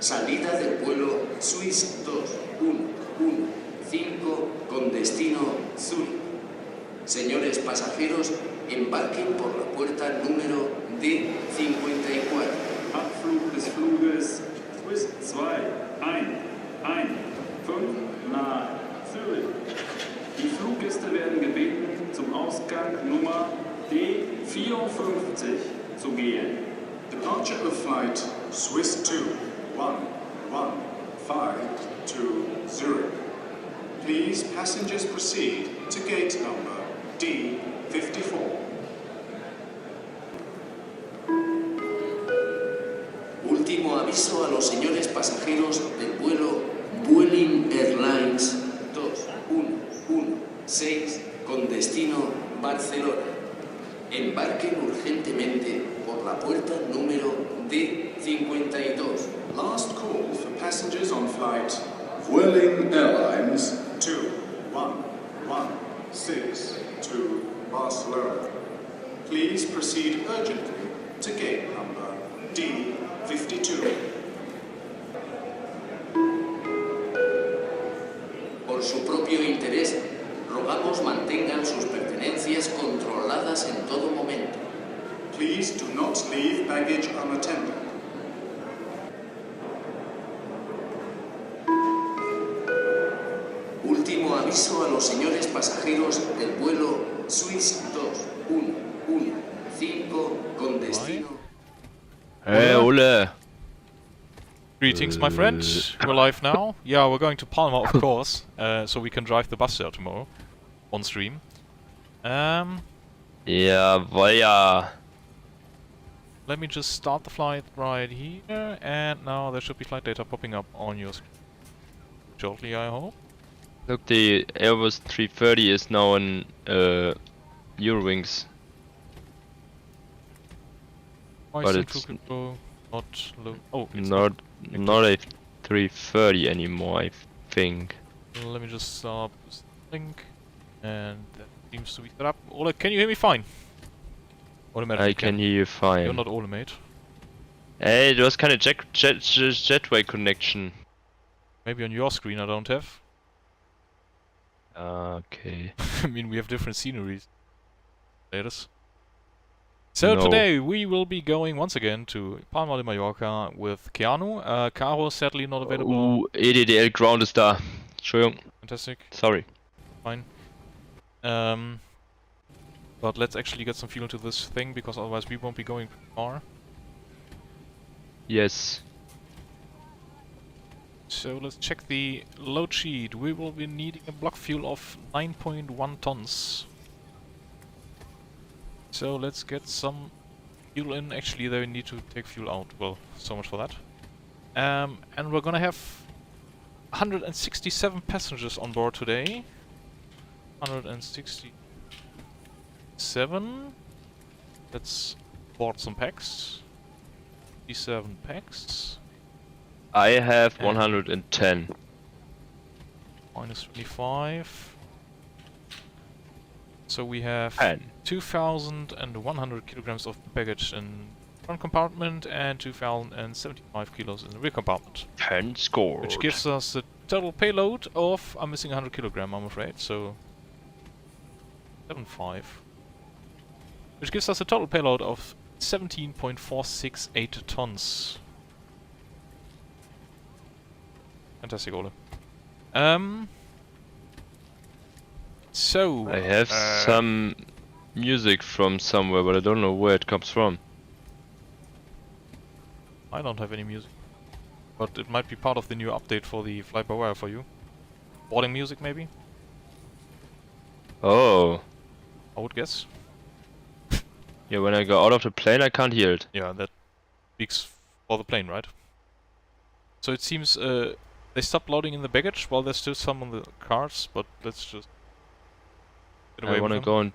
Salida del vuelo Swiss 2115 con destino Zurich. Señores pasajeros, embarquen por la puerta número D54. Abflug des Fluges Swiss 2115 nach Zürich. Die Fluggäste werden gebeten, zum Ausgang Nummer D54 zu gehen. Departure of flight Swiss 2115 to Zurich. Please, passengers proceed to gate number D54. Último aviso a los señores pasajeros del vuelo Vueling Airlines 2116 con destino Barcelona. Embarquen urgentemente por la puerta número D52. Last call for passengers on flight Vueling Airlines 2116 to Barcelona. Please proceed urgently to gate number D52. Por su propio interés, rogamos mantengan sus pertenencias controladas en todo momento. Please do not leave baggage unattended. Último aviso a los señores pasajeros del vuelo Swiss 2115 con destino... Hey, Ole. Greetings, my friend. We're live now. Yeah, we're going to Palma, of course, so we can drive the bus there tomorrow on stream. Ja. Let me just start the flight right here, and now there should be flight data popping up on your screen shortly, I hope. Look, the Airbus 330 is now in Eurowings. But it's not low. Oh, it's not a 330 anymore, I think. Let me just stop this link, and that seems to be set up. Ola, can you hear me fine? I can hear you fine. You're not Ola, mate. Hey, there was kind of jetway connection. Maybe on your screen I don't have. Okay. I mean, we have different sceneries. Status. So No. today we will be going once again to Palma de Mallorca with Keanu. Caro sadly not available. EDDL Ground ist da. Entschuldigung. Fantastic. Sorry. Fine. But let's actually get some fuel to this thing, because otherwise we won't be going far. Yes. So let's check the load sheet. We will be needing a block fuel of 9.1 tons. So let's get some fuel in. Actually, they need to take fuel out. Well, so much for that. And we're gonna have 167 passengers on board today. 167. Let's board some packs. 57 packs. I have 110. Minus 25. So we have 10. 2,100 kilograms of baggage in front compartment and 2,075 kilos in the rear compartment. 10 scored. Which gives us a total payload of, I'm missing 100 kilogram, I'm afraid, so 75. Which gives us a total payload of 17.468 tons. Fantastic, Ole. So I have some music from somewhere, but I don't know where it comes from. I don't have any music, but it might be part of the new update for the fly-by-wire for you. Boarding music, maybe? Oh. I would guess. Yeah, when I go out of the plane, I can't hear it. Yeah, that speaks for the plane, right? So it seems they stopped loading in the baggage while there's still some on the cars, but let's just get away I with wanna them. go and...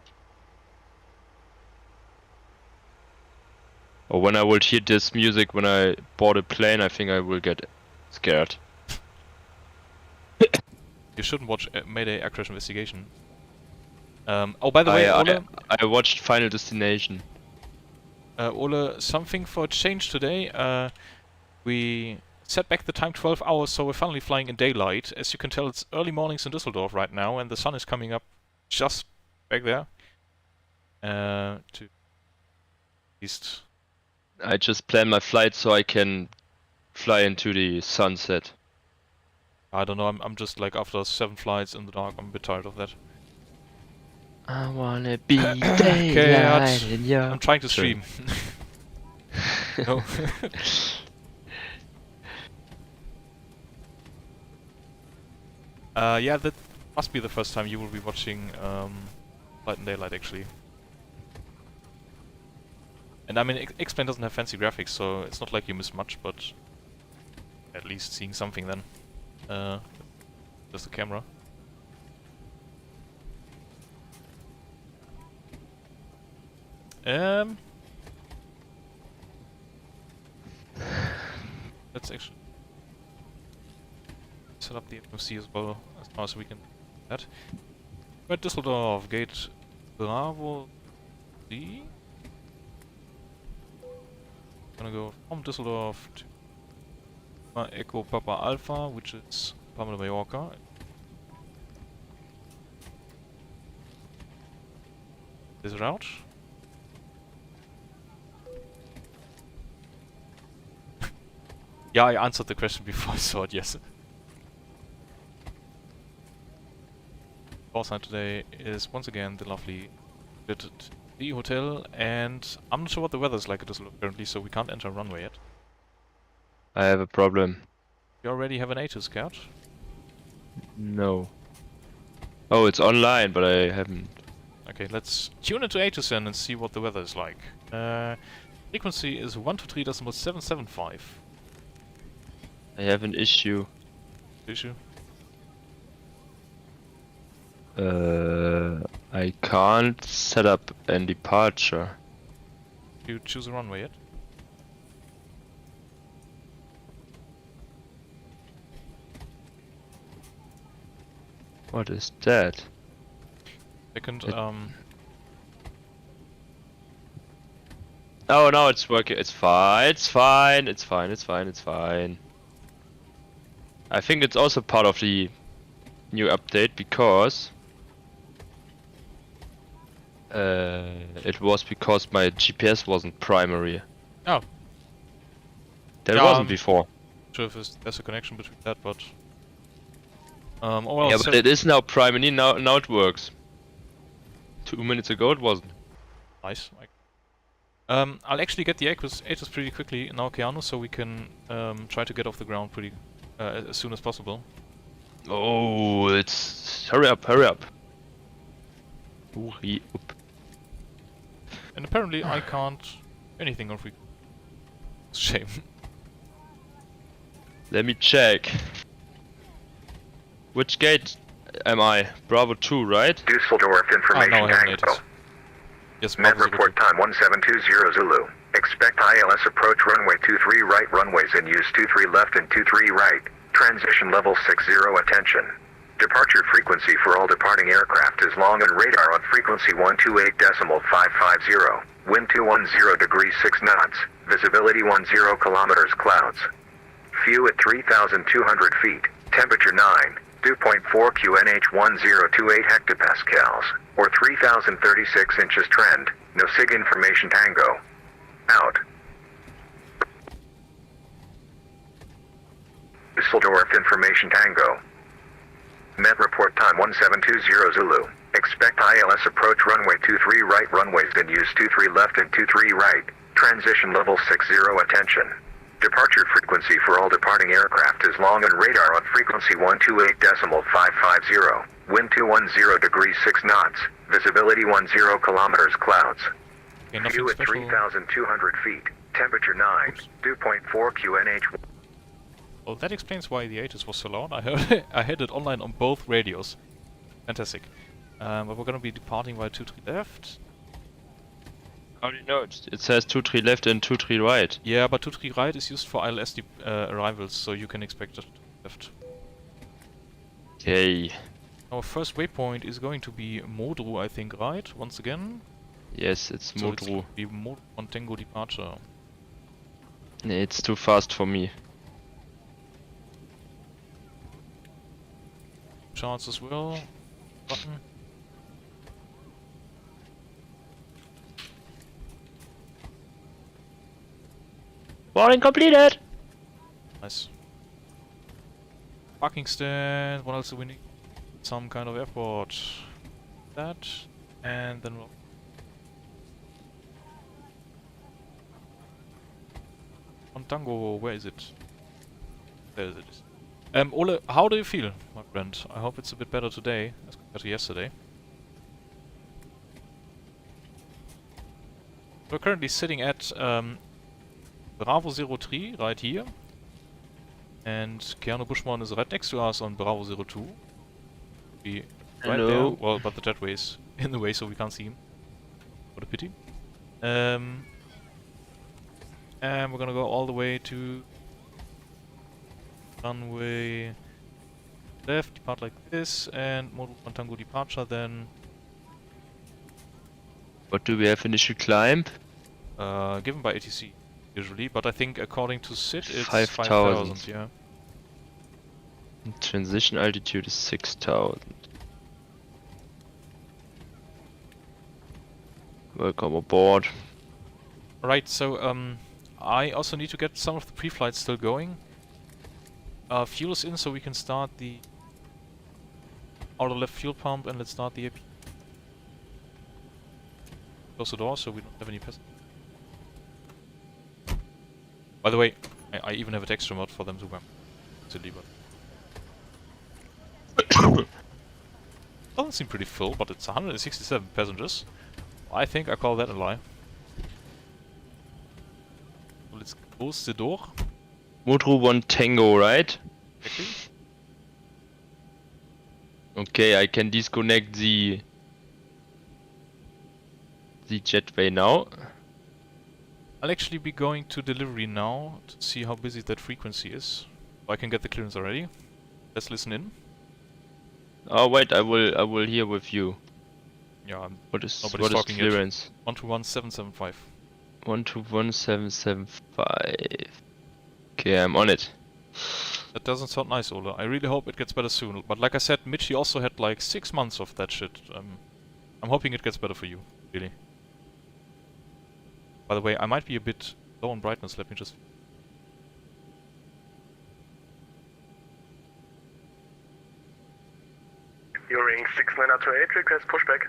Or when I will hear this music when I board a plane, I think I will get scared. You shouldn't watch Mayday Air Crash Investigation. Oh, by the way, Ole, I watched Final Destination. Ole, something for a change today. We set back the time 12 hours, so we're finally flying in daylight. As you can tell, it's early mornings in Düsseldorf right now, and the sun is coming up just back there. To east. I just planned my flight so I can fly into the sunset. I don't know, I'm just like after 7 flights in the dark, I'm a bit tired of that. I wanna be Okay, daylight in your... I'm trying to stream. No. Yeah, that must be the first time you will be watching Light and Daylight actually. And I mean, X-Plane doesn't have fancy graphics, so it's not like you miss much, but at least seeing something then. Just the camera. Let's actually set up the FMC as well as far as we can do that. We're at Düsseldorf, gate Bravo D. Gonna go from Düsseldorf to Echo Papa Alpha, which is Palma, Mallorca. This route. Yeah, I answered the question before I saw it, yes. Our side today is once again the lovely the hotel, and I'm not sure what the weather's like at Düsseldorf currently, so we can't enter runway yet. I have a problem. You already have an A2 scout? No. Oh, it's online, but I haven't. Okay, let's tune into A2 then and see what the weather is like. Frequency is 123.775. I have an issue. Issue? I can't set up a departure. You choose a runway yet? What is that? Second, Oh, no, it's working. It's fine. It's fine. It's fine. It's fine. It's fine. I think it's also part of the new update because it was because my GPS wasn't primary. Oh. That Yeah, wasn't before. sure if there's a connection between that, but oh well, Yeah, but it is now primary. Now it works. 2 minutes ago it wasn't. nice. I'll actually get the Aegis pretty quickly in Okeanos, so we can try to get off the ground pretty as soon as possible. Oh, it's hurry up, hurry up. Hurry up. And apparently I can't do anything on free. Shame. Let me check. Which gate am I? Bravo 2, right? Düsseldorf Information no, I have an Tango. ATIS. Yes, Med Bravo report time 1720 Zulu. Expect ILS approach runway 23 right runways in use 23 left and 23 right. Transition level 60 attention. Departure frequency for all departing aircraft is long and radar on frequency 128.550. Wind 210 degrees 6 knots. Visibility 10 kilometers clouds. View at 3,200 feet. Temperature 9. Dew point 4 QNH 1028 hectopascals, or 3,036 inches trend. No SIG information Tango. Out. Düsseldorf Information Tango. Met report time 1720 Zulu. Expect ILS approach runway 23 right runways in use 23 left and 23 right. Transition level 60 attention. Departure frequency for all departing aircraft is long and radar on frequency 128.550. Wind 210 degrees 6 knots. Visibility 10 kilometers clouds. Okay, View at 3,200 feet. Temperature 9. Oops. Dew point 4 QNH. Oh, that explains why the Aegis was so loud. I had it online on both radios. Fantastic. But we're gonna be departing via 23 left. How do you know? It says 23 left and 23 right. Yeah, but 23 right is used for ILS arrivals, so you can expect it left. Okay. Our first waypoint is going to be Modru, I think, right? Once again. Yes, it's So it's Modru. going to be Modru on Tango departure. It's too fast for me. charts as well. Button. Boarding completed! Nice. Parking stand. What else do we need? Some kind of airport. That. And then we'll... Tango, where is it? There it is. Ole, how do you feel, my friend? I hope it's a bit better today as compared to yesterday. We're currently sitting at Bravo 03 right here. And Keanu Bushman is right next to us on Bravo 02. Be right there. Hello. Well, but the jetway is in the way, so we can't see him. What a pity. And we're gonna go all the way to runway left, depart like this, and modal Tango departure then. What do we have initial climb? Given by ATC usually, but I think according to SID it's 5,000. 5,000, yeah. Transition altitude is 6,000. Welcome aboard. Right, so I also need to get some of the pre-flights still going. Fuel is in, so we can start the outer left fuel pump, and let's start the AP. Close the door so we don't have any passengers. By the way, I even have a extra mode for them to wear. Silly, but doesn't seem pretty full, but it's 167 passengers. I think I call that a lie. So let's close the door. Motru 1 Tango, right? Exactly. Okay, I can disconnect the jetway now. I'll actually be going to delivery now to see how busy that frequency is. So I can get the clearance already. Let's listen in. Oh wait, I will hear with you. Yeah, What is nobody's talking yet. clearance? 121775. 121775. Okay, I'm on it. That doesn't sound nice, Ola. I really hope it gets better soon. But like I said, Mitchie also had like 6 months of that shit. I'm hoping it gets better for you, really. By the way, I might be a bit low on brightness. Let me just... Ring 6928, request pushback.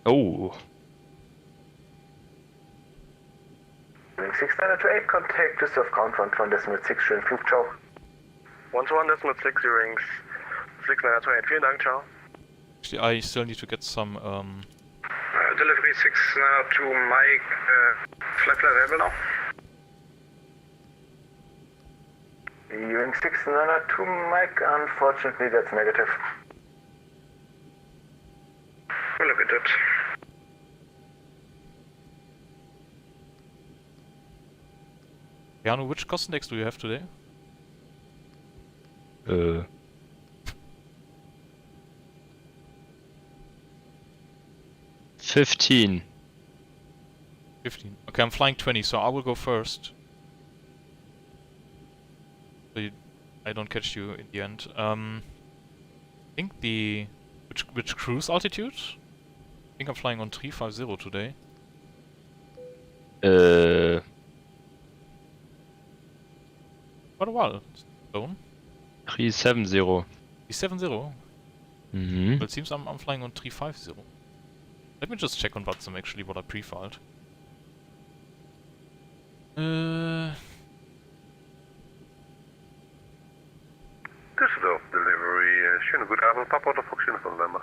Oh. Ring 6928, contact Düsseldorf, count 1.6, schönen Flug, ciao. 1.6, Ring 6928, vielen Dank, ciao. Actually, I still need to get some... Delivery 692, Mike, flight available now? Ring 692, Mike, unfortunately that's negative. We'll look at it. Keanu, which cost index do you have today? 15. 15. Okay, I'm flying 20, so I will go first. So I don't catch you in the end. I think the... Which cruise altitude? I think I'm flying on 350 today. Quite a while. Stone. 370. 370? Mm-hmm. Well, it seems I'm flying on 350. Let me just check on VATSIM actually what I pre-filed. Düsseldorf delivery, schönen guten Abend, Papa oder Fox Uniform November.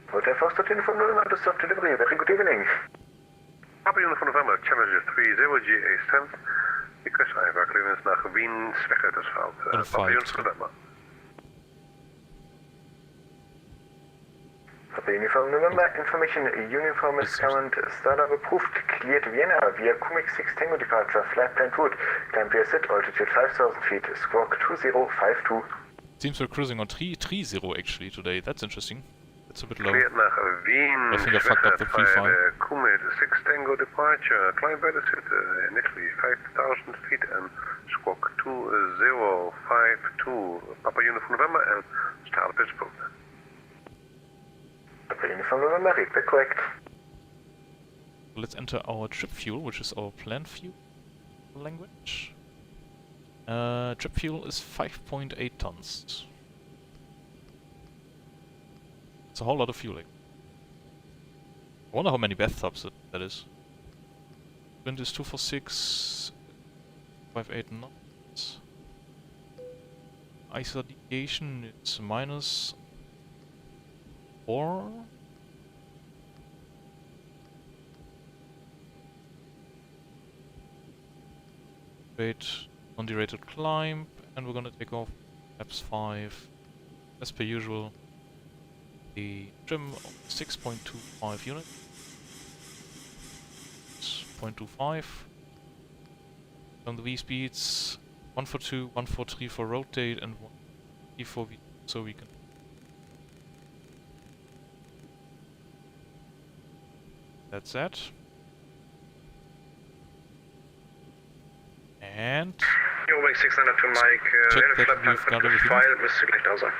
Hotel Fox Uniform November, Düsseldorf delivery, very good evening. Papa Uniform November, Challenger 30 GA7, request IVA clearance naar Wien, weg uit asfalt. Papa Uniform November. Papa Uniform November, information uniform is current startup approved, cleared Vienna via Kumix 6 Tango departure, flight plan route, climb via SID, altitude 5,000 feet, squawk 2052. Seems we're cruising on 330 actually today, that's interesting. It's a bit low. Cleared naar Wien, I think I fucked up the pre-file. Kumix 6 Tango departure, climb by the SID, initially 5,000 feet and squawk 2052, Papa Uniform November and start pitch point. Papa Uniform November, read back correct. Let's enter our trip fuel, which is our plant fuel language. Trip fuel is 5.8 tons. It's a whole lot of fueling. I wonder how many bathtubs that is. Wind is 246, 58 knots. ISO deviation is -4. Wait, underated climb, and we're gonna take off perhaps 5, as per usual. The trim of 6.25 units. 0.25. On the V speeds, 142, 143 for rotate, and 1 for V, so we can. That's that. And Wing 600 to Mike, check that we've got everything. file müsste gleich da sein.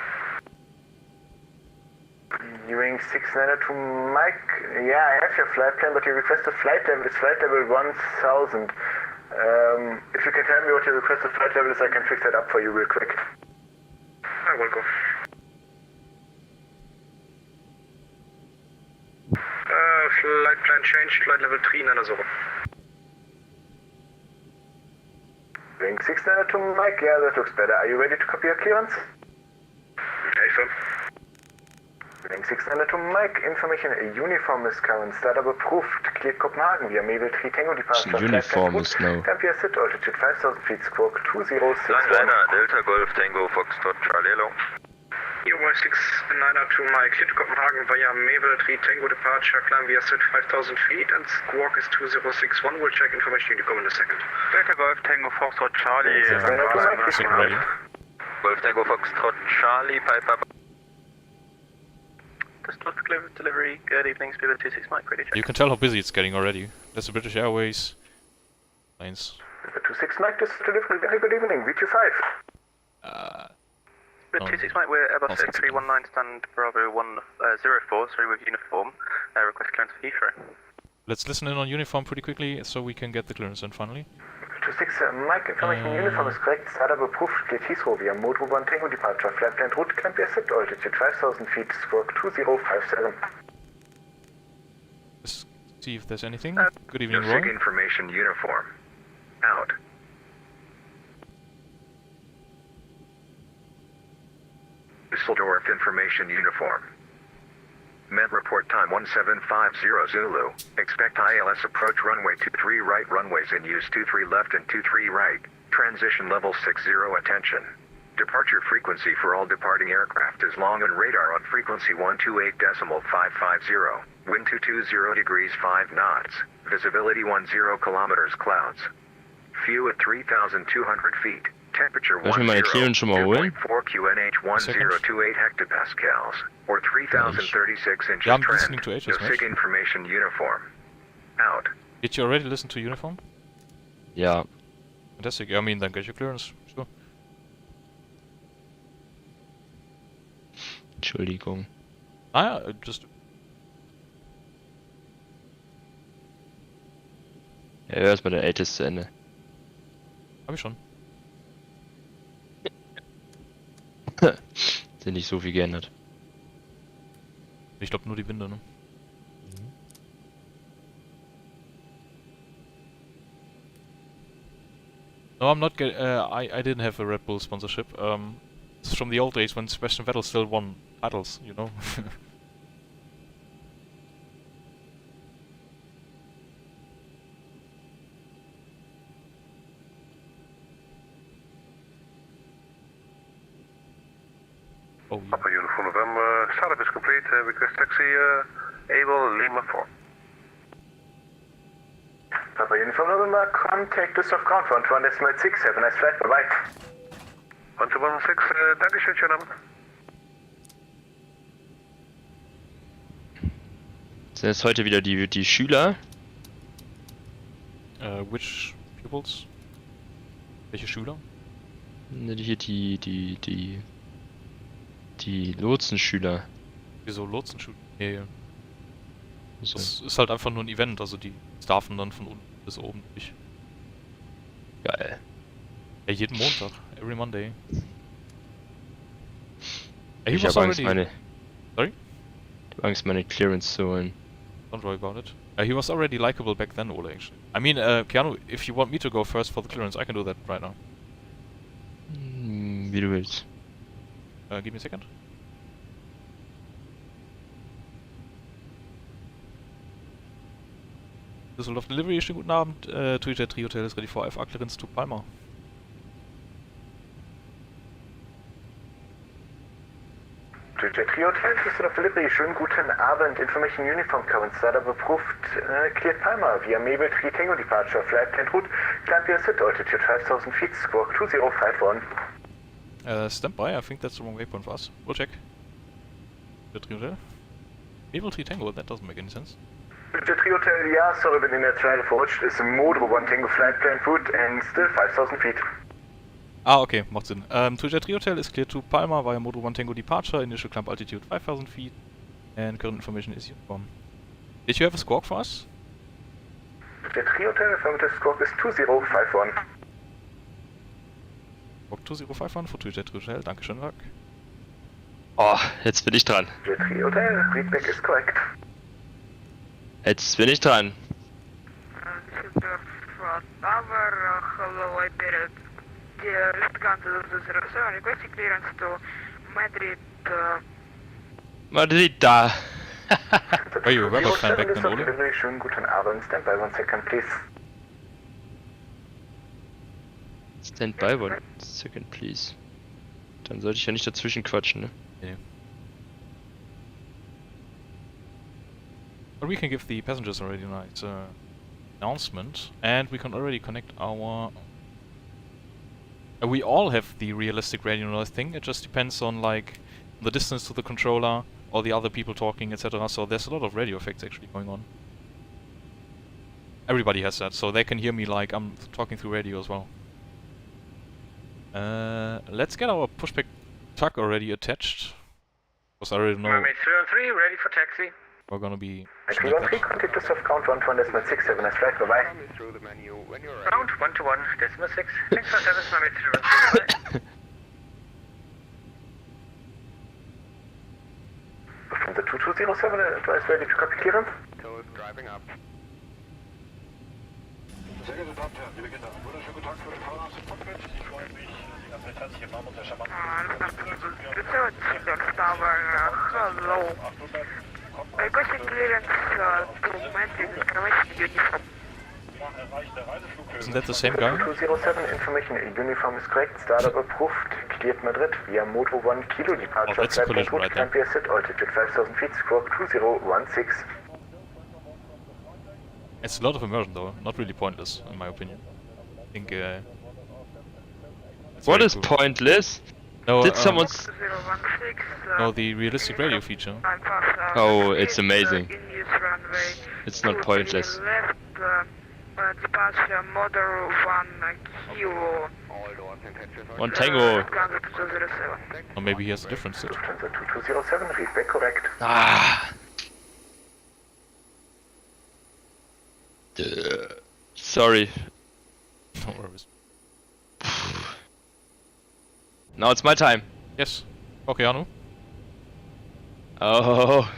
Wing 600 to Mike, yeah, I have your flight plan, but your requested flight level is flight level 1000. If you can tell me what your requested flight level is, I can fix that up for you real quick. I will go. Flight plan changed, flight level 390. Wing 600 to Mike, yeah, that looks better. Are you ready to copy your clearance? Affirm. Wing 600 to Mike, information, a uniform is current, startup approved, cleared Copenhagen via Mabel 3 Tango departure. Uniform is no. Tempia sit, altitude 5000 feet, squawk 2061. Langliner, Delta Golf Tango Foxtrot Charlie, hello. Wing 690 to Mike, cleared to Copenhagen via Mabel 3 Tango departure, climb via sit 5000 feet, and squawk is 2061. We'll check information you come in a second. Delta Golf Tango Foxtrot Charlie, Golf Tango Foxtrot Charlie, Piper. Düsseldorf delivery, good evening, Spirit 26 Mike, ready check. you can tell how busy it's getting already. That's the British Airways planes. 26 Mike, this delivery, very good evening, VT5. Spirit 26 Mike, we're Airbus 319 stand Bravo 104, sorry, with uniform. Request clearance for Heathrow. Let's listen in on uniform pretty quickly so we can get the clearance in finally. 26 Mike, information uniform is correct, startup approved, cleared Heathrow via Modro 1 Tango departure, flight plan route, climb via sit, altitude 5000 feet, squawk 2057. Let's see if there's anything. Good No evening, SIG Roy. information uniform. Out. Düsseldorf information uniform. Met report time 1750 Zulu. Expect ILS approach runway 23 right, runways in use 23 left and 23 right. Transition level 60 attention. Departure frequency for all departing aircraft is long on radar on frequency 128.550. Wind 220 degrees 5 knots. Visibility 10 kilometers clouds. Fuel at 3,200 feet. Temperature Soll ich mir meine Clearance schon mal holen? 4 QNH 1028 hectopascals or 3,036 inches Wir haben trend. listening to No HS, SIG right? information uniform. Out. Did you already listen to uniform? Ja. Fantastic. I mean, then get your clearance. Sure. Entschuldigung. Ah, ja, just. Ja, hör erst mal der Älteste zu Ende. Hab ich schon. Sind nicht so viel geändert. Ich glaube nur die Winde, ne? No, I'm not I didn't have a Red Bull sponsorship. It's from the old days when Sebastian Vettel still won titles, you know? Oh, yeah. Papa Uniform November, startup is complete, request taxi, Able Lima 4. Papa Uniform November, contact Düsseldorf ground for 1.6, have a nice flight, bye bye. 1216, Dankeschön, schönen Abend. Sind es heute wieder die Schüler? Which pupils? Welche Schüler? Ne, hier die Lotsenschüler. Wieso Lotsenschule? Nee, So. das ist halt einfach nur ein Event, also die starfen dann von unten bis oben durch. Geil. Ja, jeden Montag, every Monday. Ich habe Angst, meine... Sorry? Ich habe Angst, meine Clearance zu holen. Don't worry about it. He was already likable back then, Ole, actually. I mean, Keanu, if you want me to go first for the clearance, I can do that right now. Wie du willst. Give me a second. Düsseldorf Delivery, schönen guten Abend. Twitter Trio Hotel is ready for FA clearance to Palma. Twitter Trio Hotel, Düsseldorf Delivery, schönen guten Abend. Information Uniform Current Startup approved. Cleared Palma via Mabel 3 Tango Departure. Flight plan route. Climb via sit altitude 5000 feet. Squawk 2051. Stand by, I think that's the wrong waypoint for us. We'll check. Twitter Trio Hotel. Mabel 3 Tango, that doesn't make any sense. Twitter Trio Hotel, ja, sorry, bin in der Zeile verrutscht. Ist im Modo 1 Tango Flight plan route and still 5000 feet. Ah, okay, macht Sinn. Twitter Trio Hotel is clear to Palma via Modo 1 Tango Departure, initial climb altitude 5000 feet, and current information is uniform. Did you have a squawk for us? Twitter Trio Hotel, affirmative squawk is 2051. Squawk 2051 für Twitter Trio Hotel, dankeschön, Lack. Oh, jetzt bin ich dran. Twitter Trio Hotel, readback is correct. Jetzt bin ich dran. Hello, I did it. Requesting clearance to Madrid. Madrid da. Are you a rebel fan back then, Ole? Schönen guten Abend, stand by 1 second, please. Stand by 1 second, please. Dann sollte ich ja nicht dazwischen quatschen, ne? Yeah. But we can give the passengers already a nice announcement, and we can already connect our... we all have the realistic radio noise thing, it just depends on like the distance to the controller, or the other people talking, etc. So there's a lot of radio effects actually going on. Everybody has that, so they can hear me like I'm talking through radio as well. Let's get our pushback truck already attached. Because I already know... Mermaid 313, ready for taxi. We're gonna be... 313, contact Düsseldorf, count 1.1.67 as flight, bye-bye. Count 121.6. Thanks for service, Mermaid 313. From the 2207, advise ready to copy clearance. Toes driving up. Sehr geehrte Damen und Herren, liebe Kinder, wunderschönen guten Tag für den Fahrgast im Cockpit. Ich freue mich, Sie ganz recht herzlich im Namen unserer charmanten Hello. Requesting clearance to Madrid information uniform. Isn't that the same guy? 2207, information uniform is correct, startup approved, cleared Madrid via Moto 1 Kilo departure, that's a flight collision right climb via sit altitude 5000 feet, squawk 2016. It's a lot of immersion though, not really pointless in my opinion. I think What very is cool. pointless? No, Did someone... no, the realistic radio feature. Oh, it's amazing. It's not pointless. Left, departure model 1 Kilo. 1 Tango. Or maybe he has a different sit. Lufthansa 2207, readback correct. Ah. Sorry. No worries. Now it's my time. Yes. Okay, Anu. Oh.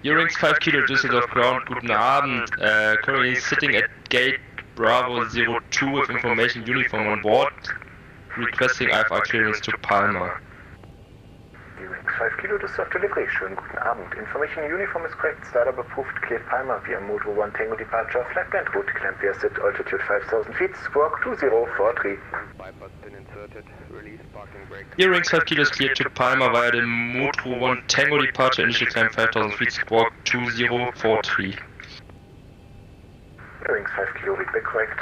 Eurings 5 Kilo Düsseldorf ground, guten Abend. Currently sitting at gate Bravo 02 with information uniform on board. Requesting IFR clearance to Palma. Eurings 5 Kilo Düsseldorf delivery, schönen guten Abend. Information uniform is correct, startup approved, cleared Palma via Moto 1 Tango departure, flight plan route, climb via sit altitude 5000 feet, squawk 2043. Bypass pin inserted. Release parking brake. Eurings 5 Kilo is cleared to Palma via the Moto 1 Tango departure, initial climb 5000 feet, squawk 2043. Eurings 5 Kilo, readback correct.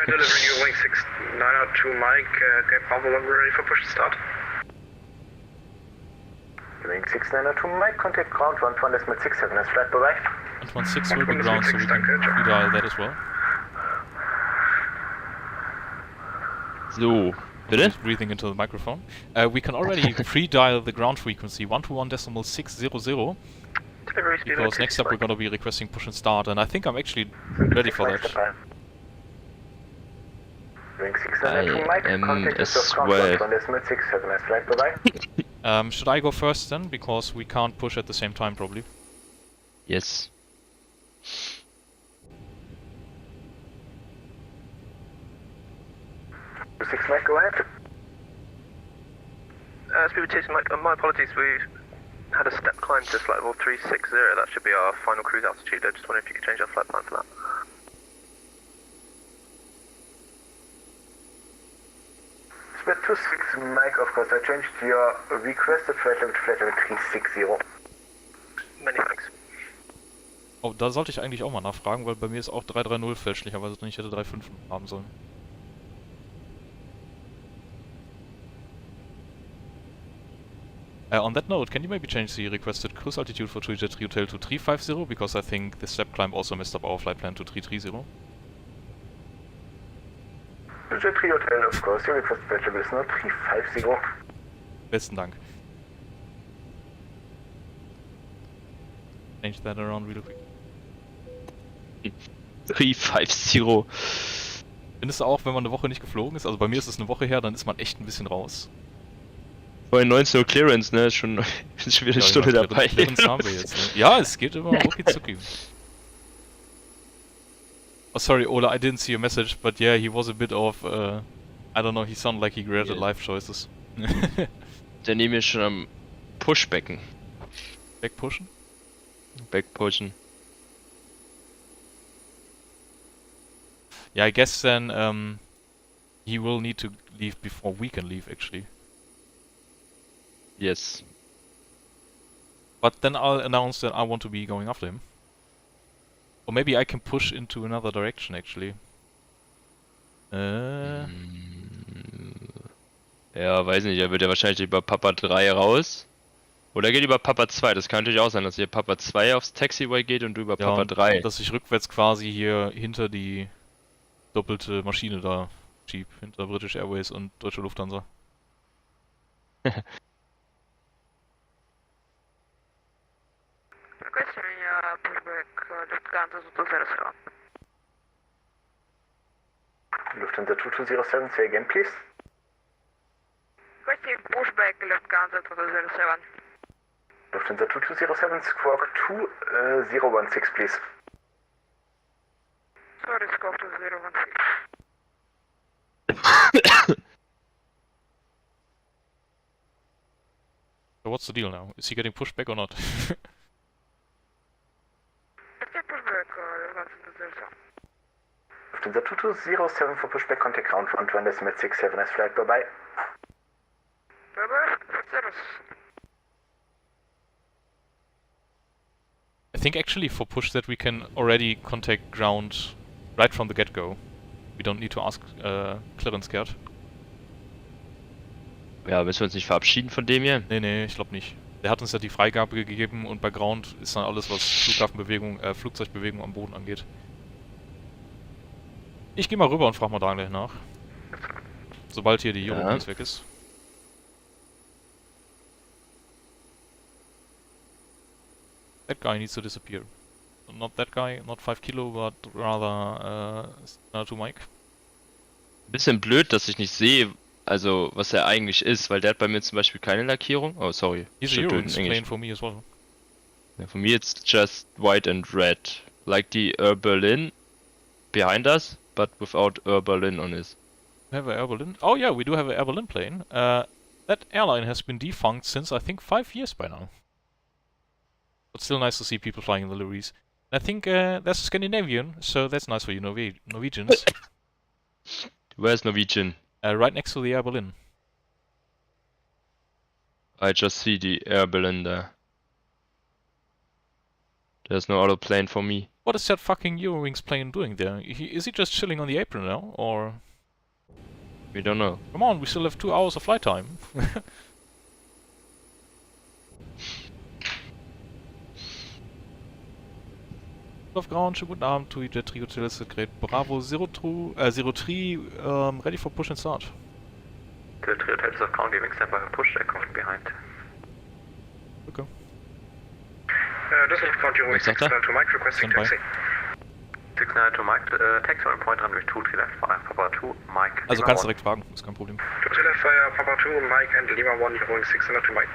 Delivery Wing 6902 Mike, Cape Bravo, ready for push and start. Eurings 6902 Mike, contact ground 1.1.67 as flight, bye-bye. 116 will be ground, so we can redial that as well. So, bitte? Breathing into the microphone. We can already pre-dial the ground frequency 121.600 because next up we're going to be requesting push and start, and I think I'm actually ready for that. I am as well. Should I go first then, because we can't push at the same time probably? Yes. Go ahead. Speedbird chasing Mike, my apologies, we had a step climb to flight level 360, that should be our final cruise altitude. I just wonder if you could change our flight plan for that. Speed 26 Mike, of course, I changed your requested flight level to flight level 360. Many thanks. Oh, da sollte ich eigentlich auch mal nachfragen, weil bei mir ist auch 330 fälschlicherweise drin, ich hätte 350 haben sollen. On that note, can you maybe change the requested cruise altitude for Jet 3 Hotel to 350, because I think the step climb also messed up our flight plan to 330. Jet 3 Hotel, of course, your requested flight level is not 350. Besten Dank. Change that around real quick. 350. Findest du auch, wenn man eine Woche nicht geflogen ist? Also bei mir ist es eine Woche her, dann ist man echt ein bisschen raus. Vorhin 19 Uhr Clearance, ne? Ist schon wieder eine Stunde dabei. Clearance haben wir jetzt, ne? Ja, es geht immer rucki zucki. Oh, sorry, Ola, I didn't see your message, but yeah, he was a bit of, I don't know, he sounded like he regretted life choices. Der neben mir schon am Pushbecken. Backpushen? Backpushen. Yeah, I guess then, he will need to leave before we can leave, actually. Yes. But then I'll announce that I want to be going after him. Or maybe I can push into another direction, actually. Ja, weiß nicht, er wird ja wahrscheinlich über Papa 3 raus. Oder geht über Papa 2, das kann natürlich auch sein, dass hier Papa 2 aufs Taxiway geht und du über Papa 3. Und dass ich rückwärts quasi hier hinter die doppelte Maschine da schieb, hinter British Airways und Deutsche Lufthansa. Lufthansa 2207, say again, please. Requesting pushback Lufthansa 2207. Lufthansa 2207, squawk 2016, please. Sorry, squawk 2016. So what's the deal now? Is he getting pushed back or not? Lufthansa 2207 for pushback, contact ground 121.67 as flight, bye-bye. Bye-bye, I think actually for push that we can already contact ground right from the get-go. We don't need to ask clearance Gerd. Ja, müssen wir uns nicht verabschieden von dem hier? Nee, ich glaube nicht. Der hat uns ja die Freigabe gegeben und bei Ground ist dann alles, was Flughafenbewegung, Flugzeugbewegung am Boden angeht. Ich gehe mal rüber und frage mal da gleich nach. Sobald hier die Euro weg ist. That guy needs to disappear. Not that guy, not 5 Kilo, but rather to Mike. Bisschen blöd, dass ich nicht sehe, also was er eigentlich ist, weil der hat bei mir zum Beispiel keine Lackierung. Oh, sorry. He's a Euro, it's plain for me as well. Yeah, for me it's just white and red. Like the Air Berlin behind us, but without Air Berlin on it. We have an Air Berlin? Oh yeah, we do have an Air Berlin plane. That airline has been defunct since I think 5 years by now. But still nice to see people flying in the liveries. I think that's Scandinavian, so that's nice for you Norwegians. Where's Norwegian? Right next to the Air Berlin. I just see the Air Berlin there. There's no other plane for me. What is that fucking Eurowings plane doing there? Is he just chilling on the apron now, or...? We don't know. Come on, we still have 2 hours of flight time. Auf ground, schönen guten Abend, Jet 3 Hotel ist Great Bravo 03, ready for push and start. The three hotels of Crown giving standby for push, aircraft behind. Okay. Düsseldorf County Runway 69 to Mike, requesting Standby. taxi. 69 to Mike, taxi on point runway 23 left, fire, Papa 2, Mike. Also Lima kannst 1. direkt fragen, ist kein Problem. 2 left fire, Papa 2, Mike and Lima 1, Runway 600 to Mike.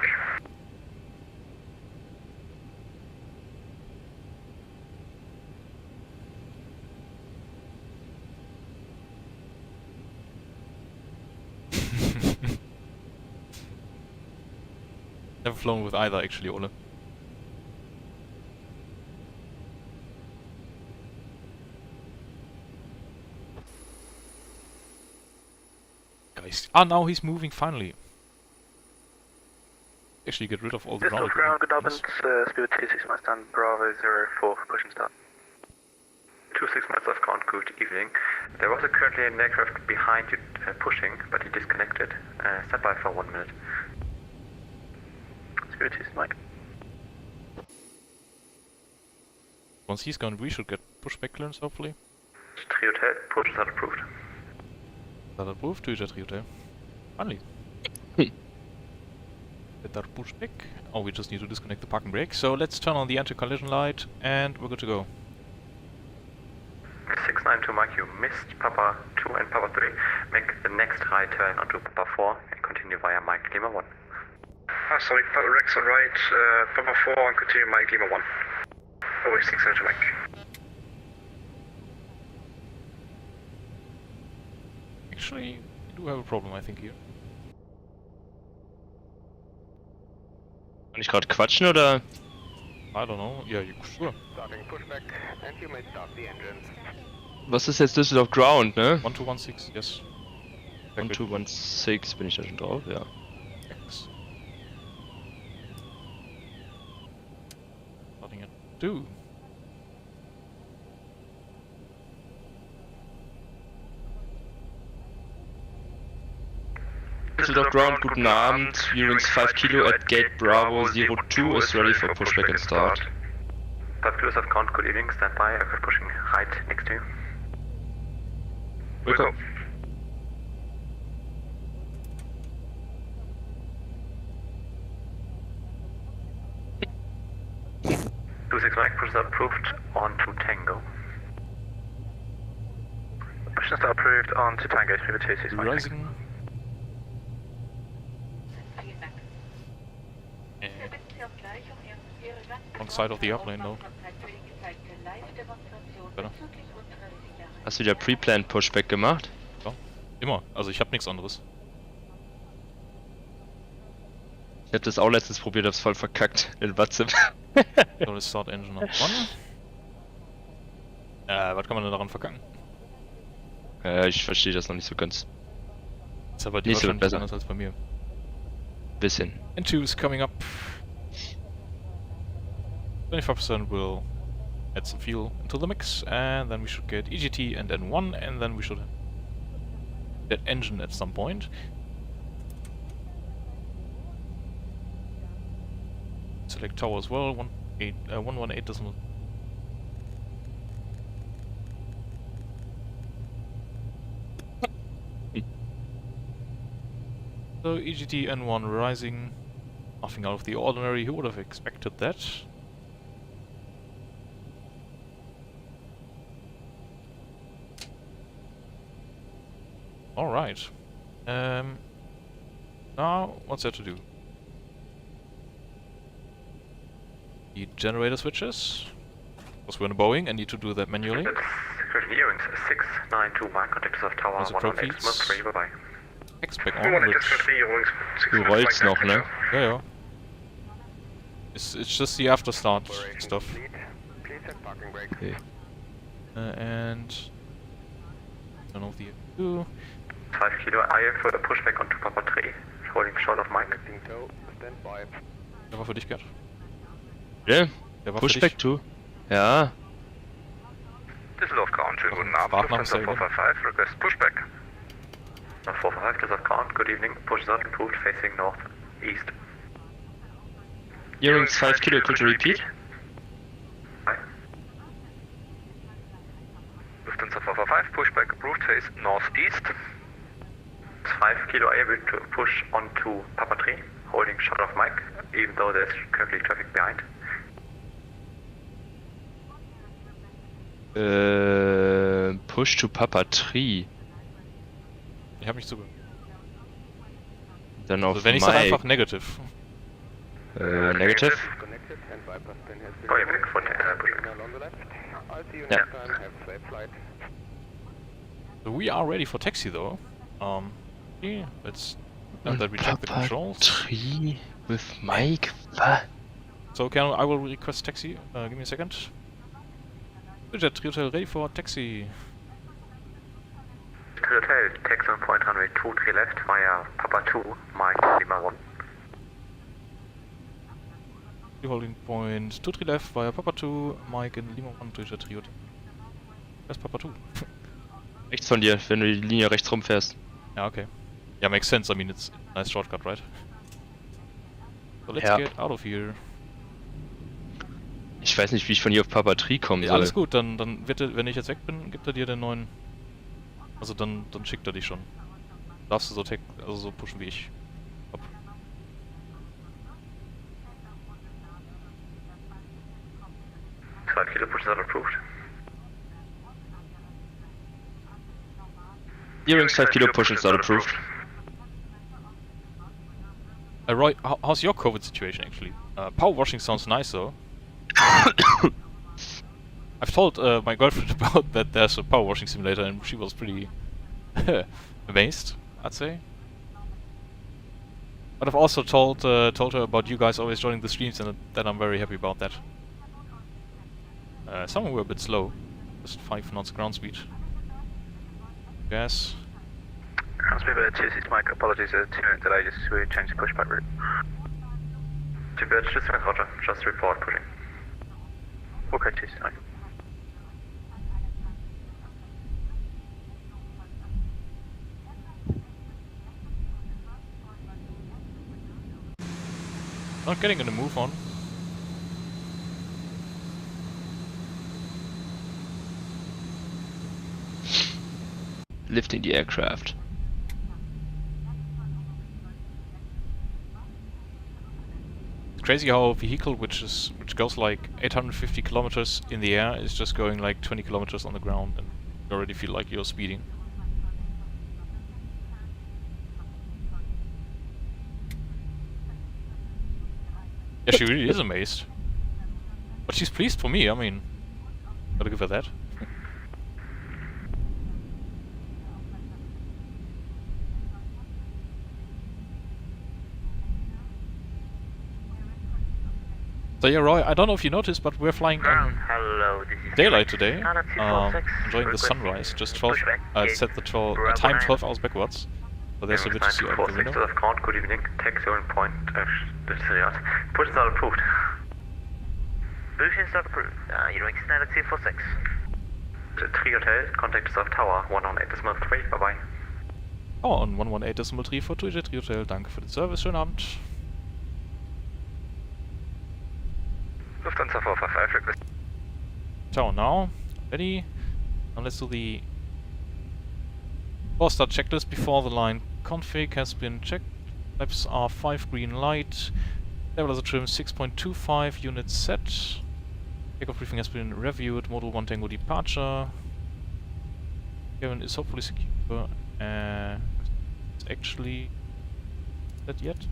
Never flown with either, actually, Ole. Guys, now he's moving finally. Actually, get rid of all the ground. Ground, good Yes. speed 26 miles down, Bravo 04, push and start. 26 miles off ground, good evening. There was currently an aircraft behind you pushing, but he disconnected. Stand by for 1 minute. Speed 26, Mike. Once he's gone, we should get pushback clearance, hopefully. Three hotel, push is not approved. That approved to Jet Hotel. Finally. Get that pushback. Oh, we just need to disconnect the parking brake. So let's turn on the anti-collision light and we're good to go. 692 Mike, you missed Papa 2 and Papa 3. Make the next right turn onto Papa 4 and continue via Mike Lima 1. Sorry, Rex on right, Papa 4 and continue Mike Lima 1. Runway 600 to Mike. Actually, we do have a problem, I think, here. Kann ich gerade quatschen oder? I don't know. Yeah, you sure. Starting pushback, and you may start the engines. Was ist jetzt Düsseldorf Ground, ne? 1216, yes. 1216 bin ich da schon drauf, ja. X. Starting at 2. Düsseldorf Ground, guten Abend. Viewings 5 Kilo at Gate Bravo 02 is ready for pushback and start. 5 kilos of ground, good evening, stand by, aircraft pushing right next to you. Willkommen. 26 Mike, push is approved on to Tango. Push is approved on to Tango, speed 26 Mike. Rising. On side of the airplane, though. Better. Hast du wieder Pre-Planned Pushback gemacht? Ja, immer. Also ich habe nichts anderes. Ich hab das auch letztens probiert, hab's voll verkackt in VATSIM. So, let's start engine up 1. Was kann man denn daran verkacken? Ich verstehe das noch nicht so ganz. Ist aber die Nicht so wahrscheinlich besser. anders als bei mir. Bisschen. N2 is coming up. 25% will add some fuel into the mix, and then we should get EGT and N1, and then we should get engine at some point. Select tower as well. 118 decimal. So EGT N1 rising. Nothing out of the ordinary. Who would have expected that? Alright. Now, what's there to do? The generator switches. Because we're in a Boeing and need to do that manually. Viewings 692 Mike, contact of tower Also 118, Profits. 3, bye bye. X-Back on, Runway which... 23, Runway Du 600 rollst to Mike. noch, ne? Yeah, yeah. It's just the after start stuff. Please set parking brake. Okay. And... turn off the 2. 5 kilo IF for the pushback onto Papa 3, holding short of Mike. Connecting tow, stand by. Der war für dich, Gerd. Ja? Der war Pushback to? Ja. Düsseldorf Ground, schönen guten Abend. Warten Lufthansa am 455, request pushback. 455 to the ground, good evening, push is not approved, facing north east. Viewings 5 Kilo, could you repeat? Hi. Lufthansa 455, pushback approved, face northeast. 5 kilo able to push onto Papa 3, holding shot of Mike, even though there's currently traffic behind. Push to Papa 3. Ich hab mich zugehört. Dann auf Also wenn ich Mike. sag einfach negative. Negative? Go ahead, for Ja. So we are ready for taxi though. Yeah, let's and that we check the Papa controls. 3 with Mike? What? So I will request taxi. Give me a second. Jet Hotel ready for taxi. Hotel, taxi on point runway 23 left via Papa 2, Mike Lima 1. Holding point 23 left via Papa 2, Mike in Lima 1 to Jet Hotel. Where's Papa 2? Rechts von dir, wenn du die Linie rechts rumfährst. Yeah, okay. Yeah, makes sense. I mean, it's a nice shortcut, right? So let's Ja. get out of here. Ich weiß nicht, wie ich von hier auf Papa 3 kommen Ja, soll. alles gut, dann wird er, wenn ich jetzt weg bin, gibt er dir den neuen. Also dann schickt er dich schon. Darfst du so pushen wie ich. Hopp. Five kilo push is not approved. Earrings 5 kilo push is not approved. Roy, how's your COVID situation actually? Power washing sounds nice though. I've told my girlfriend about that there's a power washing simulator and she was pretty amazed, I'd say. But I've also told her about you guys always joining the streams and that I'm very happy about that. Some were a bit slow, just 5 knots ground speed. Yes. Ground speed 26 Mike, apologies, 2 minutes delay, just we changed the pushback route. 2 birds, just roger, just report pushing. Okay, 29. Not getting in the move on. Lifting the aircraft. It's crazy how a vehicle which goes like 850 kilometers in the air is just going like 20 kilometers on the ground and you already feel like you're speeding. Yeah, she really is amazed. But she's pleased for me, I mean, gotta give her that. So yeah, Roy, I don't know if you noticed, but we're flying on Hello, this is daylight today, Galaxy 46, enjoying the requesting sunrise, just 12, set the time 12 hours backwards, so there's a bit to see out of the window. Good evening, taxi on point, push is not approved. Push is not approved. You're Galaxy 46. 3 Hotel, contact us off tower 118.3, bye bye. Oh, on 118.3 for 2 Jet Hotel, danke für den Service, schönen Abend. Lufthansa 455 request. So now, ready? Now let's do the 4-star checklist before the line config has been checked. Flaps are 5 green light. Level trim 6.25 units set. Takeoff briefing has been reviewed. Model 1 Tango departure. Kevin is hopefully secure. It's actually that yet?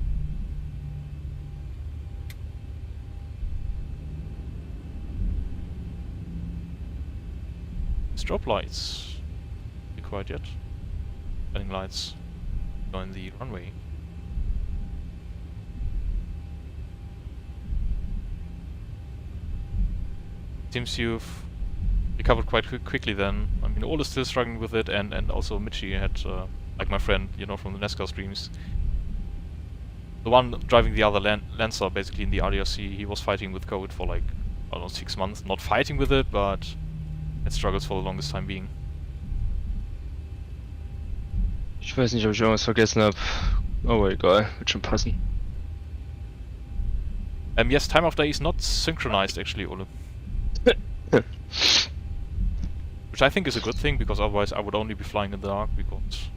Strobe lights. Not quite yet. Running lights on the runway. Seems you've recovered quite quickly then. I mean, Ole is still struggling with it, and also Mitchie had, like my friend, you know, from the NASCAR streams. The one driving the other Lancer, basically in the RDRC, he was fighting with COVID for like, I don't know, 6 months. Not fighting with it, but it struggles for the longest time being. Ich weiß nicht, ob ich irgendwas vergessen habe. Oh, egal, wird schon passen. Yes, time of day is not synchronized actually, Ole. Which I think is a good thing, because otherwise I would only be flying in the dark, because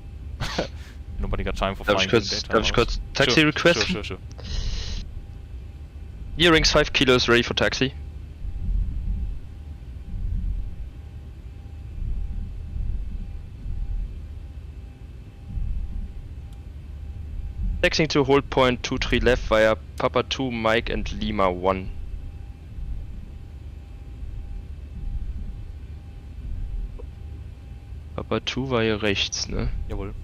Nobody got time for Darf flying ich in kurz, daytime darf ich hours. kurz Taxi Sure, request? Sure. Earrings 5 kilos ready for taxi. Taxiing to hold point 23 left via Papa 2, Mike and Lima 1. Papa 2 war hier rechts, ne? Jawohl.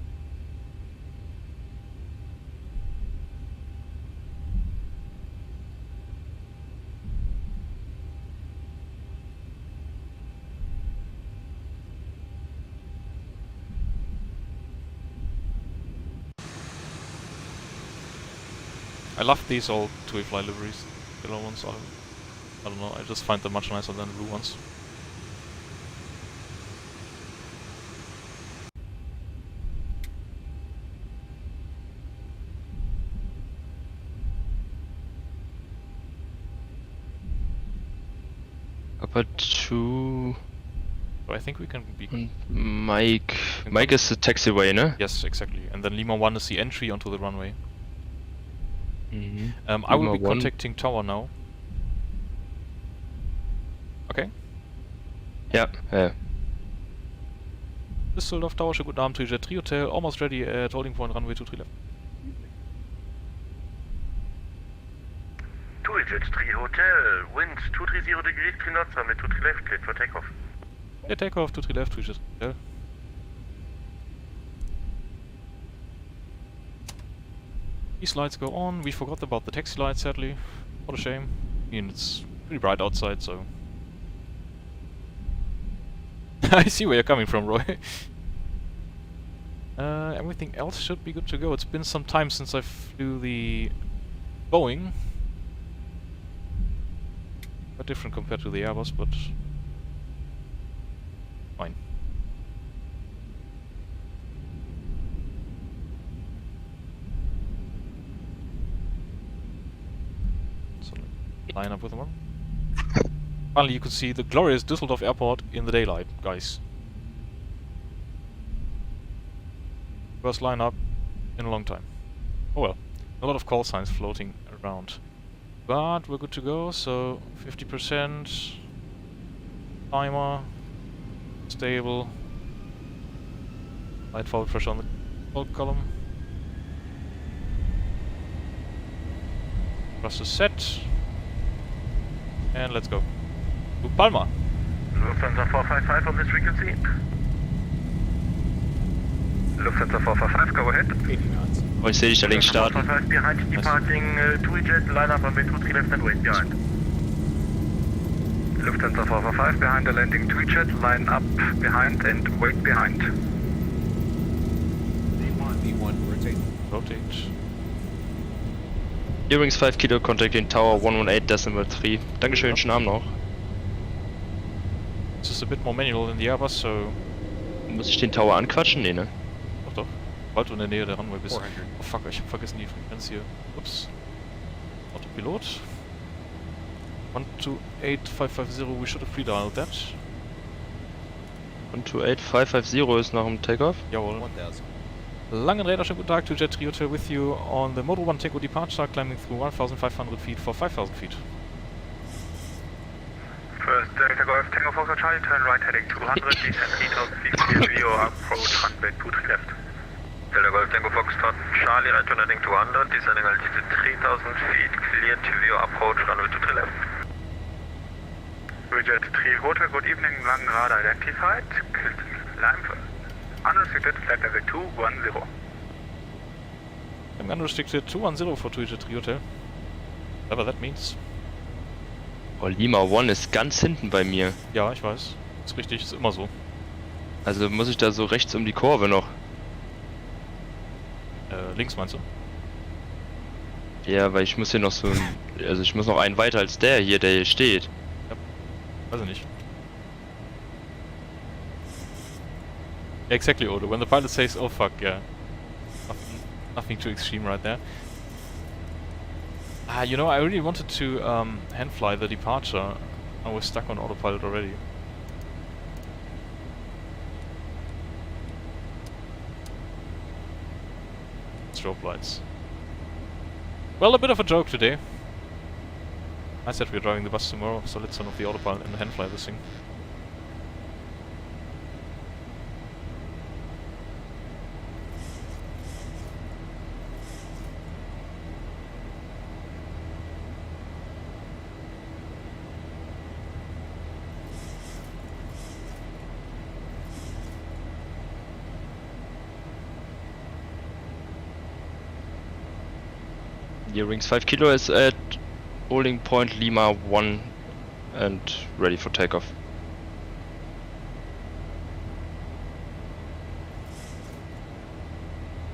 I love these old TUI Fly liveries. The yellow ones are, I don't know, I just find them much nicer than the blue ones. Papa 2 So I think we can be... und Mike. Mike is the taxiway, ne? Yes, exactly. And then Lima 1 is the entry onto the runway. Mhm. I will Lima be 1. contacting Tower now. Okay. Ja, Düsseldorf Tower, schönen guten Abend, Trijet 3 Hotel, almost ready at holding point runway 23 left. Düsseldorf 3 Hotel, wind 230 degrees 3 knots, runway 23 left, cleared for takeoff. Yeah, takeoff 23 left, Trijet Hotel. These lights go on, we forgot about the taxi lights sadly. What a shame. I mean, it's pretty bright outside, so... I see where you're coming from, Roy. Everything else should be good to go. It's been some time since I flew the Boeing. Quite different compared to the Airbus, but fine. So line up with them. Finally, you could see the glorious Düsseldorf airport in the daylight, guys. First line up in a long time. Oh well, a lot of call signs floating around. But we're good to go, so 50%. Timer. Stable. Light forward pressure on the bulk column. Thrust is set. And let's go. To Palma. Lufthansa 455 on this frequency. Lufthansa 455, go ahead. 80 knots. Oh, ich sehe dich da links starten. 455 behind, departing TUI jet, line up runway 23 left and wait behind. Lufthansa 455 behind the landing TUI jet, line up behind and wait behind. V1, rotate. Rotate. Earrings 5 kilo, contacting Tower 118.3. Dankeschön, schönen Abend noch. This is a bit more manual than the Airbus, so... Muss ich den Tower anquatschen? Nee, ne? Doch, doch. Bald du in der Nähe der Runway bist. 400. Oh fuck, ich hab vergessen die Frequenz hier. Ups. Autopilot. 128550, we should have pre-dialed that. 128550 ist nach dem Takeoff. Jawohl. 1000. Langenräder, schönen guten Tag, to Jet 3 Hotel with you on the Model 1 Tango departure, climbing through 1,500 feet for 5,000 feet. First Delta Golf Tango Foxtrot Charlie, turn right heading 200, descend 8,000 feet, clear to your approach runway 23 left. Delta Golf Tango Foxtrot Charlie, right turn heading 200, descending altitude 3,000 feet, clear to your approach runway 23 left. Jet 3 Hotel, good evening, Langenrad identified, climb unrestricted flight level 210. I'm unrestricted 210 for to Jet 3 Hotel. Whatever that means. Oh, Lima 1 ist ganz hinten bei mir. Ja, ich weiß. Ist richtig, ist immer so. Also muss ich da so rechts um die Kurve noch. Links meinst du? Ja, weil ich muss hier noch so ein... Also ich muss noch einen weiter als der hier steht. Ja, weiß ich nicht. Exactly, Odo. When the pilot says, oh fuck, yeah. Nothing too extreme right there. Ah, you know, I really wanted to hand fly the departure. I was stuck on autopilot already. strobe lights. Well, a bit of a joke today. I said we're driving the bus tomorrow, so let's turn off the autopilot and hand fly this thing. Gearings 5 kilo is at holding point Lima 1 and ready for takeoff.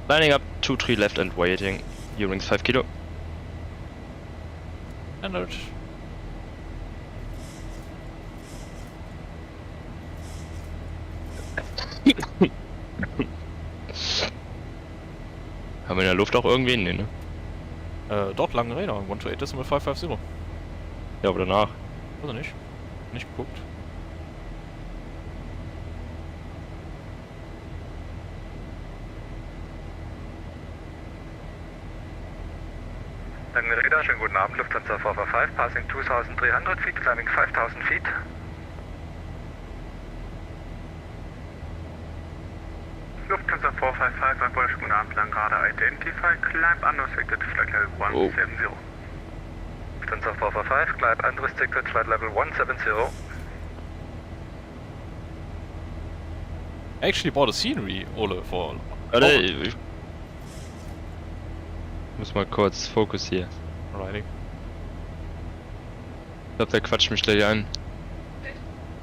Lining up 2-3 left and waiting. Gearings 5 kilo. Standard. Haben wir in der Luft auch irgendwen? Nee, ne? Dort lange Räder, 128.550. Ja, aber danach. Weiß ich nicht. Nicht geguckt. Lange Räder, schönen guten Abend, Lufthansa 445, passing 2300 feet, climbing 5000 feet. Lufthansa 455, my Polish guten Abend, Langrada identified, climb unrestricted, flight level 170. Lufthansa 455, climb unrestricted, flight level 170. I actually bought a scenery, Ole, for... Warte, ich muss mal kurz Fokus hier. Alrighty. Ich glaub, der quatscht mich gleich an.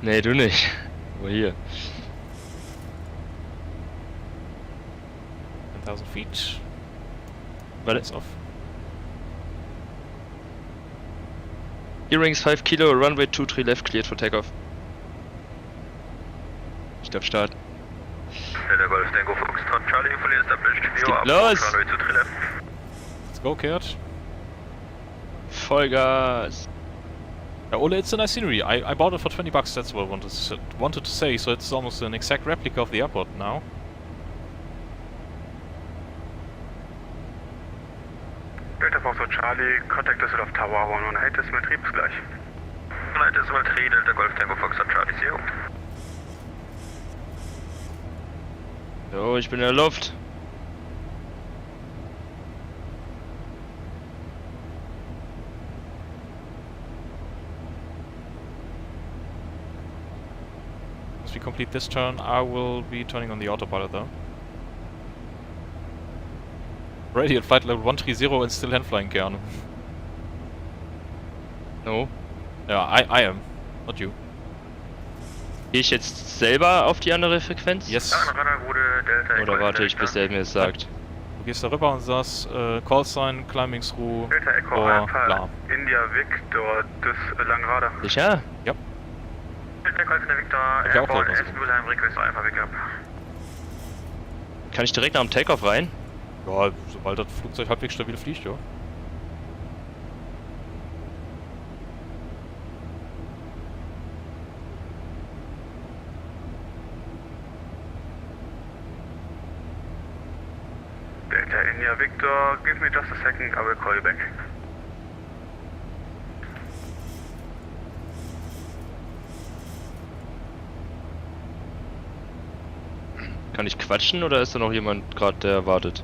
Nee, du nicht. Aber hier. 1000 feet. Warte. It's off. Gearings 5 kilo, runway 23 left, cleared for takeoff. Ich darf starten. Der Golf Tango Foxtrot Charlie, fully established. Es geht los! Runway 23 left. Let's go, Kurt. Vollgas! Yeah, Ole, it's a nice scenery. I bought it for 20 bucks, that's what I wanted to say, so it's almost an exact replica of the airport now. Delta Foxtrot Charlie, contact Düsseldorf Tower 118, Decimal bis gleich. 1 Decimal 3, Delta Golf Tango Foxtrot Charlie, see you. So, ich bin in der Luft. Once we complete this turn, I will be turning on the autopilot though. Ready at flight level 130 and still hand flying, Keanu. No. Yeah, I am, not you. Gehe ich jetzt selber auf die andere Frequenz? Yes. Oder warte ich, bis er mir es sagt? Du gehst da rüber und sagst, Call Sign, Climbing Through, Delta Echo or Alpha, bla. India Victor, Langrada. Sicher? Ja. Delta Golf Victor, Hab ich auch Airborne gehört, S, Mulheim, Request Alpha Pickup. Kann ich direkt nach dem Takeoff rein? Ja, sobald das Flugzeug halbwegs stabil fliegt, ja. Delta India Victor, give me just a second, I will call you back. Kann ich quatschen oder ist da noch jemand gerade, der wartet?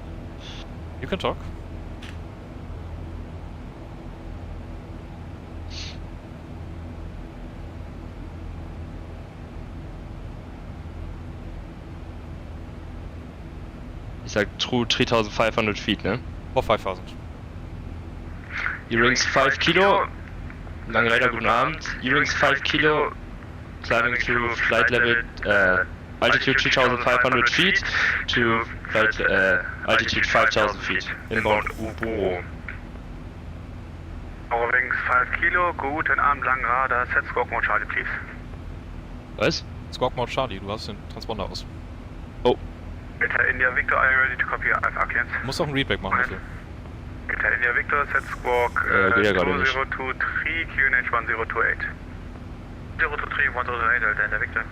You can talk. Ich sag true 3500 feet, ne? Or 5000. Gearings 5 kilo. Lange Räder, guten Abend. Gearings 5 kilo. Climbing through flight level, altitude 3500 feet to flight, altitude 5000 feet. Inbound Uboro. Eurowings 5 Kilo, guten Abend, Langrada, set Squawk Mode Charlie, please. Was? Squawk Mode Charlie, du hast den Transponder aus. Oh. Delta India Victor, are you ready to copy Alpha Clearance? Du musst auch ein Readback machen dafür. Delta India Victor, set Squawk geht ja gerade nicht. 2023, QNH 1028. 023, 108, Delta India Victor.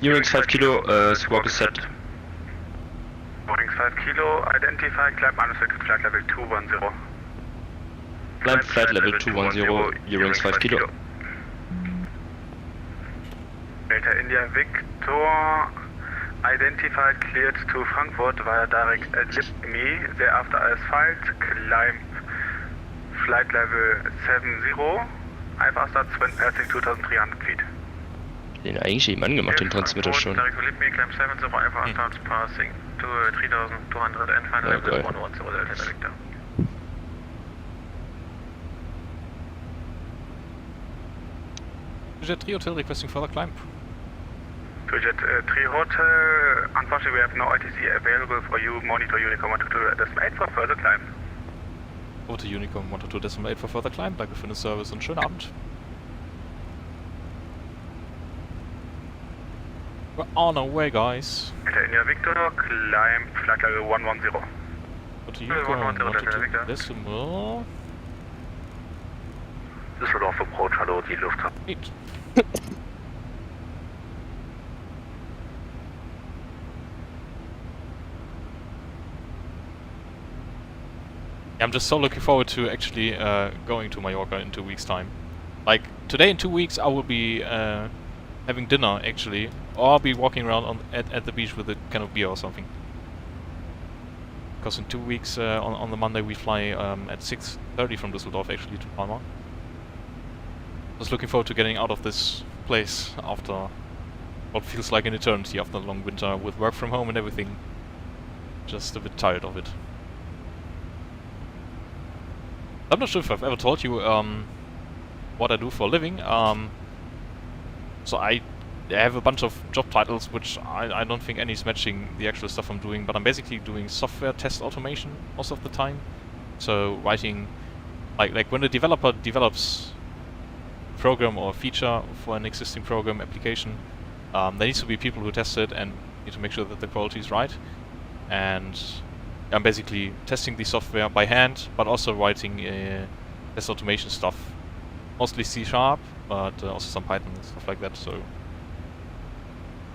Gearings 5 kilo, squawk is set. Boeing 5 Kilo, identify, climb unrestricted flight level 210. Climb flight level 210, Eurowings 5 Kilo. Delta India Victor, identified, cleared to Frankfurt via direct LIPME, thereafter asphalt, climb flight level 70, IFR starts when passing 2300 feet. Den eigentlich eben angemacht, den Transmitter schon. Direct to LIPME, climb 70, IFR starts passing to 3200 and final level 110 Delta Victor. Jet 3 Hotel requesting further climb. To Jet 3 Hotel, unfortunately we have no ITC available for you, monitor Unicom 122.8 for further climb. Over to Unicom 122.8 for further climb, danke für den Service und schönen Abend. We're on our way, guys. Delta India Victor, climb flight level 110. Over to Unicom 122.8. Düsseldorf Approach, hallo, die Lufthansa. I'm just so looking forward to actually going to Mallorca in 2 weeks' time. Like, today in 2 weeks I will be having dinner, actually. Or I'll be walking around at the beach with a can of beer or something. Because in 2 weeks, on the Monday, we fly at 6:30 from Düsseldorf, actually, to Palma. Just looking forward to getting out of this place after what feels like an eternity after a long winter with work from home and everything. Just a bit tired of it. I'm not sure if I've ever told you what I do for a living. So I have a bunch of job titles which I don't think any is matching the actual stuff I'm doing, but I'm basically doing software test automation most of the time. So writing, like when a developer develops a program or a feature for an existing program application, there needs to be people who test it and need to make sure that the quality is right. And I'm basically testing the software by hand, but also writing test automation stuff. Mostly C#, but also some Python and stuff like that. So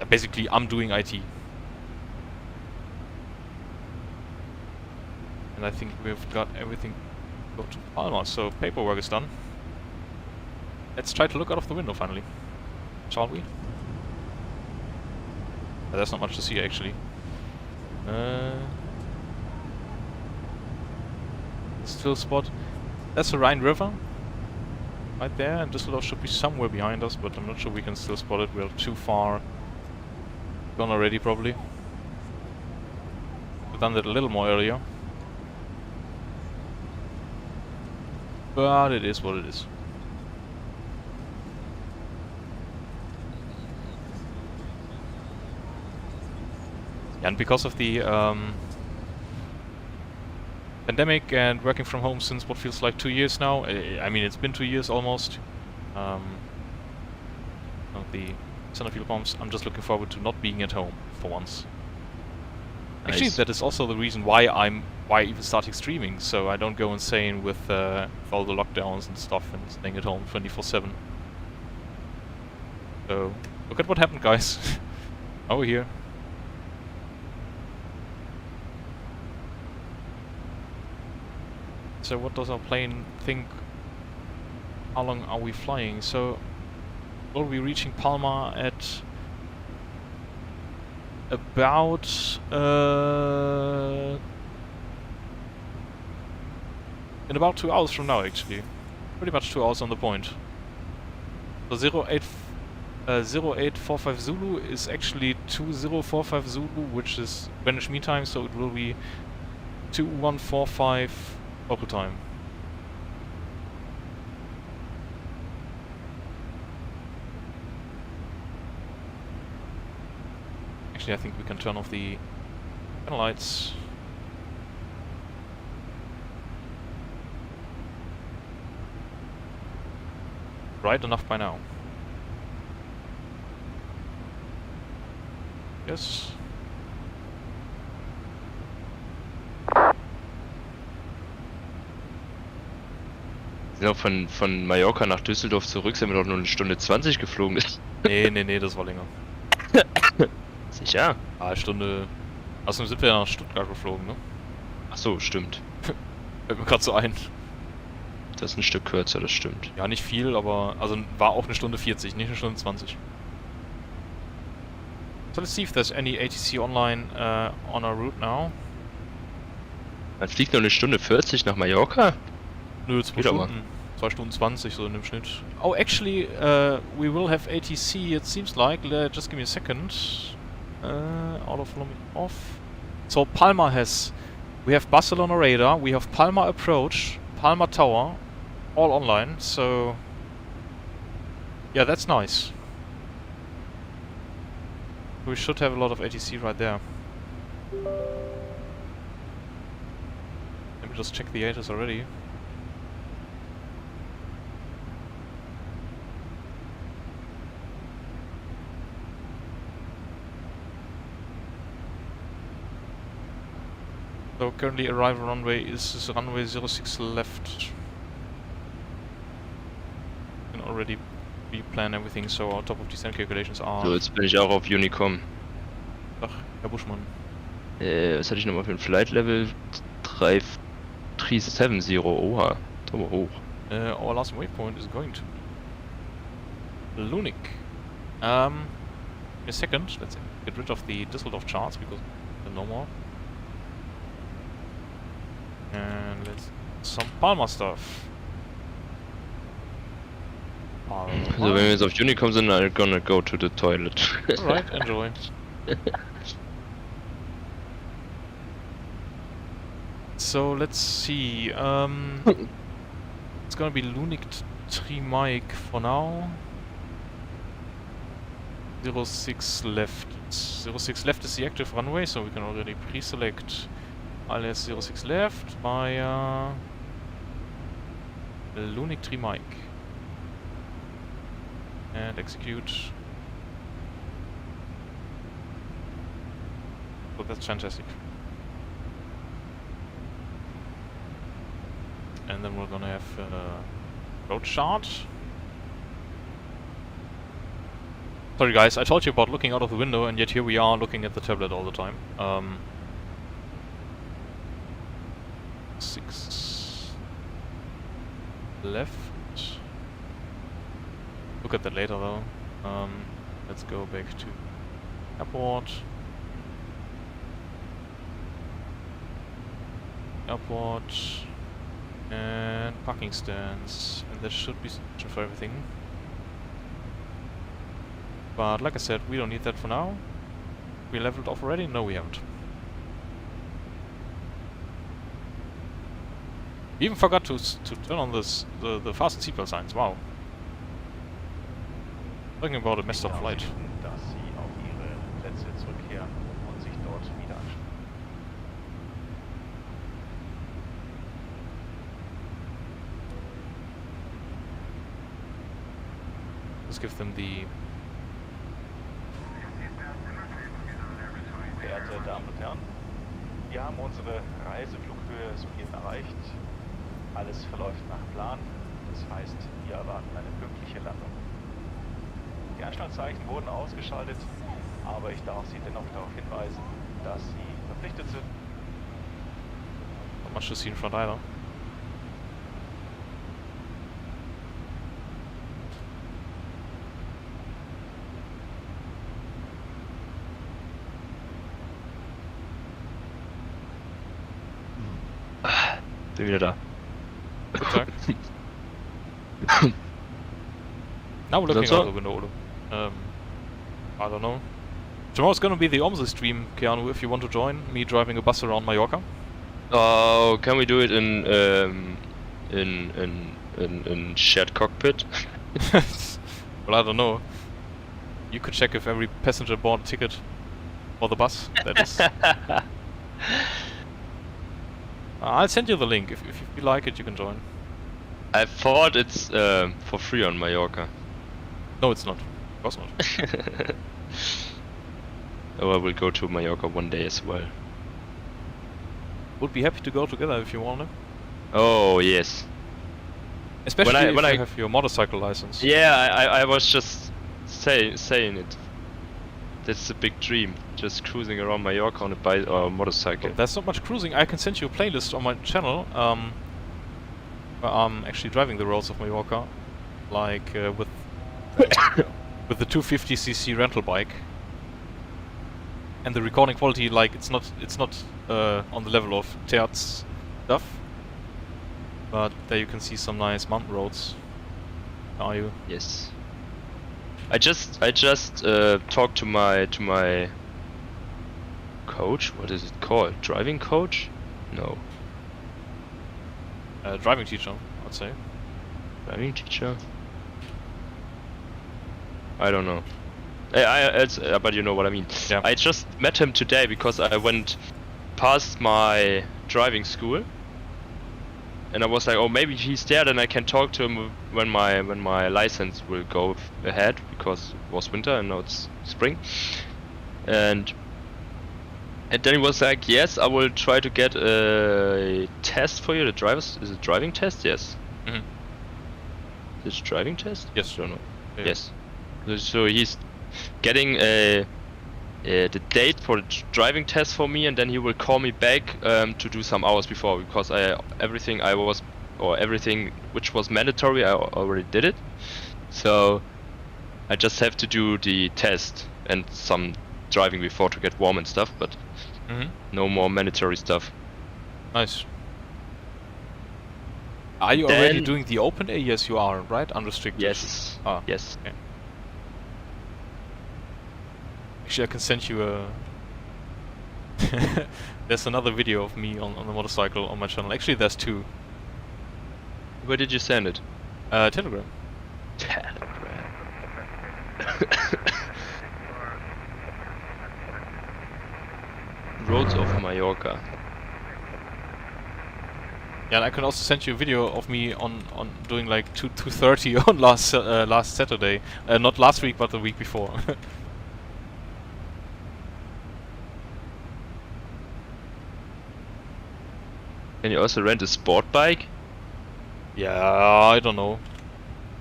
basically, I'm doing IT. And I think we've got everything to go to Palma, so paperwork is done. Let's try to look out of the window finally, shall we? There's not much to see actually. Still spot. That's the Rhine River. Right there, and Düsseldorf should be somewhere behind us, but I'm not sure we can still spot it. We're too far gone already, probably. We've done that a little more earlier. But it is what it is. And because of the pandemic and working from home since what feels like 2 years now, I mean it's been 2 years almost, the Centerfield bombs, I'm just looking forward to not being at home for once. Nice. Actually, that is also the reason why I even started streaming, so I don't go insane with all the lockdowns and stuff and staying at home 24/7. So, look at what happened, guys. Over here. So what does our plane think? How long are we flying? So we'll be reaching Palma at about in about 2 hours from now, actually. Pretty much 2 hours on the point. So 0845 Zulu is actually 2045 Zulu, which is Greenwich Mean Time, so it will be 2145 local time. Actually, I think we can turn off the panel lights. Bright enough by now. Yes. Ja, von Mallorca nach Düsseldorf zurück sind wir doch nur 1 Stunde 20 geflogen. Nee, das war länger. Sicher? Ah, Stunde Außerdem sind wir ja nach Stuttgart geflogen, ne? Ach so, stimmt. Fällt mir gerade so ein. Das ist ein Stück kürzer, das stimmt. Ja, nicht viel, aber... Also war auch eine Stunde 40, nicht eine Stunde 20. So let's see if there's any ATC online on our route now. Man fliegt noch eine Stunde 40 nach Mallorca? Nö, 2 Wieder mal. Stunden. 2 Stunden 20 so in dem Schnitt. Oh, actually, we will have ATC, it seems like. Just give me a second. Auto follow me off. So Palma has... We have Barcelona radar, we have Palma approach, Palma tower, all online, so... Yeah, that's nice. We should have a lot of ATC right there. Let me just check the ATIS already. So currently arrival runway is runway 06 left. You can already pre-plan everything, so our top of descent calculations are... So, jetzt bin ich auch auf Unicom. Ach, Herr Buschmann. Was hatte ich nochmal für ein Flight Level? 370, oha, da war hoch. Our last waypoint is going to be Lunik. A second, let's get rid of the Düsseldorf charts because they're no more. And let's some Palma stuff. Palma. So, wenn wir jetzt auf Unicom sind, I'm gonna go to the toilet. Alright, enjoy. So let's see. It's gonna be Lunik 3 Mike for now. 06 left. 06 left is the active runway, so we can already pre-select alias 06 left via Lunik 3 Mike. And execute. So that's fantastic. And then we're gonna have road chart. Sorry guys, I told you about looking out of the window, and yet here we are looking at the tablet all the time. 6 left. Look at that later though. Let's go back to airport. Airport. And parking stands. And that should be sufficient for everything. But like I said, we don't need that for now. We leveled off already? No, we haven't. We even forgot to turn on this the fasten seatbelt signs. Wow. Talking about a messed up flight. Dass Sie auf Ihre Plätze zurückkehren und sich dort wieder anschauen. Let's give them the... Verehrte Damen und Herren, wir haben unsere Reiseflughöhe soeben erreicht. Alles verläuft nach Plan, das heißt, wir erwarten eine pünktliche Landung. Die Anschnallzeichen wurden ausgeschaltet, aber ich darf Sie dennoch darauf hinweisen, dass Sie verpflichtet sind. Not much to see in front either. Bin wieder da. Good talk. Now we're looking out the window, Olo. I don't know. Tomorrow's gonna be the OMSI stream, Keanu, if you want to join me driving a bus around Mallorca. Oh, can we do it in shared cockpit? Well, I don't know. You could check if every passenger bought a ticket for the bus, that is. I'll send you the link. If you like it, you can join. I thought it's for free on Mallorca. No, it's not. Of course not. Oh, I will go to Mallorca one day as well. Would be happy to go together if you want to. Oh, yes. Especially if you have your motorcycle license. Yeah, I was just saying it. That's the big dream. Just cruising around Mallorca on a bike or a motorcycle. Well, there's not much cruising. I can send you a playlist on my channel. Where I'm actually driving the roads of Mallorca, like with with the 250cc rental bike. And the recording quality, like it's not on the level of Terz stuff. But there you can see some nice mountain roads. How are you? Yes. I just talked to my coach. What is it called? Driving coach? No. Driving teacher, I'd say. Driving teacher? I don't know. But you know what I mean. Yeah. I just met him today because I went past my driving school, and I was like, oh, maybe he's there, then I can talk to him when my license will go ahead, because it was winter and now it's spring. And then he was like, yes, I will try to get a test for you. Is it driving test? Yes. Mm-hmm. Is it driving test? Yes. I don't know. Yeah. Yes. So he's getting the date for the driving test for me, and then he will call me back to do some hours before, because everything which was mandatory I already did it. So I just have to do the test and some driving before to get warm and stuff, but no more mandatory stuff. Nice. Are you already doing the open A? Yes, you are, right? Unrestricted. Yes. Ah, yes. Okay. Actually, I can send you a... There's another video of me on the motorcycle on my channel. Actually, there's two. Where did you send it? Telegram. Roads of Mallorca. Yeah, and I can also send you a video of me on doing like 2:30 on last Saturday. Not last week, but the week before. Can you also rent a sport bike? Yeah, I don't know.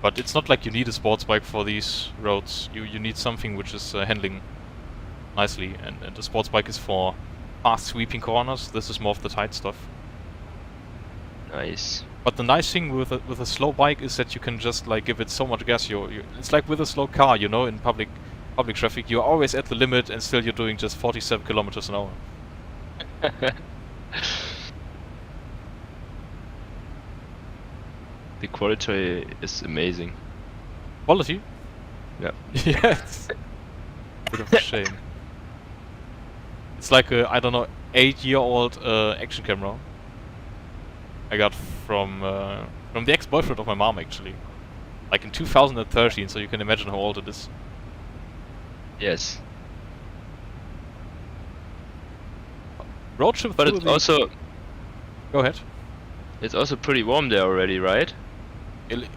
But it's not like you need a sports bike for these roads. You need something which is handling nicely, and the sports bike is for fast sweeping corners. This is more of the tight stuff. Nice. But the nice thing with a slow bike is that you can just like give it so much gas. It's like with a slow car, you know, in public traffic, you're always at the limit, and still you're doing just 47 kilometers an hour. The quality is amazing. Quality? Yeah. Yes. Bit of a shame. It's like a, I don't know, 8-year-old action camera. I got from the ex-boyfriend of my mom, actually. Like in 2013, so you can imagine how old it is. Yes. Road trip but through it's the... also... Go ahead. It's also pretty warm there already, right?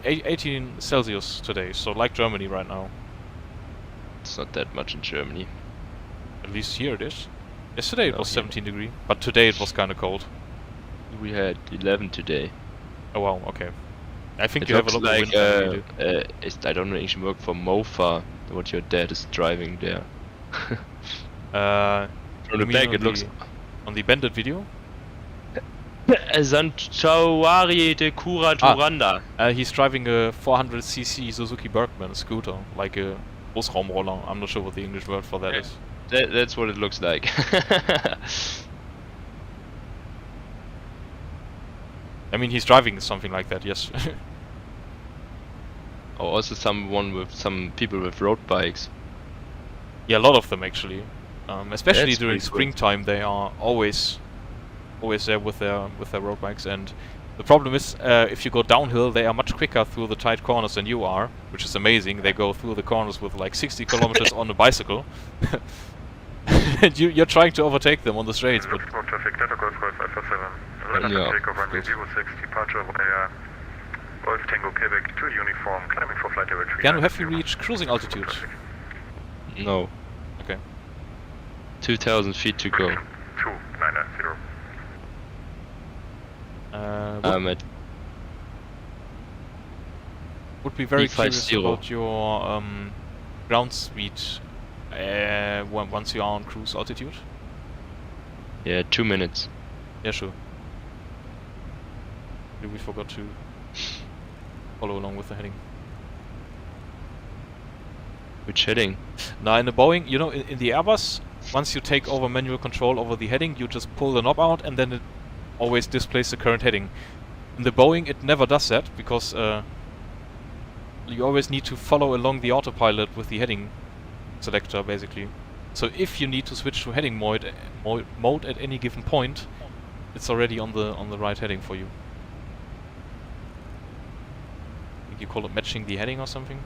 18 Celsius today, so like Germany right now. It's not that much in Germany. At least here it is. Yesterday it was here. 17 degrees, but today it was kinda cold. We had 11 today. Oh wow, okay. I think It you have a looks lot like, of wind than we do. I don't know, English work for Mofa, what your dad is driving there. From the back it looks... On the bandit video? Sanchawari de Cura Turanda. He's driving a 400cc Suzuki Bergman scooter, like a Großraumroller. I'm not sure what the English word for that is. That's what it looks like. I mean, he's driving something like that, yes. Or also some people with road bikes. Yeah, a lot of them actually. Especially That's during pretty cool. springtime, they are always there with their road bikes. And the problem is, if you go downhill, they are much quicker through the tight corners than you are, which is amazing. They go through the corners with like 60 kilometers on a bicycle. And you're trying to overtake them on the straights, but... Traffic, Delta Golf Golf Alpha 7. Yeah, Takeoff runway 06, departure via Golf Tango Quebec 2 uniform, climbing for flight level 3. Can have you reached cruising altitude? No. Okay. 2,000 feet to go. 2990. I'm at Would be very curious B50. about your ground speed Once you are on cruise altitude? Yeah, 2 minutes. Yeah, sure. We forgot to follow along with the heading. Which heading? Now in the Boeing, you know, in the Airbus, once you take over manual control over the heading, you just pull the knob out and then it always displays the current heading. In the Boeing, it never does that because you always need to follow along the autopilot with the heading selector, basically. So if you need to switch to heading mode at any given point, it's already on the right heading for you. I think you call it matching the heading or something.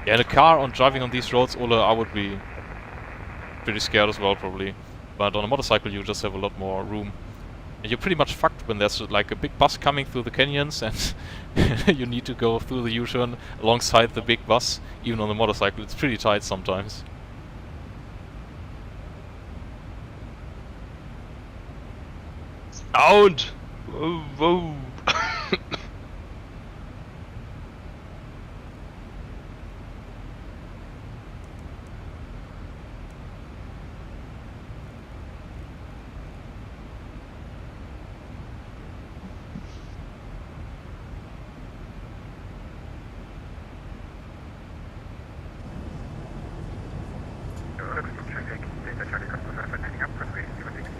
Yeah, in a car on driving on these roads, Ola, I would be pretty scared as well, probably. But on a motorcycle, you just have a lot more room. And you're pretty much fucked when there's like a big bus coming through the canyons and you need to go through the U-turn alongside the big bus. Even on the motorcycle, it's pretty tight sometimes. Sound! Whoa, whoa.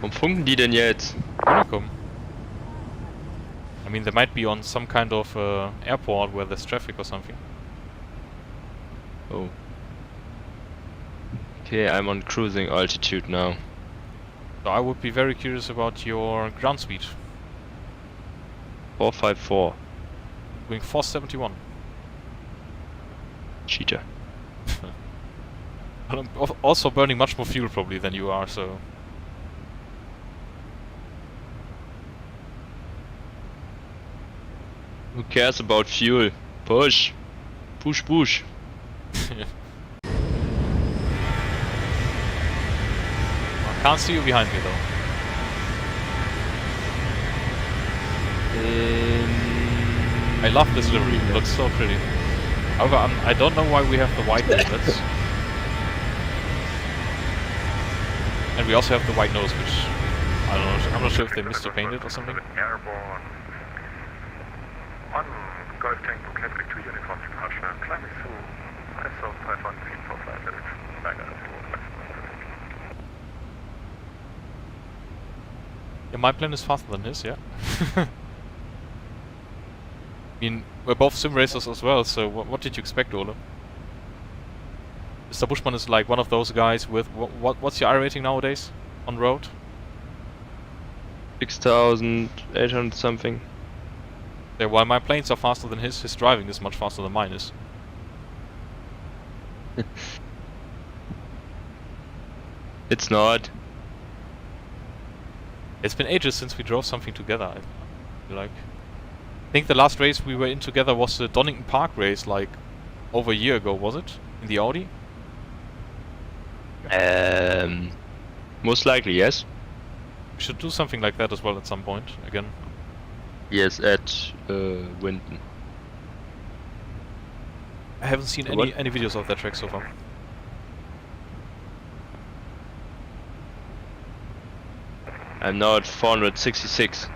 Warum funken die denn jetzt? Unicum. I mean, they might be on some kind of airport where there's traffic or something. Oh. Okay, I'm on cruising altitude now. So I would be very curious about your ground speed. 454. Doing 471. Cheater. But I'm also burning much more fuel probably than you are, so... Who cares about fuel? Push! Push, push! I can't see you behind me though. I love this livery, it looks so pretty. However, I don't know why we have the white helmets. And we also have the white nose, which... I don't know, I'm not sure if they missed to paint it or something. Airborne. On Golf Tango, Category 2 uniform departure. Climbing through 5,500 feet for flight level. Yeah, my plane is faster than his, yeah. I mean, we're both sim racers as well, so what did you expect, Ole? Mr. Bushman is like one of those guys with... What's your I rating nowadays? On road? 6,800 something. Yeah, while my planes are faster than his driving is much faster than mine is. It's not. It's been ages since we drove something together, I feel like. I think the last race we were in together was the Donington Park race, like, over a year ago, was it? In the Audi? Most likely, yes. We should do something like that as well at some point, again. Yes, at Winton. I haven't seen any videos of that track so far. I'm now at 466.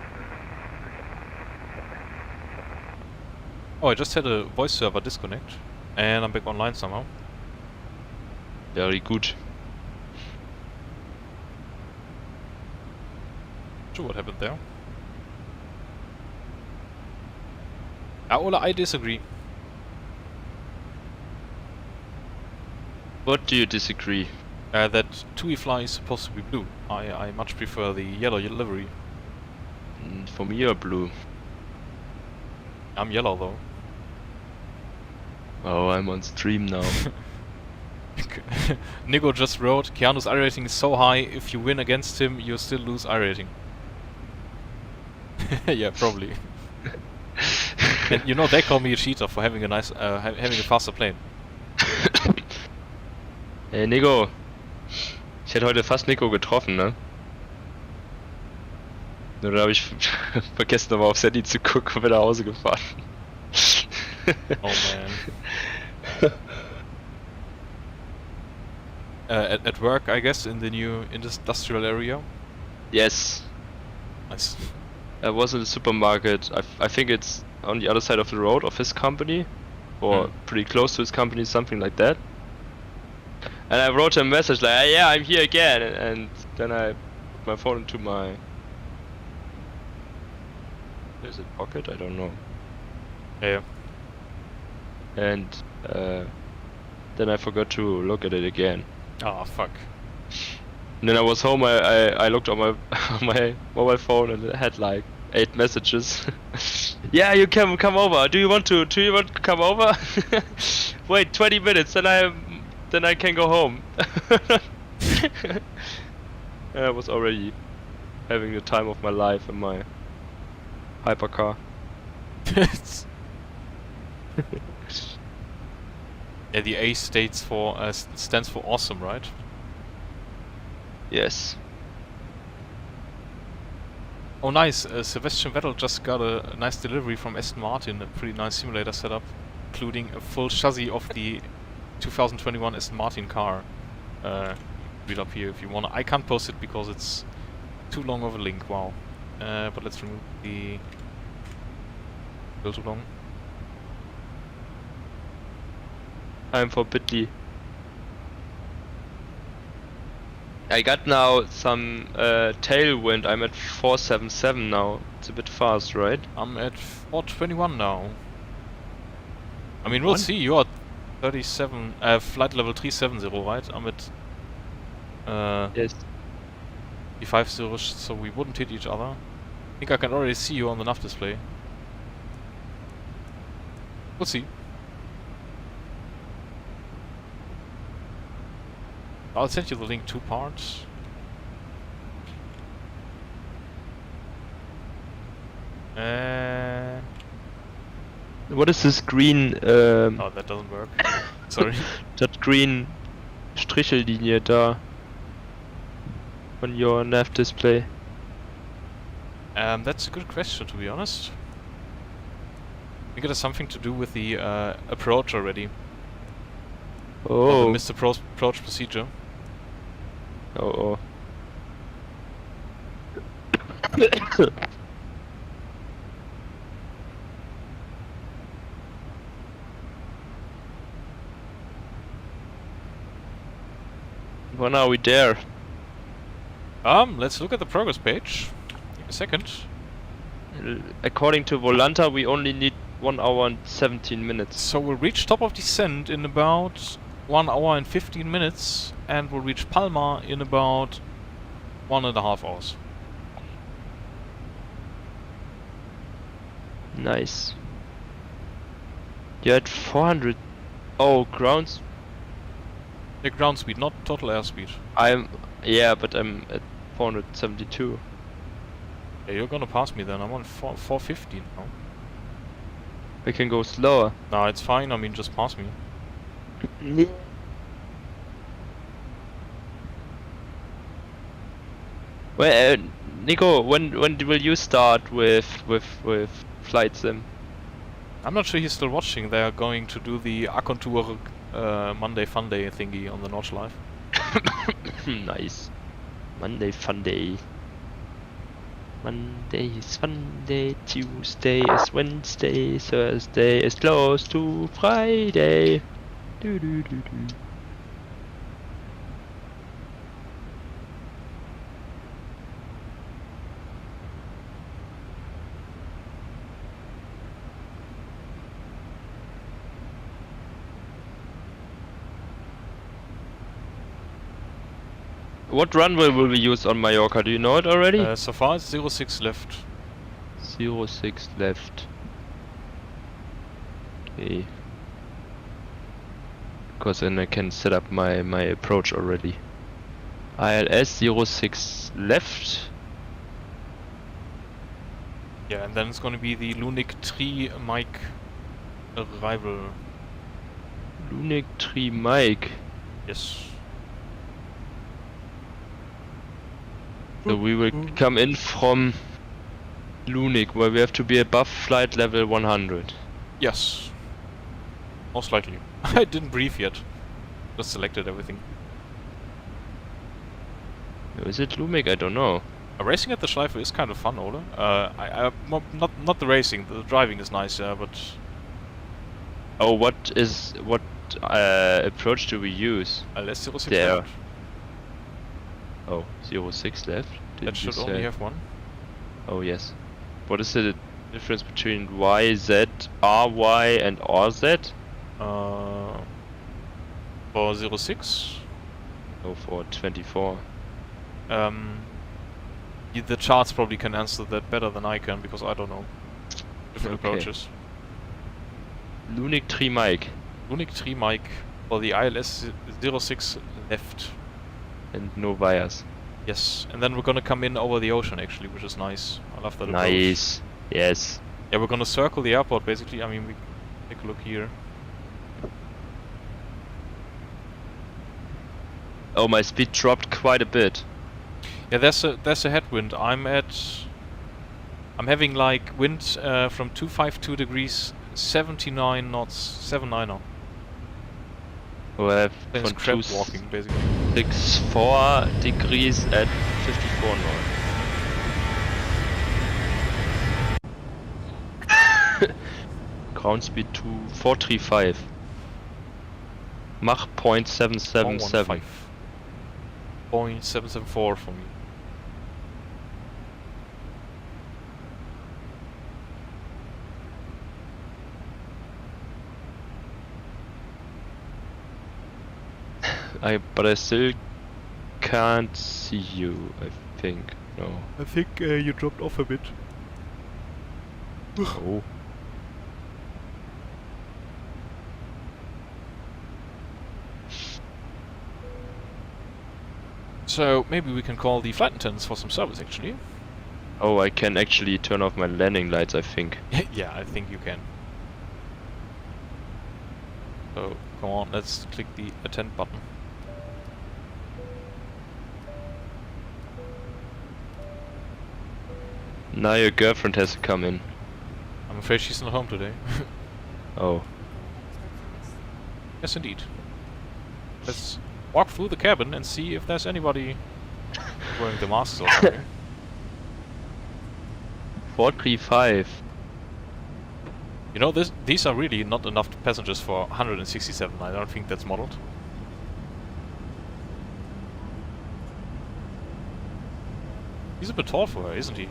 Oh, I just had a voice server disconnect, and I'm back online somehow. Very good. Sure, what happened there? Ola, I disagree. What do you disagree? That TUI Fly is supposed to be blue. I much prefer the yellow livery. For me, you're blue. I'm yellow though. Oh, I'm on stream now. Nico just wrote, Keanu's I rating is so high, if you win against him, you still lose I rating. Yeah, probably. And you know, they call me a cheater for having a nice, having a faster plane. Hey Nico, ich hätte heute fast Nico getroffen, ne? Nur da habe ich vergessen, nochmal aufs Handy zu gucken und bin nach Hause gefahren. Oh man. At work, I guess, in the new industrial area? Yes. Nice. I was in the supermarket. I think it's on the other side of the road of his company. Or pretty close to his company, something like that. And I wrote him a message like, yeah, I'm here again. And then I put my phone into my... Is it pocket? I don't know. Yeah. And then I forgot to look at it again. Ah, fuck. And then I was home, I looked on my on my mobile phone and it had like 8 messages. Yeah, you can come over. Do you want to come over? Wait 20 minutes then I can go home. I was already having the time of my life in my hypercar. Yeah, the A stands for awesome, right? Yes. Oh, nice. Sebastian Vettel just got a nice delivery from Aston Martin, a pretty nice simulator setup, including a full chassis of the 2021 Aston Martin car. Read up here if you wanna. I can't post it because it's too long of a link. Wow. But let's remove the. Still too long. I'm for Bitly. I got now some tailwind. I'm at 477 now. It's a bit fast, right? I'm at 421 now. I mean, we'll see. You are 37, flight level 370, right? I'm at yes. 350, so we wouldn't hit each other. I think I can already see you on the nav display. We'll see. I'll send you the link 2 parts. What is this green? Oh, that doesn't work. Sorry. That green Strichellinie da on your nav display. That's a good question, to be honest. I think it has something to do with the approach already. Oh. Or the missed approach procedure. Oh. When are we there? Let's look at the progress page. Give me a second. According to Volanta, we only need 1 hour and 17 minutes. So we'll reach top of descent in about 1 hour and 15 minutes, and we'll reach Palma in about 1.5 hours. Nice. You're at 400. Oh, grounds. The ground speed, not total airspeed. Yeah, but I'm at 472. Yeah, you're gonna pass me then. I'm on 450 now. We can go slower. No, it's fine. I mean, just pass me. Well, Nico, when will you start with flight sim? I'm not sure he's still watching. They are going to do the Akontur Monday Fun Day thingy on the Notch Live. Nice. Monday Fun Day. Monday is Sunday, Tuesday is Wednesday, Thursday is close to Friday. Do do do do. What runway will we use on Mallorca? Do you know it already? So far it's 06 left. 06 left. Okay. Because then I can set up my approach already. ILS 06 left. Yeah, and then it's going to be the Lunik 3 Mike arrival. Lunik 3 Mike. Yes. So we will come in from Lunik, where we have to be above flight level 100. Yes. Most likely. I didn't brief yet. Just selected everything. Is it Lunik? I don't know. Racing at the Schleife is kind of fun, Ole. Not the racing. The driving is nice, but... Oh, what approach do we use? Let's 06 there. left. Oh, 06 left? That should only have one. Oh, yes. What is the difference between YZ, RY and RZ? For 06? Oh, for 24. The charts probably can answer that better than I can, because I don't know. Different approaches. Lunik 3 Mike. Lunik 3 Mike for the ILS 06 left. And no wires. Yes, and then we're gonna come in over the ocean actually, which is nice. I love that approach. Nice. Yes. Yeah, we're gonna circle the airport basically. I mean, we take a look here. Oh, my speed dropped quite a bit. Yeah, there's a headwind. I'm having like wind from 252 degrees, 79 knots, 79 Oh, I have It's from crab walking basically. 64 degrees at 54 knots. Ground speed 435. Mach 0.777. 0.774 for me. But I still can't see you, I think. No. I think you dropped off a bit. Oh. So maybe we can call the flight attendants for some service actually. Oh, I can actually turn off my landing lights, I think. Yeah, I think you can. So come on, let's click the attend button. Now your girlfriend has to come in. I'm afraid she's not home today. Oh. Yes, indeed. Let's walk through the cabin and see if there's anybody wearing the masks or something. 435. You know, these are really not enough passengers for 167. I don't think that's modeled. He's a bit tall for her, isn't he?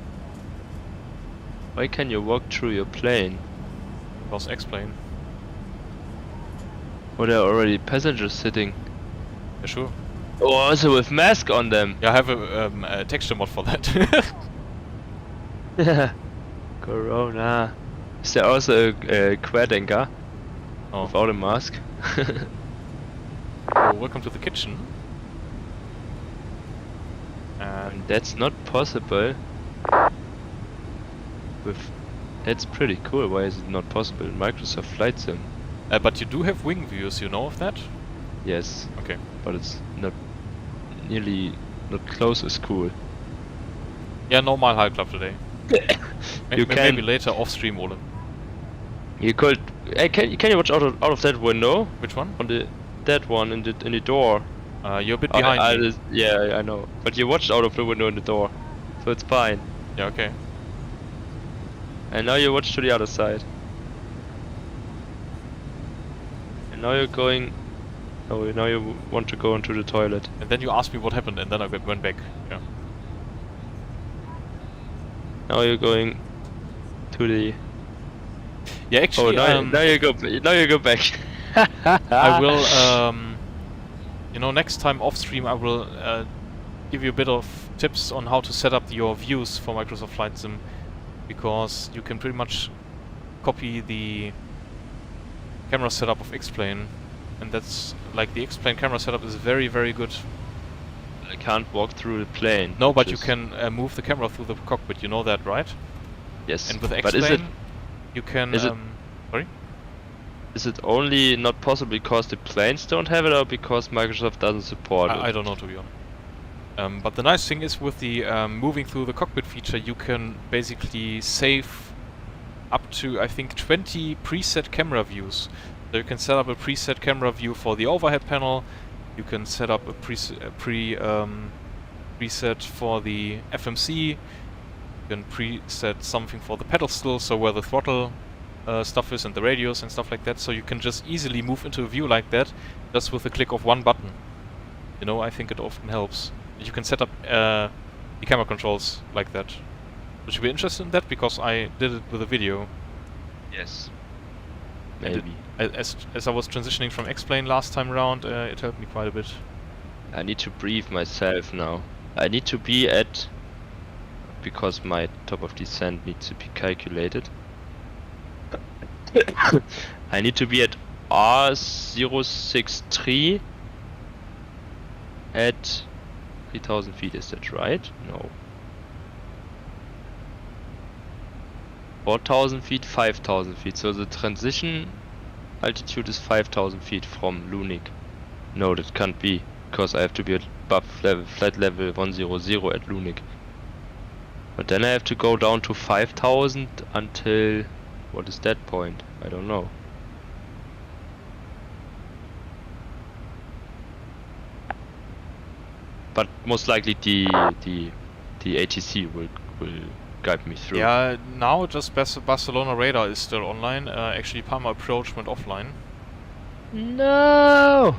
Why can you walk through your plane? Because X-plane. Oh, there are already passengers sitting. Yeah, sure. Oh, also with mask on them. Yeah, I have a texture mod for that. Corona. Is there also a Querdenker? Oh. Without a mask? Oh, welcome to the kitchen. And that's not possible. That's pretty cool. Why is it not possible in Microsoft Flight Sim? but you do have wing views, you know of that? Yes. Okay. But it's not close as cool. Yeah, no Mile High Club today. You maybe later off stream, Ole. You could. Can you watch out of that window? Which one? On that one in the door. You're a bit behind me. Yeah, I know. But you watched out of the window in the door, so it's fine. Yeah, okay. And now you watch to the other side. And now you're going. Oh, now you want to go into the toilet. And then you asked me what happened, and then I went back. Yeah. Now you're going to the. Yeah, actually. Oh, now you go. Now you go back. I will. You know, next time off stream, I will give you a bit of tips on how to set up your views for Microsoft Flight Sim, because you can pretty much copy the camera setup of X-plane, and that's like the X-plane camera setup is very, very good. I can't walk through the plane. No, but you can move the camera through the cockpit. You know that, right? Yes. And with But is it? X-plane, you can. Sorry. Is it only not possible because the planes don't have it, or because Microsoft doesn't support it? I don't know, to be honest. But the nice thing is with the moving through the cockpit feature, you can basically save up to, I think, 20 preset camera views. So you can set up a preset camera view for the overhead panel, you can set up a preset for the FMC, you can preset something for the pedal still, so where the throttle stuff is and the radios and stuff like that, so you can just easily move into a view like that just with a click of one button. You know, I think it often helps. You can set up the camera controls like that. Would you be interested in that? Because I did it with a video. Yes. Maybe. As I was transitioning from X-Plane last time around, it helped me quite a bit. I need to brief myself now. I need to be at... because my top of descent needs to be calculated. I need to be at R063 at 3000 feet, is that right? No. 4000 feet, 5000 feet. So the transition altitude is 5000 feet from Lunik. No, that can't be, because I have to be at above flight level 100 at Lunik. But then I have to go down to 5000 until... what is that point? I don't know. But most likely the ATC will guide me through. Yeah, now just Barcelona radar is still online. Actually, Palma approach went offline. No!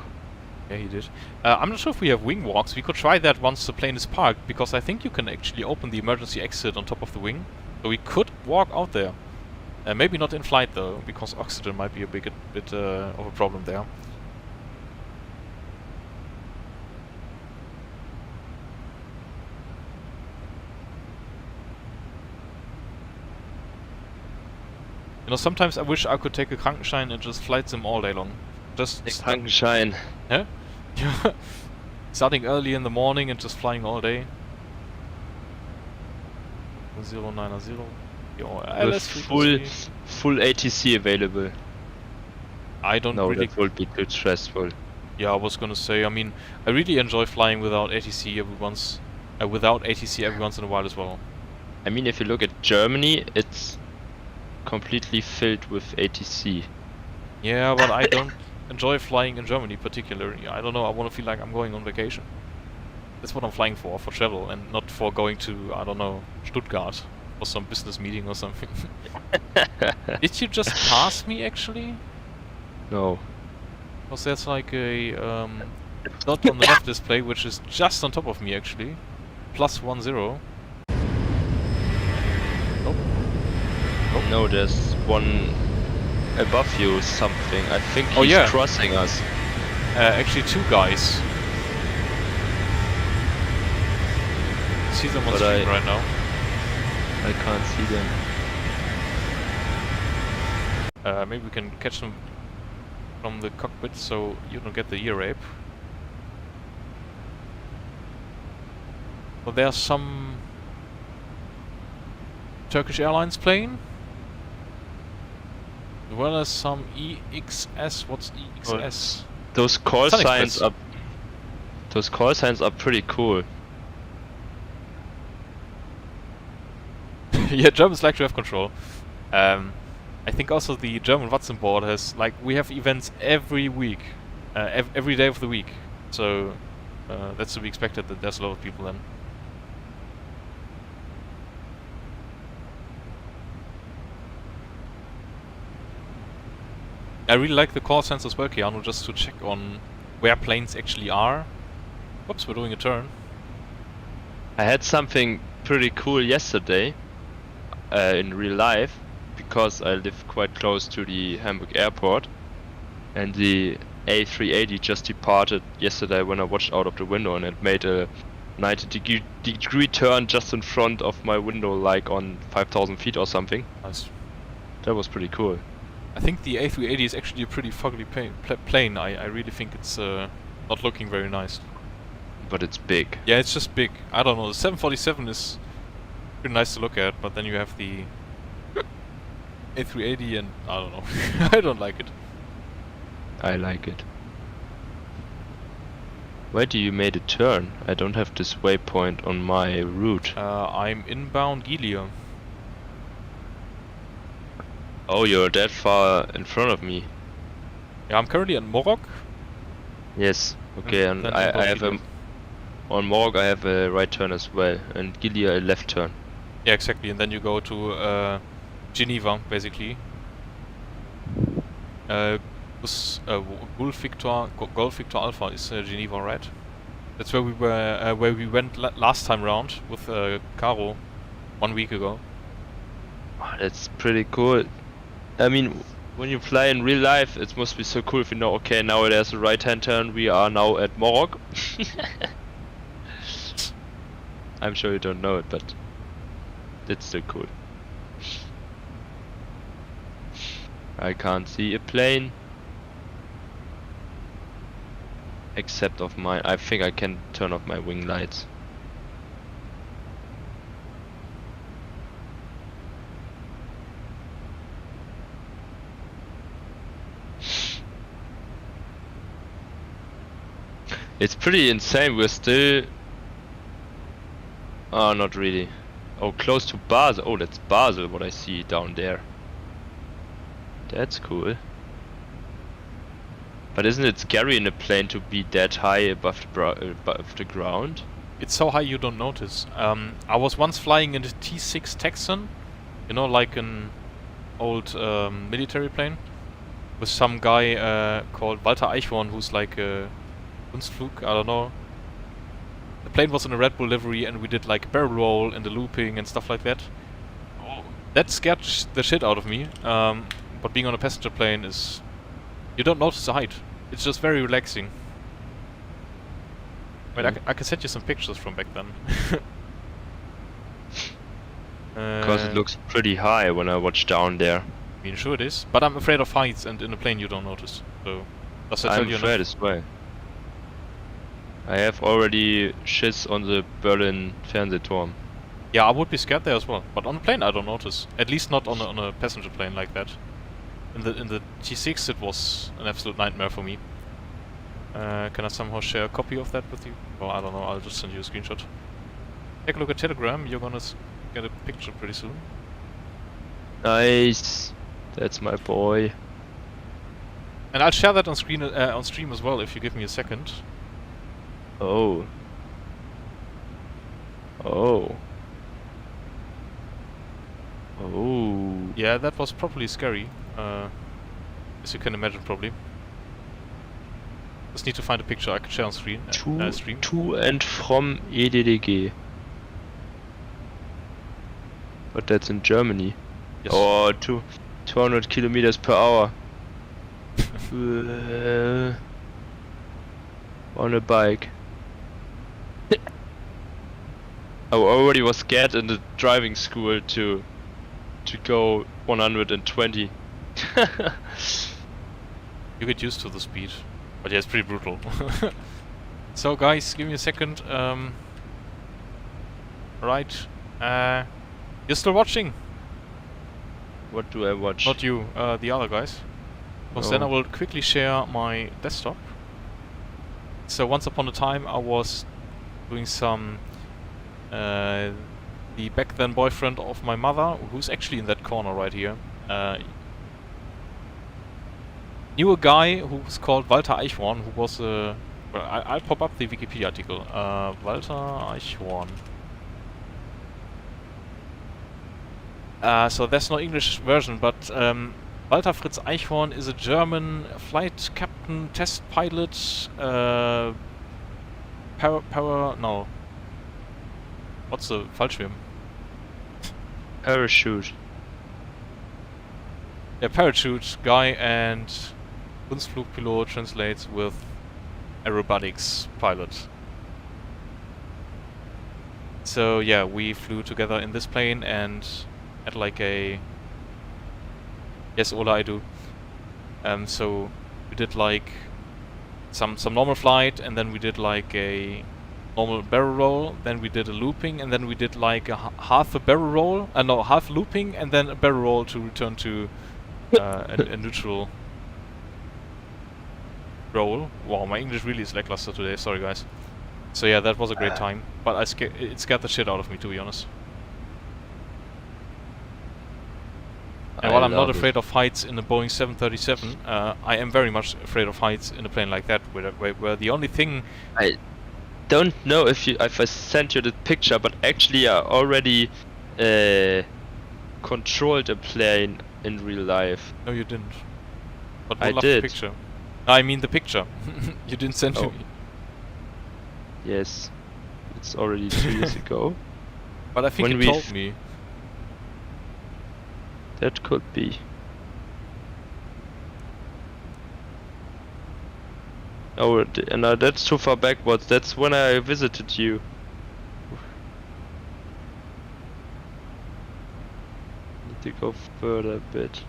Yeah, he did. I'm not sure if we have wing walks. We could try that once the plane is parked, because I think you can actually open the emergency exit on top of the wing. So we could walk out there. Maybe not in flight though, because oxygen might be a bit of a problem there. You know, sometimes I wish I could take a Krankenschein and just flight sim all day long. Just Krankenschein. Yeah? Starting early in the morning and just flying all day. 090. With full ATC available. I don't no, really... that would be too stressful. Yeah, I was gonna say, I mean, I really enjoy flying without ATC every once in a while as well. I mean, if you look at Germany, it's completely filled with ATC. Yeah, but I don't enjoy flying in Germany particularly. I don't know, I want to feel like I'm going on vacation. That's what I'm flying for travel, and not for going to, I don't know, Stuttgart for some business meeting or something. Did you just pass me actually? No. Because there's like a dot on the left display which is just on top of me actually. +10. Nope. Nope. No, there's one above you something. I think he's crossing us. Actually two guys. See them on screen right now. I can't see them. Maybe we can catch them from the cockpit so you don't get the ear rape. Well, there's some Turkish Airlines plane, as well as some EXS. What's EXS? Those call signs are. Those call signs are pretty cool. Yeah, Germans like to have control. I think also the German VATSIM board has, like, we have events every week, every day of the week. So that's to be expected that there's a lot of people then. I really like the call signs as well, Keanu, just to check on where planes actually are. Whoops, we're doing a turn. I had something pretty cool yesterday in real life, because I live quite close to the Hamburg airport, and the A380 just departed yesterday when I watched out of the window, and it made a 90-degree turn just in front of my window, like on 5,000 feet or something. Nice. That was pretty cool. I think the A380 is actually a pretty fugly plane. I really think it's not looking very nice. But it's big. Yeah, it's just big. I don't know, the 747 is pretty nice to look at, but then you have the A380 and I don't know. I don't like it. I like it. Where do you made a turn? I don't have this waypoint on my route. I'm inbound Gilia. Oh, you're that far in front of me. Yeah, I'm currently in Mallorca. Yes. Okay, and I have a... On Morg I have a right turn as well, and Gilia a left turn. Yeah, exactly, and then you go to Geneva, basically. Golf Victor Alpha is Geneva, right? That's where we went last time round with Caro 1 week ago. Oh, that's pretty cool. I mean, when you fly in real life, it must be so cool if you know, okay, now there's a right-hand turn, we are now at Morg. I'm sure you don't know it, but that's still cool. I can't see a plane. Except of mine. I think I can turn off my wing lights. It's pretty insane, we're still... Oh, not really. Oh, close to Basel. Oh, that's Basel, what I see down there. That's cool. But isn't it scary in a plane to be that high above the ground? It's so high you don't notice. I was once flying in the T6 Texan, you know, like an old military plane, with some guy called Walter Eichhorn, who's like a Kunstflug, I don't know. The plane was in a Red Bull livery and we did like a barrel roll and the looping and stuff like that. Oh, that scared the shit out of me. But being on a passenger plane is... You don't notice the height. It's just very relaxing. Wait, I can send you some pictures from back then. Because it looks pretty high when I watch down there. I mean, sure it is. But I'm afraid of heights, and in a plane you don't notice. So, does that tell you I'm afraid as well. I have already schiss on the Berlin Fernsehturm. Yeah, I would be scared there as well. But on a plane I don't notice. At least not on a passenger plane like that. In the G6 it was an absolute nightmare for me. Can I somehow share a copy of that with you? Well, I don't know, I'll just send you a screenshot. Take a look at Telegram, you're gonna get a picture pretty soon. Nice! That's my boy. And I'll share that on screen on stream as well if you give me a second. Oh. Oh. Oh. Yeah, that was probably scary. As you can imagine, probably. Just need to find a picture I can share on screen. Stream. To and from EDDG. But that's in Germany. Yes. Oh, 200 kilometers per hour. On a bike. I already was scared in the driving school to go 120. You get used to the speed, but yeah, it's pretty brutal. So guys, give me a second. Right, you're still watching? What do I watch? Not you, the other guys. Because then I will quickly share my desktop. So once upon a time I was doing some... the back then boyfriend of my mother, who's actually in that corner right here, knew a guy who was called Walter Eichhorn, who was a... Well, I'll pop up the Wikipedia article. Walter Eichhorn. So there's no English version, but Walter Fritz Eichhorn is a German flight captain, test pilot, no. What's the Fallschirm? Parachute. Yeah, parachute guy, and Kunstflugpilot translates with aerobatics pilot. So yeah, we flew together in this plane and had like a... Yes, Ola, I do. So we did like some normal flight, and then we did like a normal barrel roll, then we did a looping, and then we did like a half a barrel roll, no, half looping, and then a barrel roll to return to a neutral. roll. Wow, my English really is lackluster today. Sorry, guys. So yeah, that was a great time, but it scared the shit out of me, to be honest. And while I'm not afraid of heights in a Boeing 737, I am very much afraid of heights in a plane like that, where the only thing... I don't know if I sent you the picture, but actually I already controlled a plane in real life. No, you didn't. But I love did. The picture. I mean the picture. You didn't send to me. Yes, it's already 2 years ago. But I think you told me. That could be. Oh, no, that's too far backwards. That's when I visited you. Need to go further a bit.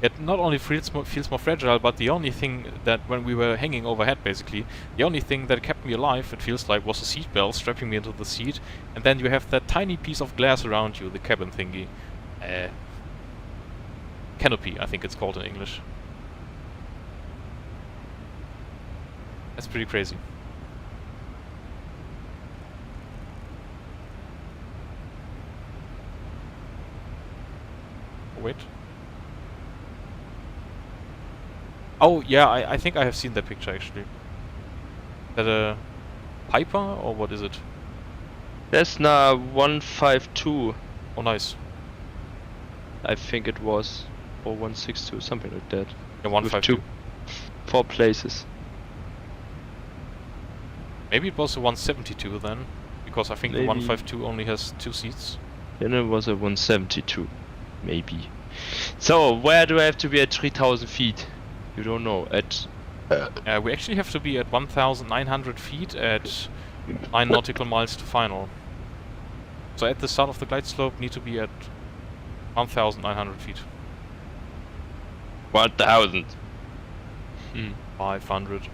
It not only feels more fragile, but the only thing that when we were hanging overhead, basically, the only thing that kept me alive, it feels like, was a seat belt strapping me into the seat, and then you have that tiny piece of glass around you, the cabin thingy. Canopy, I think it's called in English. That's pretty crazy. Oh, wait. Oh, yeah, I think I have seen that picture, actually. Is that a Piper, or what is it? Cessna 152. Oh, nice. I think it was. Or 162, something like that. Yeah, 152. 4 places. Maybe it was a 172 then, because I think Maybe. the 152 only has 2 seats. Then it was a 172, maybe. So, where do I have to be at 3,000 feet? You don't know. At we actually have to be at 1,900 feet at 9 nautical miles to final. So at the start of the glide slope, need to be at 1,900 feet. 1,000. 500.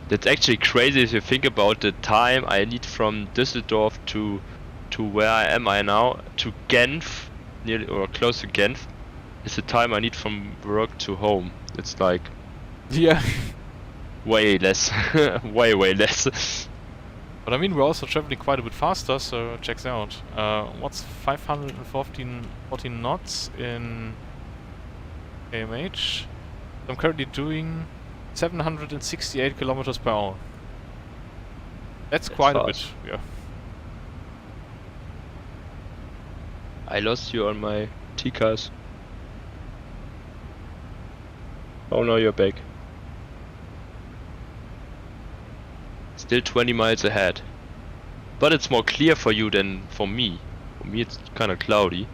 That's actually crazy if you think about the time I need from Düsseldorf to where I am now, to Genf, nearly or close to Genf, is the time I need from work to home. It's like yeah, way less, way less. But I mean, we're also traveling quite a bit faster, so checks out. What's 514 knots in AMH? I'm currently doing 768 kilometers per hour. That's quite a bit, yeah. I lost you on my T-cars. Oh no, you're back. Still 20 miles ahead. But it's more clear for you than for me. For me it's kinda cloudy.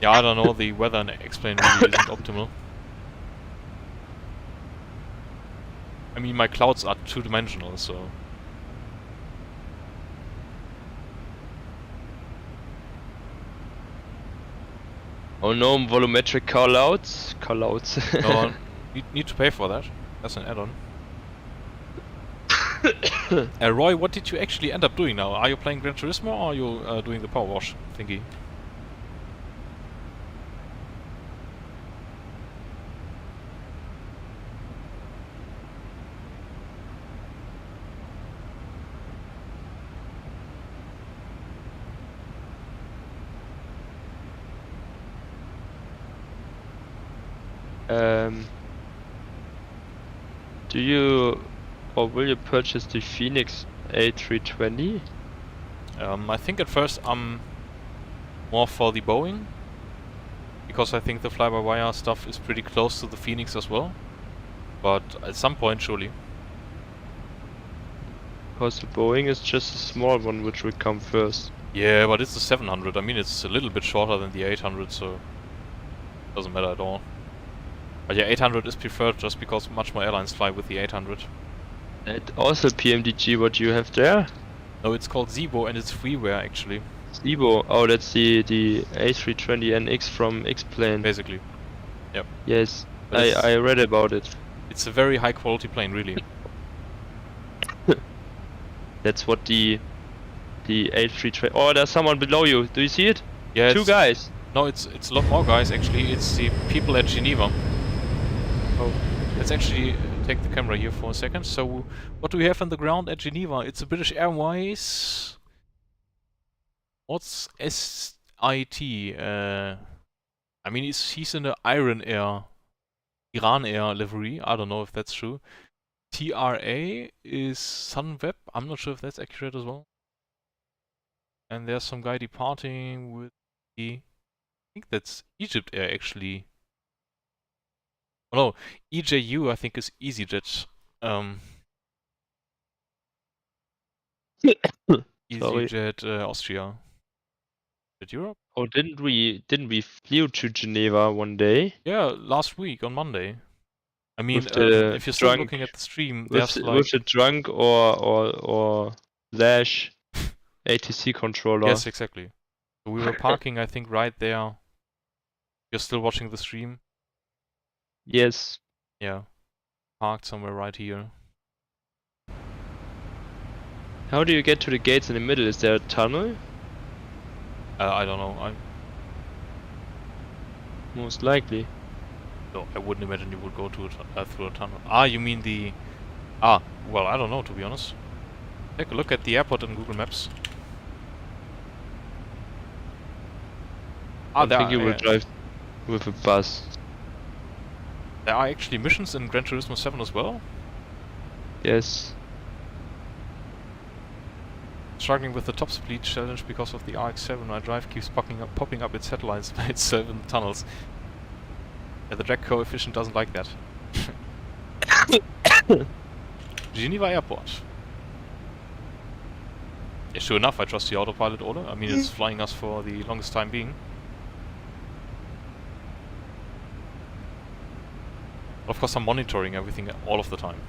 Yeah, I don't know, the weather explain really isn't optimal. I mean, my clouds are two-dimensional, so... Oh no, volumetric callouts. No, need to pay for that. That's an add-on. Roy, what did you actually end up doing now? Are you playing Gran Turismo or are you doing the power wash thingy? Do you or will you purchase the Phoenix A320? I think at first I'm more for the Boeing, because I think the fly-by-wire stuff is pretty close to the Phoenix as well. But at some point, surely. Because the Boeing is just a small one which will come first. Yeah, but it's the 700. I mean, it's a little bit shorter than the 800, so doesn't matter at all. But yeah, 800 is preferred just because much more airlines fly with the 800. And also PMDG, what you have there? No, it's called Zibo and it's freeware actually. Zibo, oh that's the A320NX from X-Plane. Basically. Yep. Yes, I read about it. It's a very high quality plane, really. That's what the A320... Oh, there's someone below you, do you see it? Yeah, 2 guys. No, it's a lot more guys actually. It's the people at Geneva. Oh. let's actually take the camera here for a second. So, what do we have on the ground at Geneva? It's a British Airways. What's SIT? I mean, he's in the Iran Air livery. I don't know if that's true. TRA is Sunweb. I'm not sure if that's accurate as well. And there's some guy departing with the... I think that's Egypt Air, actually. Oh no, EJU I think is EasyJet. EasyJet Austria. Is it Europe? Oh, didn't we flew to Geneva one day? Yeah, last week on Monday. I mean, if you're still looking at the stream, there's like... With the drunk or Lash ATC controller. Yes, exactly. So we were parking, I think, right there. You're still watching the stream? Yes. Yeah. Parked somewhere right here. How do you get to the gates in the middle? Is there a tunnel? I don't know. Most likely. No, I wouldn't imagine you would go to through a tunnel. Ah, you mean the... Ah, well, I don't know, to be honest. Take a look at the airport in Google Maps. I think you will drive with a bus. There are actually missions in Gran Turismo 7 as well? Yes. Struggling with the top speed challenge because of the RX-7. My drive keeps popping up its headlights when it's in tunnels. Yeah, the drag coefficient doesn't like that. Geneva Airport. Yeah, sure enough, I trust the autopilot order. I mean, it's flying us for the longest time being. Of course, I'm monitoring everything all of the time.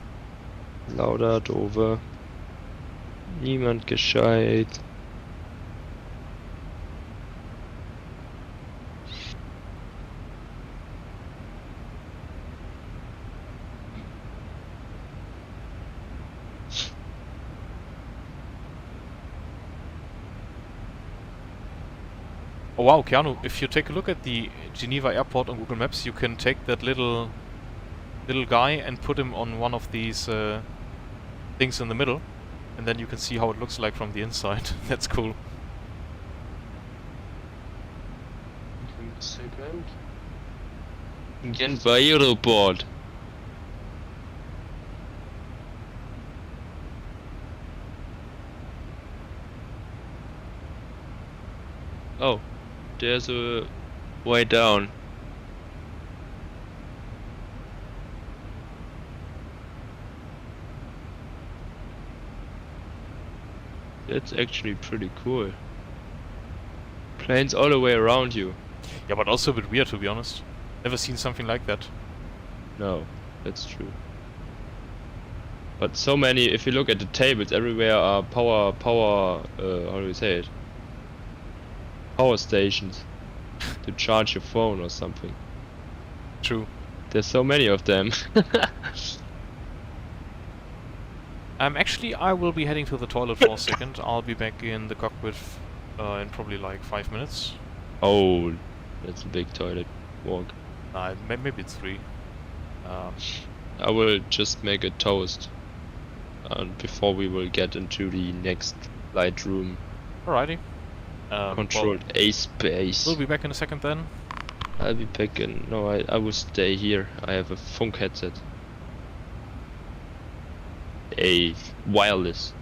Lauter, Dover. Niemand gescheit. Oh wow, Keanu, if you take a look at the Geneva airport on Google Maps, you can take that little guy and put him on one of these things in the middle, and then you can see how it looks like from the inside. That's cool. Second. Geneva Airport. Oh, there's a way down. That's actually pretty cool. Planes all the way around you. Yeah, but also a bit weird, to be honest. Never seen something like that. No, that's true. But so many, if you look at the tables, everywhere are power, how do you say it? Power stations to charge your phone or something. True. There's so many of them. Actually, I will be heading to the toilet for a second. I'll be back in the cockpit in probably like 5 minutes. Oh, that's a big toilet walk. Maybe it's 3. I will just make a toast before we will get into the next flight room. Alrighty. Controlled A space. We'll be back in a second then. I'll be back in... No, I will stay here. I have a funk headset. A wireless.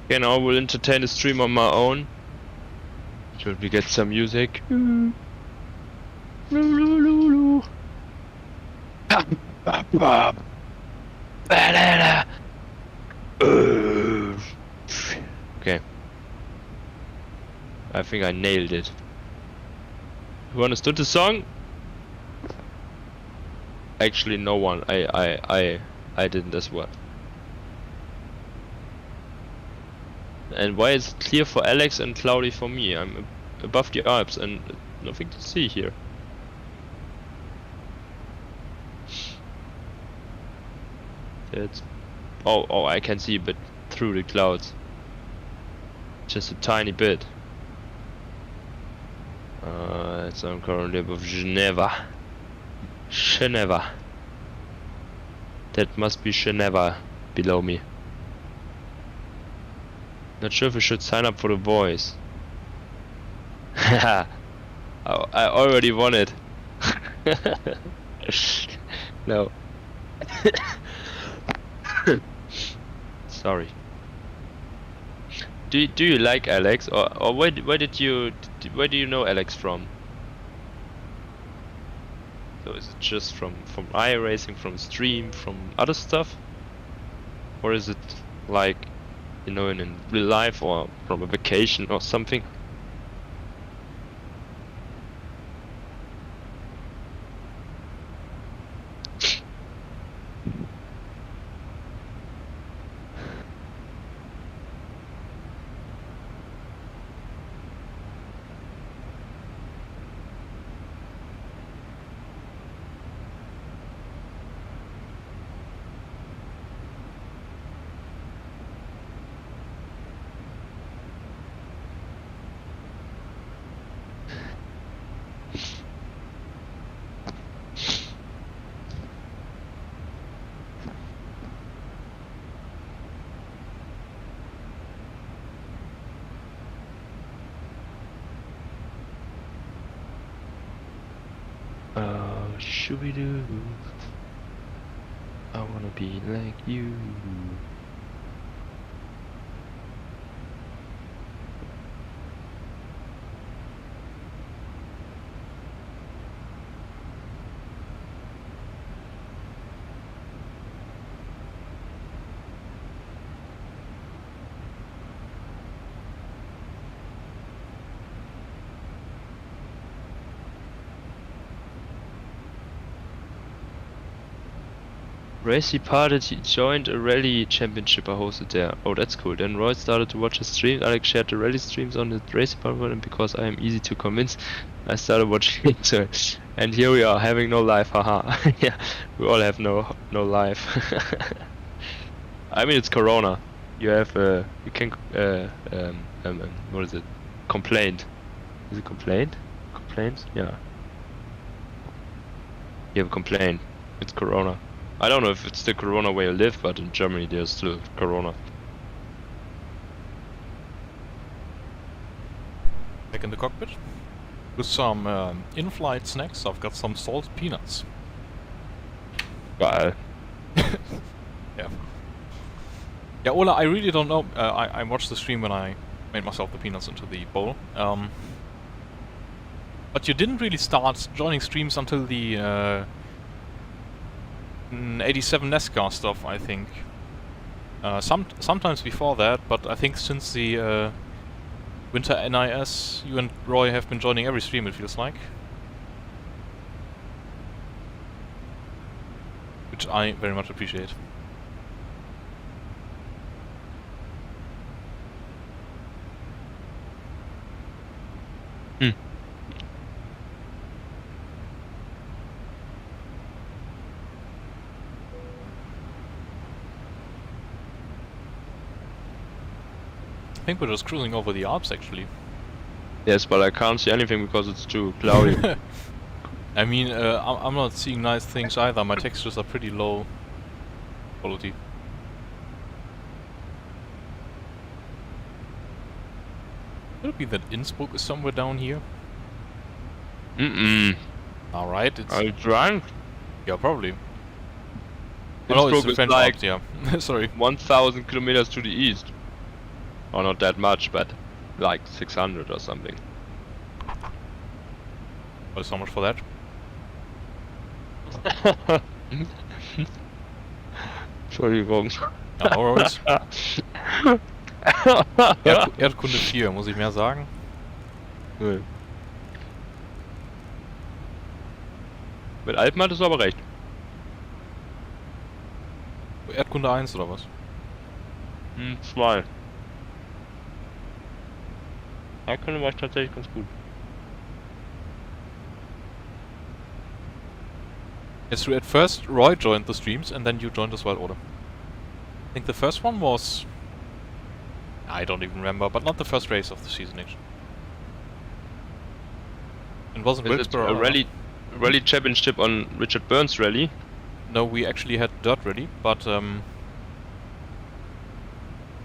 Okay, now I will entertain the stream on my own. Should we get some music? Okay. I think I nailed it. Who understood the song? Actually, no one. I didn't as well. And why is it clear for Alex and cloudy for me? I'm above the Alps and nothing to see here. It's oh, I can see a bit through the clouds. Just a tiny bit. So I'm currently above Geneva. Geneva. That must be Geneva below me. Not sure if we should sign up for the voice. I already won it. No. Sorry. Do you like Alex, or where do you know Alex from? So is it just from iRacing, from stream, from other stuff, or is it like, you know, in real life or from a vacation or something? Should we do? I wanna be like you. Racy Party joined a rally championship I hosted there. Oh, that's cool. Then Roy started to watch his stream. Alex shared the rally streams on the Racy Party, and because I am easy to convince, I started watching it. So, and here we are having no life. Haha. Yeah, we all have no life. I mean, it's Corona. You have you can what is it? Complaint. Is it complaint? Complaint? Yeah. You have a complaint. It's Corona. I don't know if it's the Corona where you live, but in Germany there's still Corona. Back in the cockpit with some in-flight snacks. I've got some salted peanuts. Geil. Yeah. Yeah, Ola, I really don't know. I watched the stream when I made myself the peanuts into the bowl. But you didn't really start joining streams until the 87 NASCAR stuff, I think. Sometimes before that, but I think since the Winter NIS, you and Roy have been joining every stream, it feels like. Which I very much appreciate. I think we're just cruising over the Alps, actually. Yes, but I can't see anything because it's too cloudy. I mean, I'm not seeing nice things either. My textures are pretty low quality. Could it be that Innsbruck is somewhere down here? Alright, it's... Are you drunk? Yeah, probably. Innsbruck it's the is French like Alps, yeah. Sorry. 1,000 kilometers to the east. Or not that much, but like 600 or something. Well, so much for that. Entschuldigung. Ja, no worries. Erdkunde 4, muss ich mehr sagen? Nö. Mit Alpen hattest du aber recht. Erdkunde 1 oder was? 2. Erdkunde war ich tatsächlich ganz gut. Yes, at first Roy joined the streams and then you joined as well, Order. I think the first one was... I don't even remember, but not the first race of the season actually. It wasn't Wilkesboro. A rally championship on Richard Burns rally? No, we actually had dirt rally, but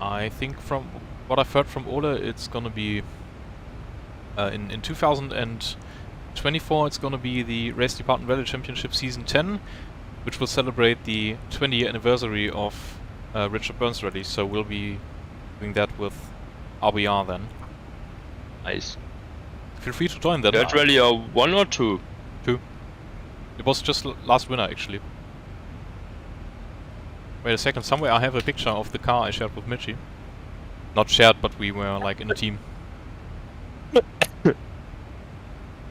I think from what I've heard from Ole, it's gonna be in 2024 it's gonna be the Race Department Rally Championship Season 10, which will celebrate the 20-year anniversary of Richard Burns rally, so we'll be doing that with RBR then. Nice. Feel free to join that. Dirt rally are 1 or 2? 2. It was just last winter actually. Wait a second, somewhere I have a picture of the car I shared with Mitchie. Not shared, but we were like in a team.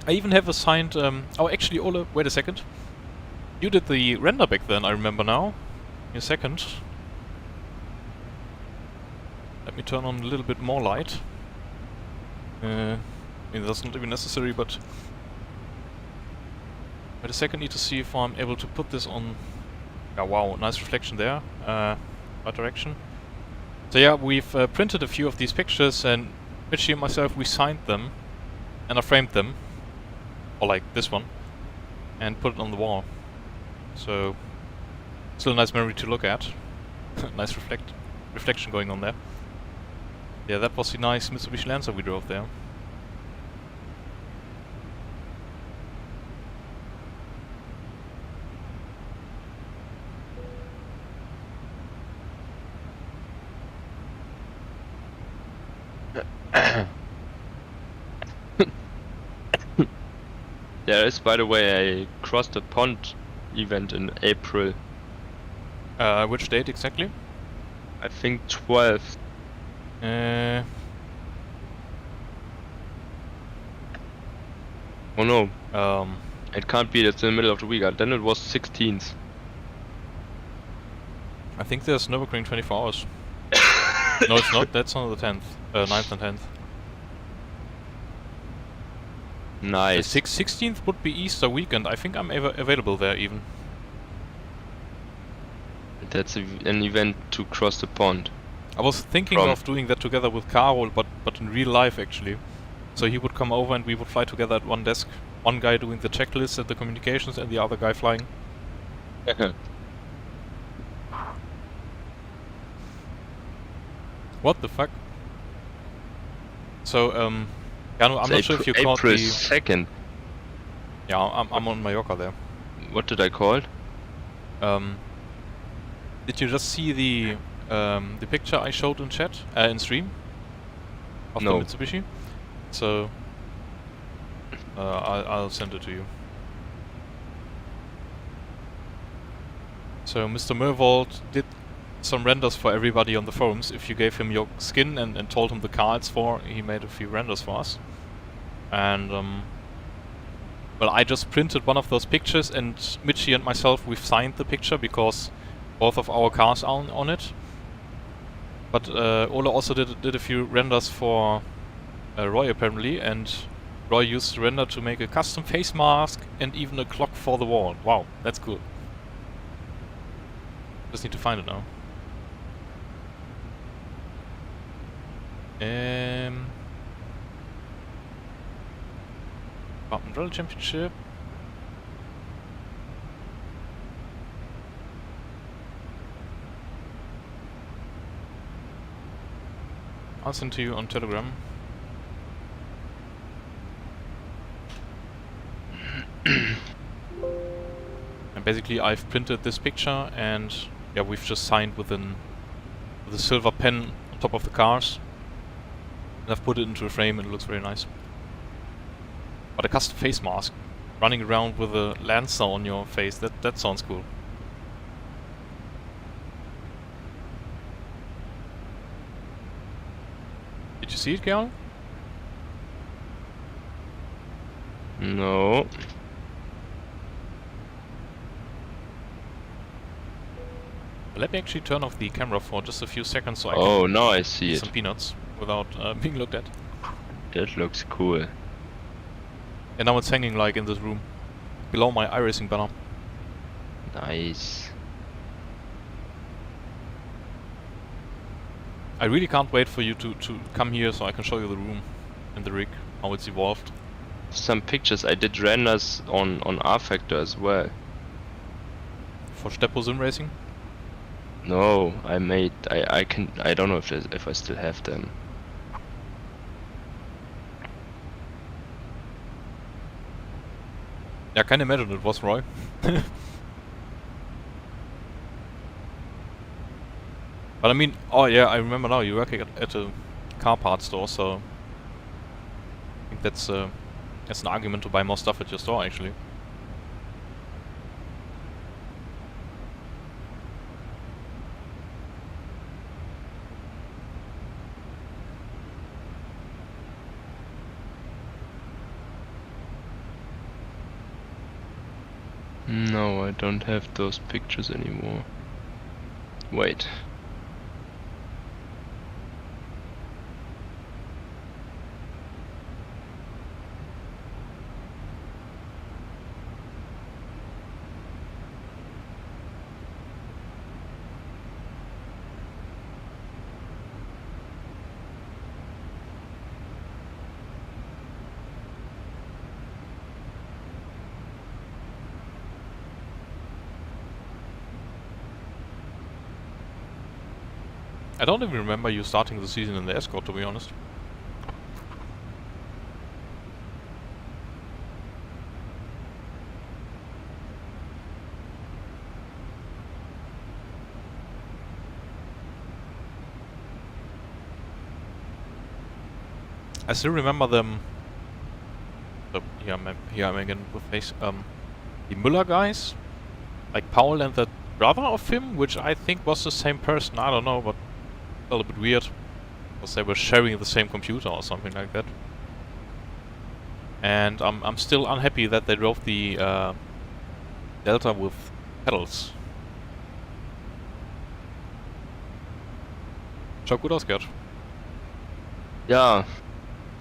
I even have a signed... oh, actually, Ole, wait a second. You did the render back then, I remember now. In a second. Let me turn on a little bit more light. I mean, that's not even necessary, but... Wait a second, need to see if I'm able to put this on... Yeah, wow, nice reflection there. Right direction. So yeah, we've printed a few of these pictures, and Mitchie and myself, we signed them. And I framed them. Or like this one. And put it on the wall. So... still a nice memory to look at. Nice reflection going on there. Yeah, that was the nice Mitsubishi Lancer we drove there. There is, by the way, a Cross the Pond event in April. Which date exactly? I think 12th. Oh no. It can't be, that's in the middle of the week. Then it was 16th. I think there's Nürburgring 24 hours. No, it's not. That's on the 10th. 9th and 10th. Nice. The 16th would be Easter weekend. I think I'm available there even. That's an event to cross the pond. I was thinking of doing that together with Karol, but in real life actually. So he would come over and we would fly together at one desk. One guy doing the checklist and the communications and the other guy flying. What the fuck? So, Jano, I'm not sure if you caught the... April 2nd. Yeah, I'm on Mallorca there. What did I call? Did you just see the picture I showed in chat, in stream? Of the Mitsubishi? So, I'll send it to you. So, Mr. Mervold did some renders for everybody on the forums. If you gave him your skin and told him the car it's for, he made a few renders for us. And, well, I just printed one of those pictures, and Mitchie and myself, we've signed the picture because both of our cars are on it. But Ole also did a few renders for Roy apparently, and Roy used the render to make a custom face mask and even a clock for the wall. Wow, that's cool. Just need to find it now. Department Rally Championship. I'll send to you on Telegram. And basically I've printed this picture and yeah, we've just signed with a silver pen on top of the cars. And I've put it into a frame and it looks very nice. But a custom face mask, running around with a Lancer on your face, that sounds cool. Did you see it, Carl? No. Let me actually turn off the camera for just a few seconds so I Oh, can now I see eat it. some peanuts without being looked at. That looks cool. And now it's hanging like in this room, below my iRacing banner. Nice. I really can't wait for you to come here so I can show you the room and the rig, how it's evolved. Some pictures I did renders on R-Factor as well. For Steppo Sim Racing? No, I made. I don't know if I still have them. Yeah, I can imagine it was Roy. But I mean, oh yeah, I remember now, you're working at a car parts store, so I think that's an argument to buy more stuff at your store, actually. No, I don't have those pictures anymore. Wait. I don't even remember you starting the season in the Escort, to be honest. I still remember them. So here I'm again with face. The Müller guys, like Paul and the brother of him, which I think was the same person. I don't know, but a little bit weird, because they were sharing the same computer or something like that. And I'm still unhappy that they drove the Delta with pedals. Schaut gut aus, Gerd. Ja,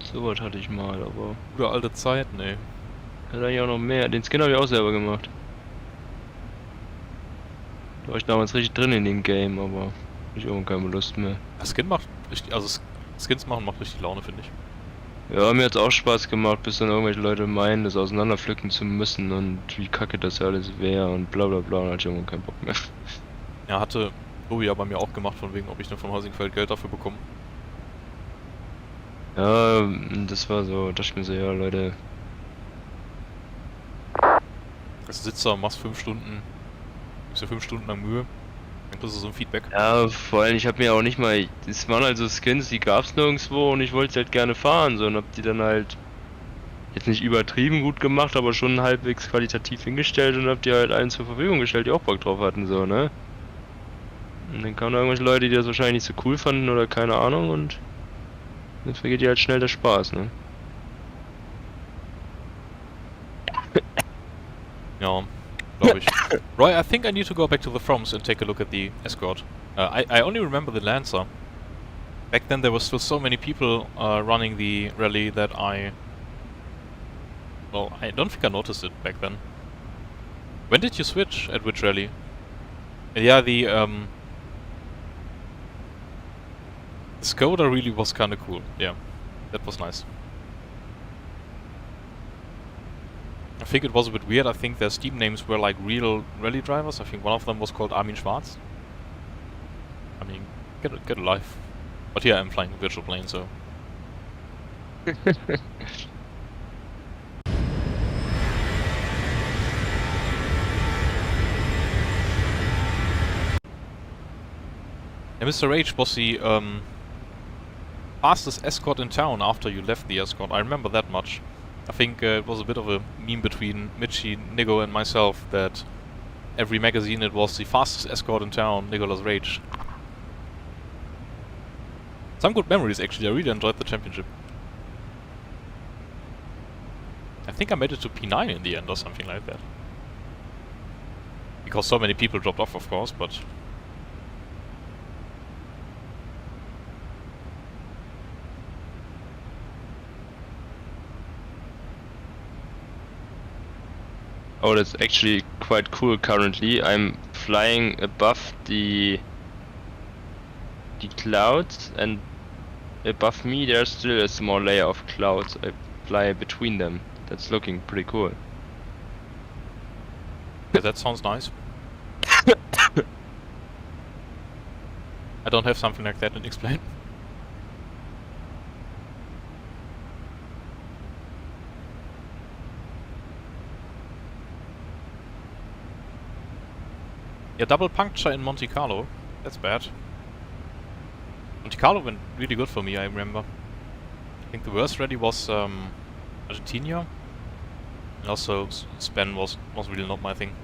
sowas hatte ich mal, aber... Gute alte Zeit, ne. Hat eigentlich auch noch mehr. Den Skin habe ich auch selber gemacht. Da war ich damals richtig drin in dem Game, aber hab ich irgendwann keine Lust mehr. Das Skin macht richtig, also Skins machen macht richtig Laune, finde ich. Ja, mir hat's auch Spaß gemacht, bis dann irgendwelche Leute meinen, das auseinanderpflücken zu müssen und wie kacke das alles wäre und bla bla bla, und hatte ich irgendwann keinen Bock mehr. Ja, hatte Tobi ja bei mir auch gemacht, von wegen, ob ich dann von Housingfeld Geld dafür bekomme. Ja, das war so, dachte ich mir so, ja Leute. Also sitzt da und machst 5 Stunden, gibst dir 5 Stunden lang Mühe, dann kriegst du so ein Feedback. Ja, vor allem, ich hab mir auch nicht mal, es waren halt so Skins, die gab's nirgendwo und ich wollte halt gerne fahren, so, und hab die dann halt jetzt nicht übertrieben gut gemacht, aber schon halbwegs qualitativ hingestellt und hab die halt allen zur Verfügung gestellt, die auch Bock drauf hatten, so, ne? Und dann kamen da irgendwelche Leute, die das wahrscheinlich nicht so cool fanden oder keine Ahnung, und dann vergeht dir halt schnell der Spaß, ne? Ja, glaube ich. Roy, I think I need to go back to the Froms and take a look at the Escort. I only remember the Lancer. Back then there were still so many people running the rally that well, I don't think I noticed it back then. When did you switch? At which rally? Yeah, the Skoda really was kinda cool. Yeah, that was nice. I think it was a bit weird. I think their Steam names were like real rally drivers. I think one of them was called Armin Schwarz. I mean, get a life. But here I'm flying a virtual plane, so... Yeah, Mr. H was the fastest Escort in town after you left the Escort. I remember that much. I think it was a bit of a meme between Mitchie, Nigo and myself that every magazine it was the fastest Escort in town, Nicolas Rage. Some good memories actually, I really enjoyed the championship. I think I made it to P9 in the end or something like that. Because so many people dropped off, of course, but... Oh, that's actually quite cool currently. I'm flying above the clouds, and above me there's still a small layer of clouds. I fly between them. That's looking pretty cool. Yeah, that sounds nice. I don't have something like that to explain. Yeah, double puncture in Monte Carlo. That's bad. Monte Carlo went really good for me, I remember. I think the worst rally was Argentina. And also Spain was really not my thing.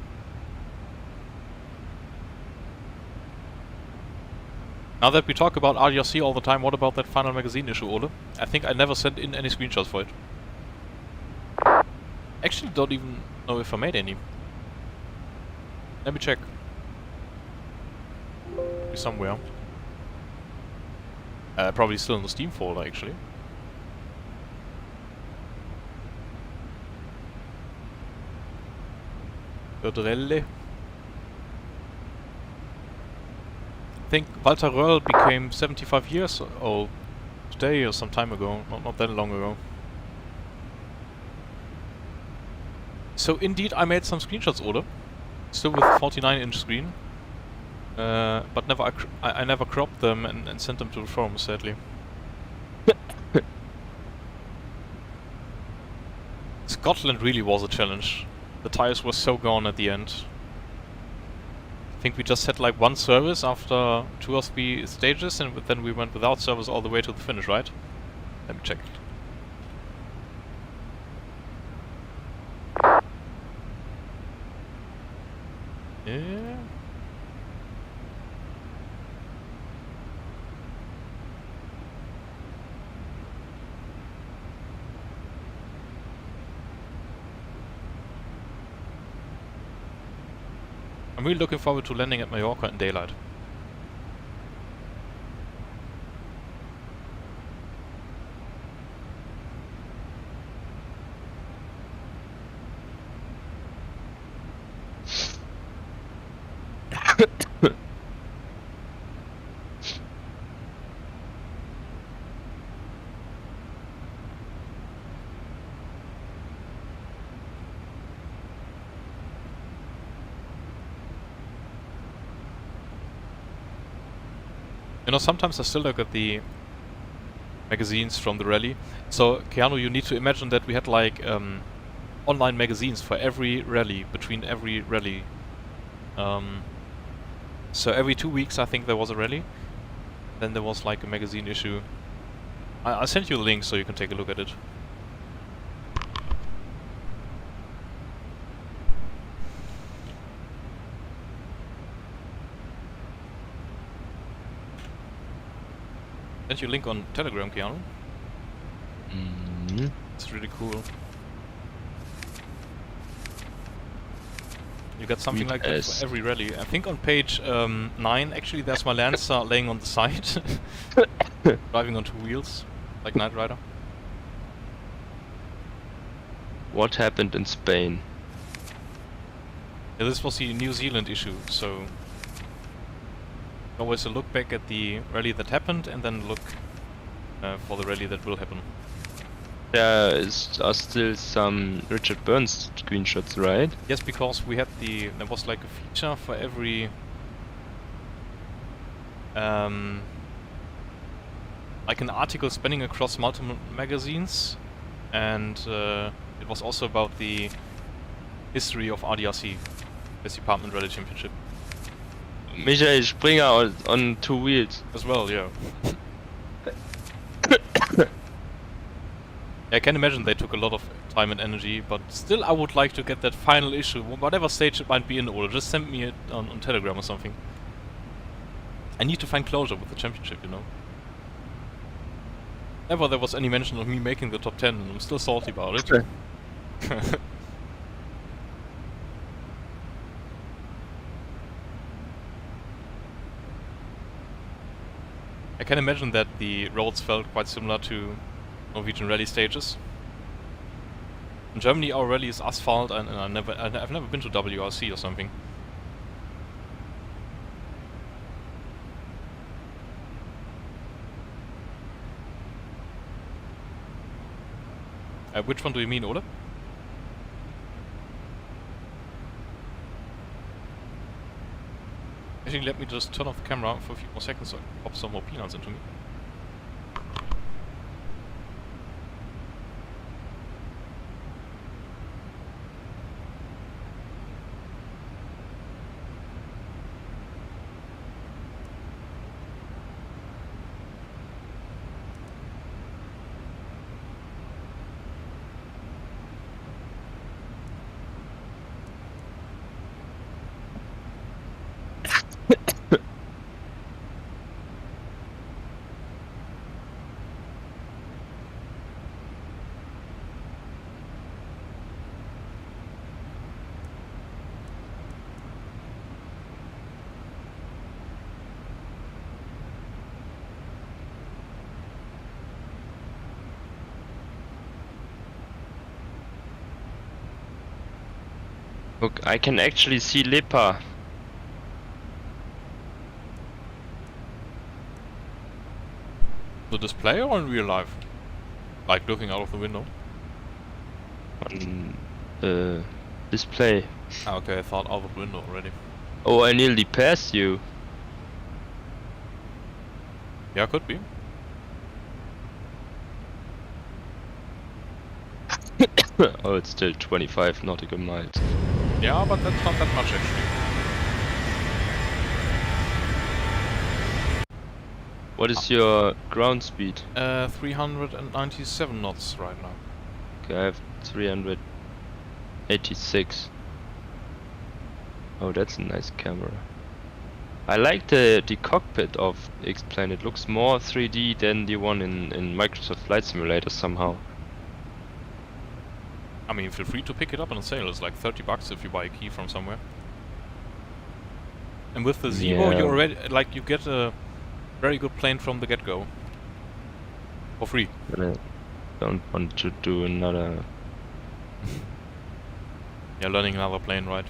Now that we talk about RDRC all the time, what about that final magazine issue, Ole? I think I never sent in any screenshots for it. Actually don't even know if I made any. Let me check. Somewhere. Probably still in the Steam folder, actually. Godrelle. I think Walter Röhrl became 75 years old today or some time ago, not that long ago. So indeed I made some screenshots, Ole. Still with 49-inch screen. But I never cropped them and sent them to the forum, sadly. Scotland really was a challenge. The tires were so gone at the end. I think we just had like one service after 2 or 3 stages, and then we went without service all the way to the finish, right? Let me check. Yeah. I'm really looking forward to landing at Mallorca in daylight. You know, sometimes I still look at the magazines from the rally. So, Keanu, you need to imagine that we had like online magazines for every rally, between every rally. So every 2 weeks I think there was a rally. Then there was like a magazine issue. I sent you the link so you can take a look at it. Sent you a link on Telegram, Keanu. It's really cool. You get something like that for every rally. I think on page 9 actually there's my Lancer laying on the side. Driving on 2 wheels, like Knight Rider. What happened in Spain? Yeah, this was the New Zealand issue, so... Always a look back at the rally that happened and then look for the rally that will happen. There are still some Richard Burns screenshots, right? Yes, because we had there was like a feature for every like an article spanning across multiple magazines, and it was also about the history of RDRC, this Department Rally Championship. Michael Springer on 2 wheels. As well, yeah. I can imagine they took a lot of time and energy, but still I would like to get that final issue, whatever stage it might be in order. Just send me it on Telegram or something. I need to find closure with the championship, you know. Never there was any mention of me making the top 10, and I'm still salty about it. Sure. I can imagine that the roads felt quite similar to Norwegian rally stages. In Germany our rally is asphalt, and I've never been to WRC or something. Which one do you mean, Ole? Actually, let me just turn off the camera for a few more seconds so I can pop some more peanuts into me. Look, I can actually see Lipa. The display or in real life? Like looking out of the window? On the display. Ah, okay, I thought out of the window already. Oh, I nearly passed you. Yeah, could be. Oh, it's still 25 nautical miles. Yeah, but that's not that much actually. What is your ground speed? 397 knots right now. Okay, I have 386. Oh, that's a nice camera. I like the cockpit of the X-Plane. It looks more 3D than the one in Microsoft Flight Simulator somehow. I mean, feel free to pick it up on sale. It's like 30 bucks if you buy a key from somewhere. And with the Zero, Yeah. you already you get a very good plane from the get-go for free. But I don't want to do another. Yeah, learning another plane, right?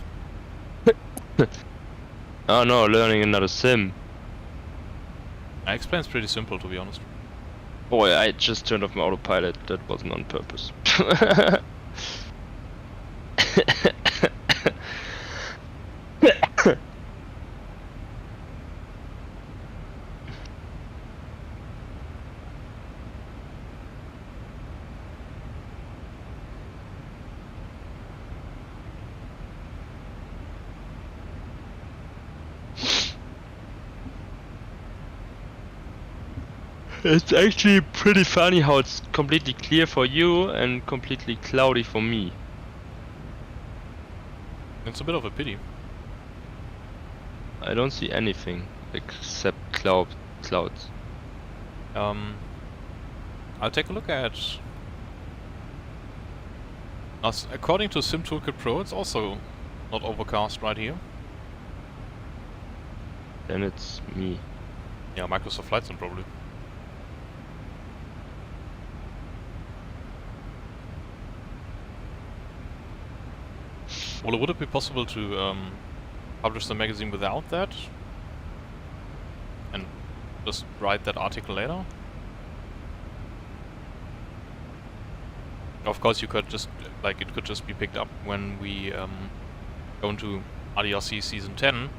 Oh no, learning another sim. X-Plane's pretty simple, to be honest. Boy, I just turned off my autopilot. That wasn't on purpose. It's actually pretty funny how it's completely clear for you and completely cloudy for me. It's a bit of a pity. I don't see anything except clouds. I'll take a look at... according to Sim Toolkit Pro, it's also not overcast right here. Then it's me. Yeah, Microsoft Flight Sim probably. Well, would it be possible to publish the magazine without that? And just write that article later? Of course, you could just, it could just be picked up when we go into RDRC Season 10. Would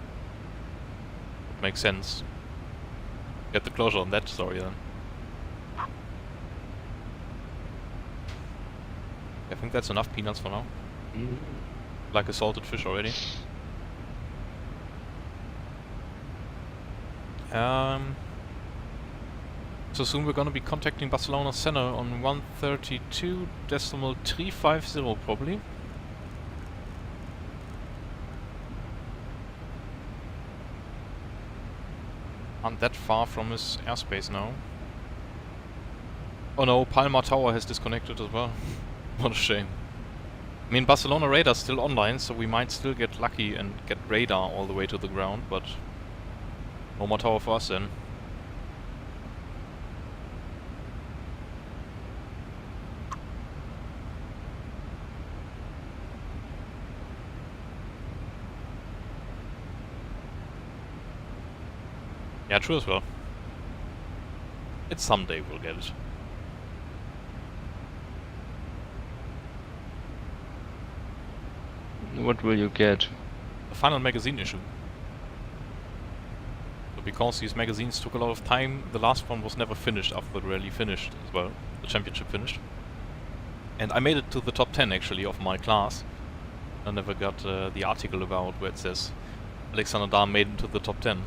make sense. Get the closure on that story then. I think that's enough peanuts for now. Like a salted fish already. So soon we're gonna be contacting Barcelona Center on 132.350 probably. Aren't that far from his airspace now. Oh no, Palma Tower has disconnected as well. What a shame. I mean, Barcelona radar's still online, so we might still get lucky and get radar all the way to the ground, but no more tower for us then. Yeah, true as well. It's someday we'll get it. What will you get? The final magazine issue. So because these magazines took a lot of time, the last one was never finished after the rally finished as well. The championship finished. And I made it to the top 10 actually of my class. I never got the article about where it says Alexander Dahm made it to the top 10.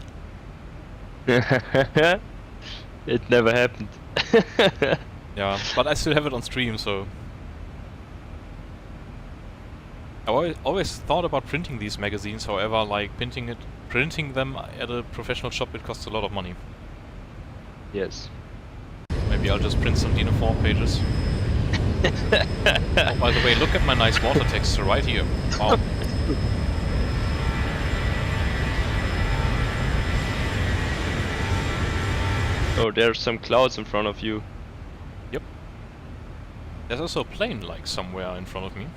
It never happened. Yeah, but I still have it on stream, so... I always thought about printing these magazines, however, like printing them at a professional shop, it costs a lot of money. Yes. Maybe I'll just print some DIN A4 pages. Oh, by the way, look at my nice water texture right here. Wow. Oh, there's some clouds in front of you. Yep. There's also a plane, like, somewhere in front of me.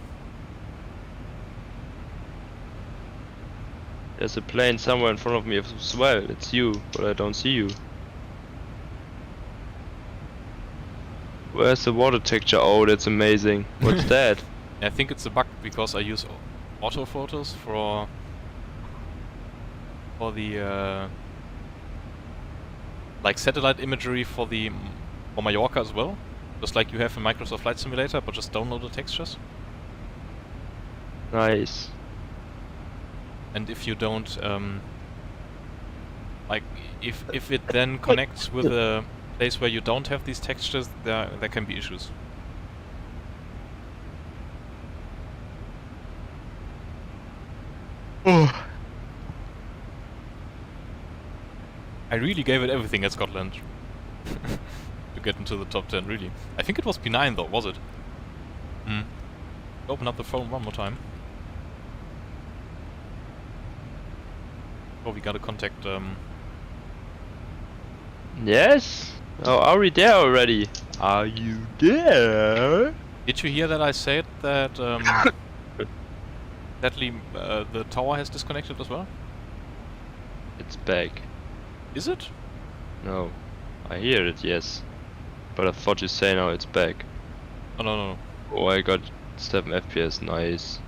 There's a plane somewhere in front of me as well. It's you, but I don't see you. Where's the water texture? Oh, that's amazing. What's that? I think it's a bug because I use auto photos for the like satellite imagery for Mallorca as well. Just like you have in Microsoft Flight Simulator, but just download the textures. Nice. And if you don't like if it then connects with a place where you don't have these textures, there can be issues. I really gave it everything at Scotland to get into the top 10, really. I think it was P9 though, was it? Open up the phone one more time. Oh, we gotta contact Yes? Oh, are we there already? Are you there? Did you hear that I said that sadly the tower has disconnected as well? It's back. Is it? No. I hear it, yes. But I thought you say now it's back. Oh no. Oh, I got 7 FPS, nice.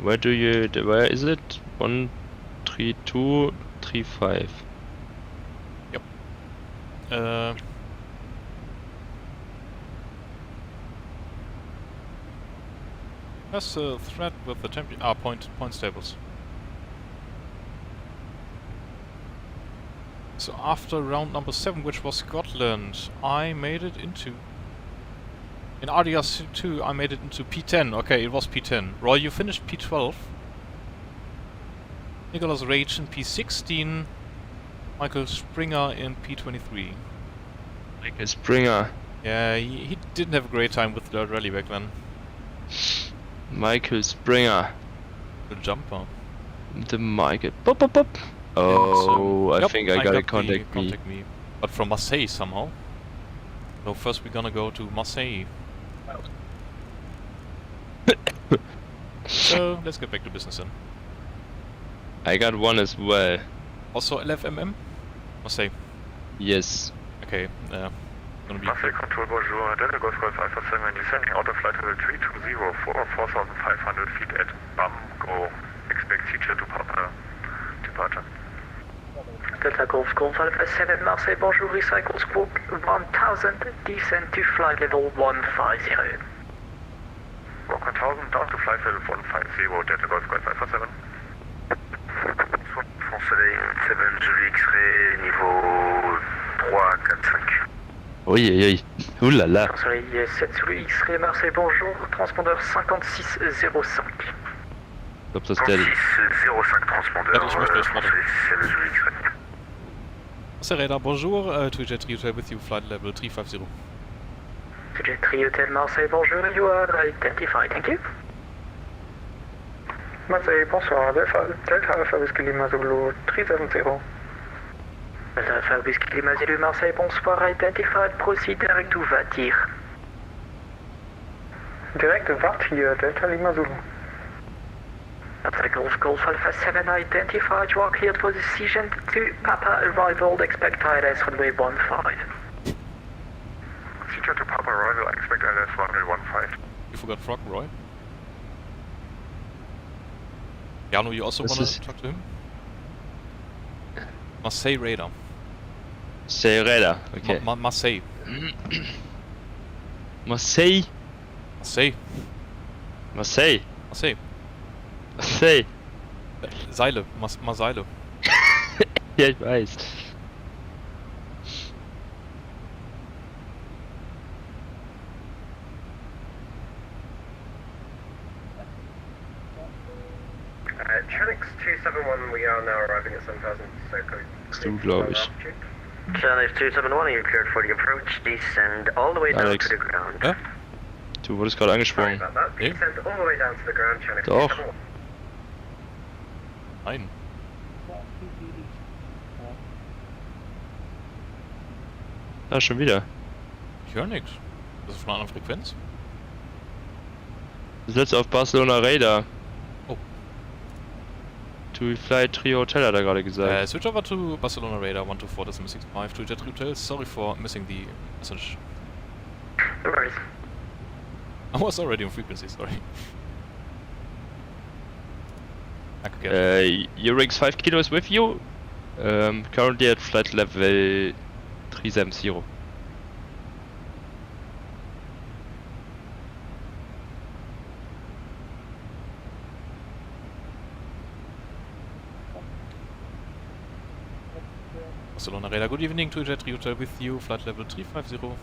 Where is it? 13235. Yep. That's a threat with the point stables. So after round number 7, which was Scotland, I made it into... In RDR2, I made it into P10. Okay, it was P10. Roy, you finished P12. Nicholas Rage in P16. Michael Springer in P23. Michael Springer. Yeah, he didn't have a great time with the rally back then. Michael Springer. The jumper. The Michael. Pop, pop, pop. Oh, I think I gotta contact me. But from Marseille somehow. So first we're gonna go to Marseille. So let's get back to business then. I got one as well. Also LFMM? Marseille. Yes. Okay, gonna be... Marseille Control, bonjour. Delta Golf Golf Alpha 7 descending out of flight level 320 for 4,500 feet at BAM. Go. Expect teacher to departure. Delta Golf Golf Alpha 7 Marseille, bonjour, recycle squawk 1000, descend to flight level 150. Walk 1000 down to flight level 150, Delta Golf Golf Alpha 7. Front Soleil 7 Julie X-ray, niveau 3, 4, 5. Oui, oui, ouh là là. Front Soleil 7 Julie X-ray Marseille, bonjour, transpondeur 5605. Stop the steady. 5605 transpondeur, Warte, ich möchte. Front Soleil 7 Julie X-ray. Marseille Radar, bonjour, Jet 3 Hotel with you, flight level 350. Jet 3 Hotel Marseille, bonjour, you are identified, thank you. Marseille, bonsoir, Delta Alpha Whiskey Lima Zulu 370. Delta Alpha Whiskey Lima Zulu Marseille, bonsoir, identified, proceed direct to VATIR. Direct VATIR, Delta Lima Zulu. Delta Golf Alpha 7 identified, you are cleared for decision to Papa arrival, expect ILS runway 15. Teacher to Papa arrival, expect ILS runway 15. You forgot Frog, Roy? Jano, you also wanna talk to him? Marseille Radar. Marseille Radar, okay. Marseille. Marseille? Marseille. Marseille? Marseille. Marseille. Seile. Marseille. Ja, ich weiß. Tranix 271, we are now arriving at 7,000, so code. Du, glaube ich. Tranix 271, you're cleared for the approach, descend all the way down Alex. to the ground. Ja? Du wurdest gerade angesprochen. Nee? Descend all the way down to the ground, Tranix Doch. 271. Nein. Ah, schon wieder. Ich höre nichts. Das ist von einer anderen Frequenz. Das letzte auf Barcelona Radar. Oh. To Fly Trio Hotel hat er gerade gesagt. Switch over to Barcelona Radar 124.65 to Jet 3 Hotel. Sorry for missing the message. No worries. I was already on frequency, sorry. I could get Eurix 5 Kilo is with you. Currently at flight level 370. Barcelona Radar, good evening to Jet 3 Hotel with you, flight level 350.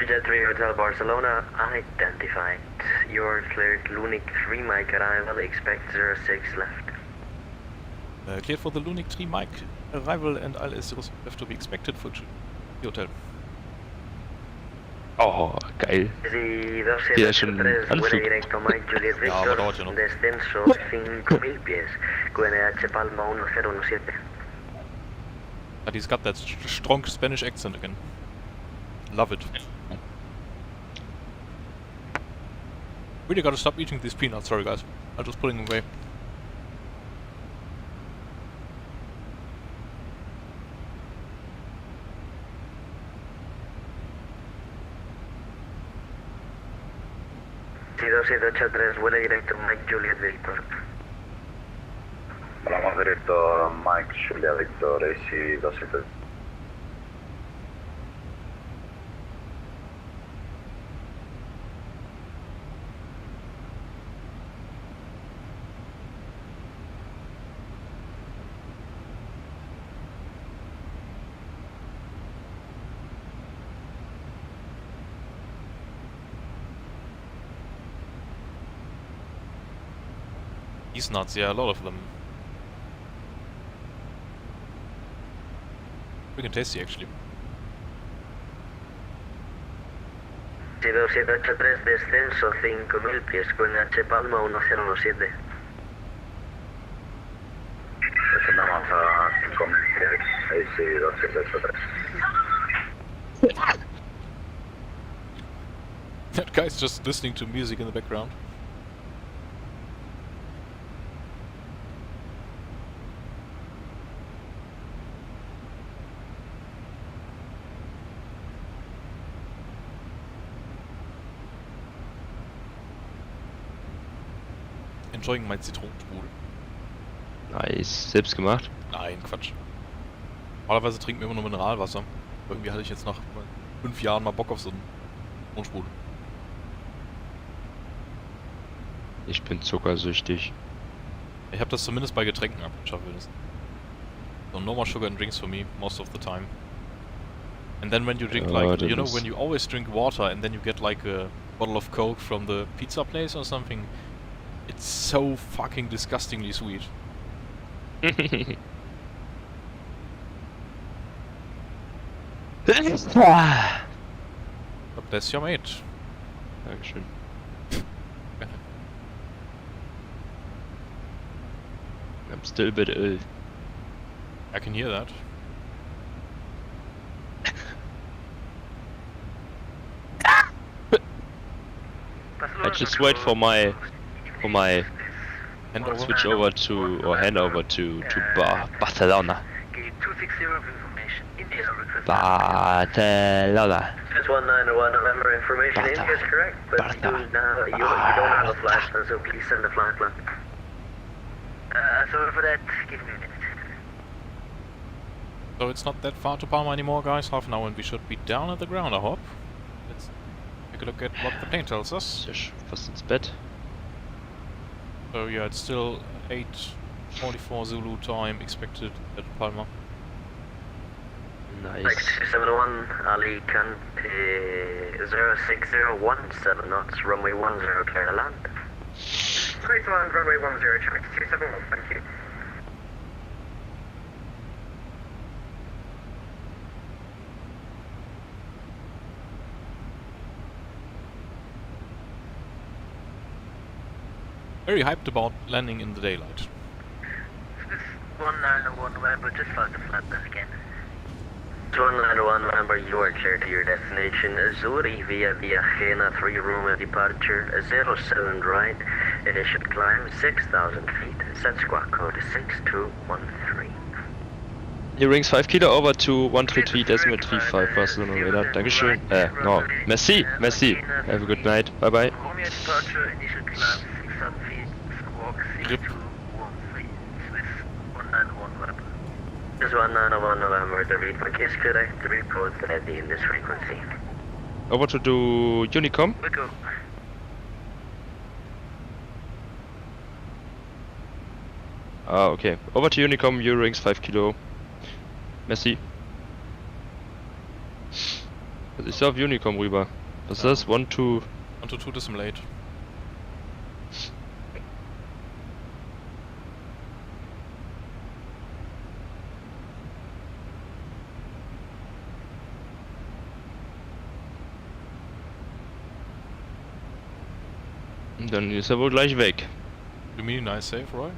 Jet 3 Hotel Barcelona, identified. You're cleared Lunic 3 Mike arrival, expect 06 left. Cleared for the Lunic 3 Mike arrival and ILS 06 left to be expected for Jet 3 Hotel. Oh, geil. Ja, schon vuela Anflug. directo Mike Juliet Ja, aber Victor, dauert ja noch. descenso 5000 pies, QNH Palma 1017. But he's got that strong Spanish accent again. Love it. Really gotta stop eating these peanuts, sorry guys. I'll just put them away. Si 2783, vuela directo Mike Juliet Victor. Volamos directo Mike Julia Victor AC 273. These nuts, yeah, a lot of them. Freaking tasty actually. Si 2783, descenso 5000 pies, QNH Palma 1017. Descendamos a 5.000 AC 2783. That guy's just listening to music in the background. Enjoying mein Zitronensprudel. Nice. Selbst gemacht? Nein, Quatsch. Normalerweise trinken wir immer nur Mineralwasser. Irgendwie hatte ich jetzt nach 5 Jahren mal Bock auf so einen Zitronensprudel. Ich bin zuckersüchtig. Ich habe das zumindest bei Getränken abgeschafft. So no more sugar in drinks for me, most of the time. And then when you drink like, you know, when you always drink water and then you get like a bottle of Coke from the pizza place or something, it's so fucking disgustingly sweet. God bless your mate. Dankeschön. I'm still a bit ill. I can hear that. I just wait for my Handover? switch over to or hand over to Barcelona. Barcelona. It's 191 November information in is correct, but you don't have a flight plan, so please send a flight plan. Sorry for that, give me a minute. So it's not that far to Palma anymore, guys. Half an hour and we should be down at the ground, I hope. Let's take a look at what the plane tells us. Fast ins Bett. So yeah, it's still 8:44 Zulu time expected at Palma. Nice. 271 Alicante 06017 knots, runway 10 clear to land. Clear to land, runway 10, check 271, thank you. Very hyped about landing in the daylight. This 191 November, just flag the flat then again. 191 November, you are clear to your destination, Azuri via Viajena 3-room departure, 07 right, initial climb 6,000 feet, set squawk code 6213. Hier Rings 5 Kilo over to 133.35 Barcelona radar. Dankeschön. No. Merci. Have a good night. Bye bye. Romeo departure, initial climb 6,000 feet, squawk 6213, Swiss 191 November. This 191 November, the readback is correct, the report ready in this frequency. Over to do Unicom. We go. Ah, okay. Over to Unicom, Eurings 5 Kilo. Merci. Also ich soll auf Unicom rüber. Was ist das? 1, 2... 1 to 2 dissimulate. Dann ist er wohl gleich weg. You mean nice save, right?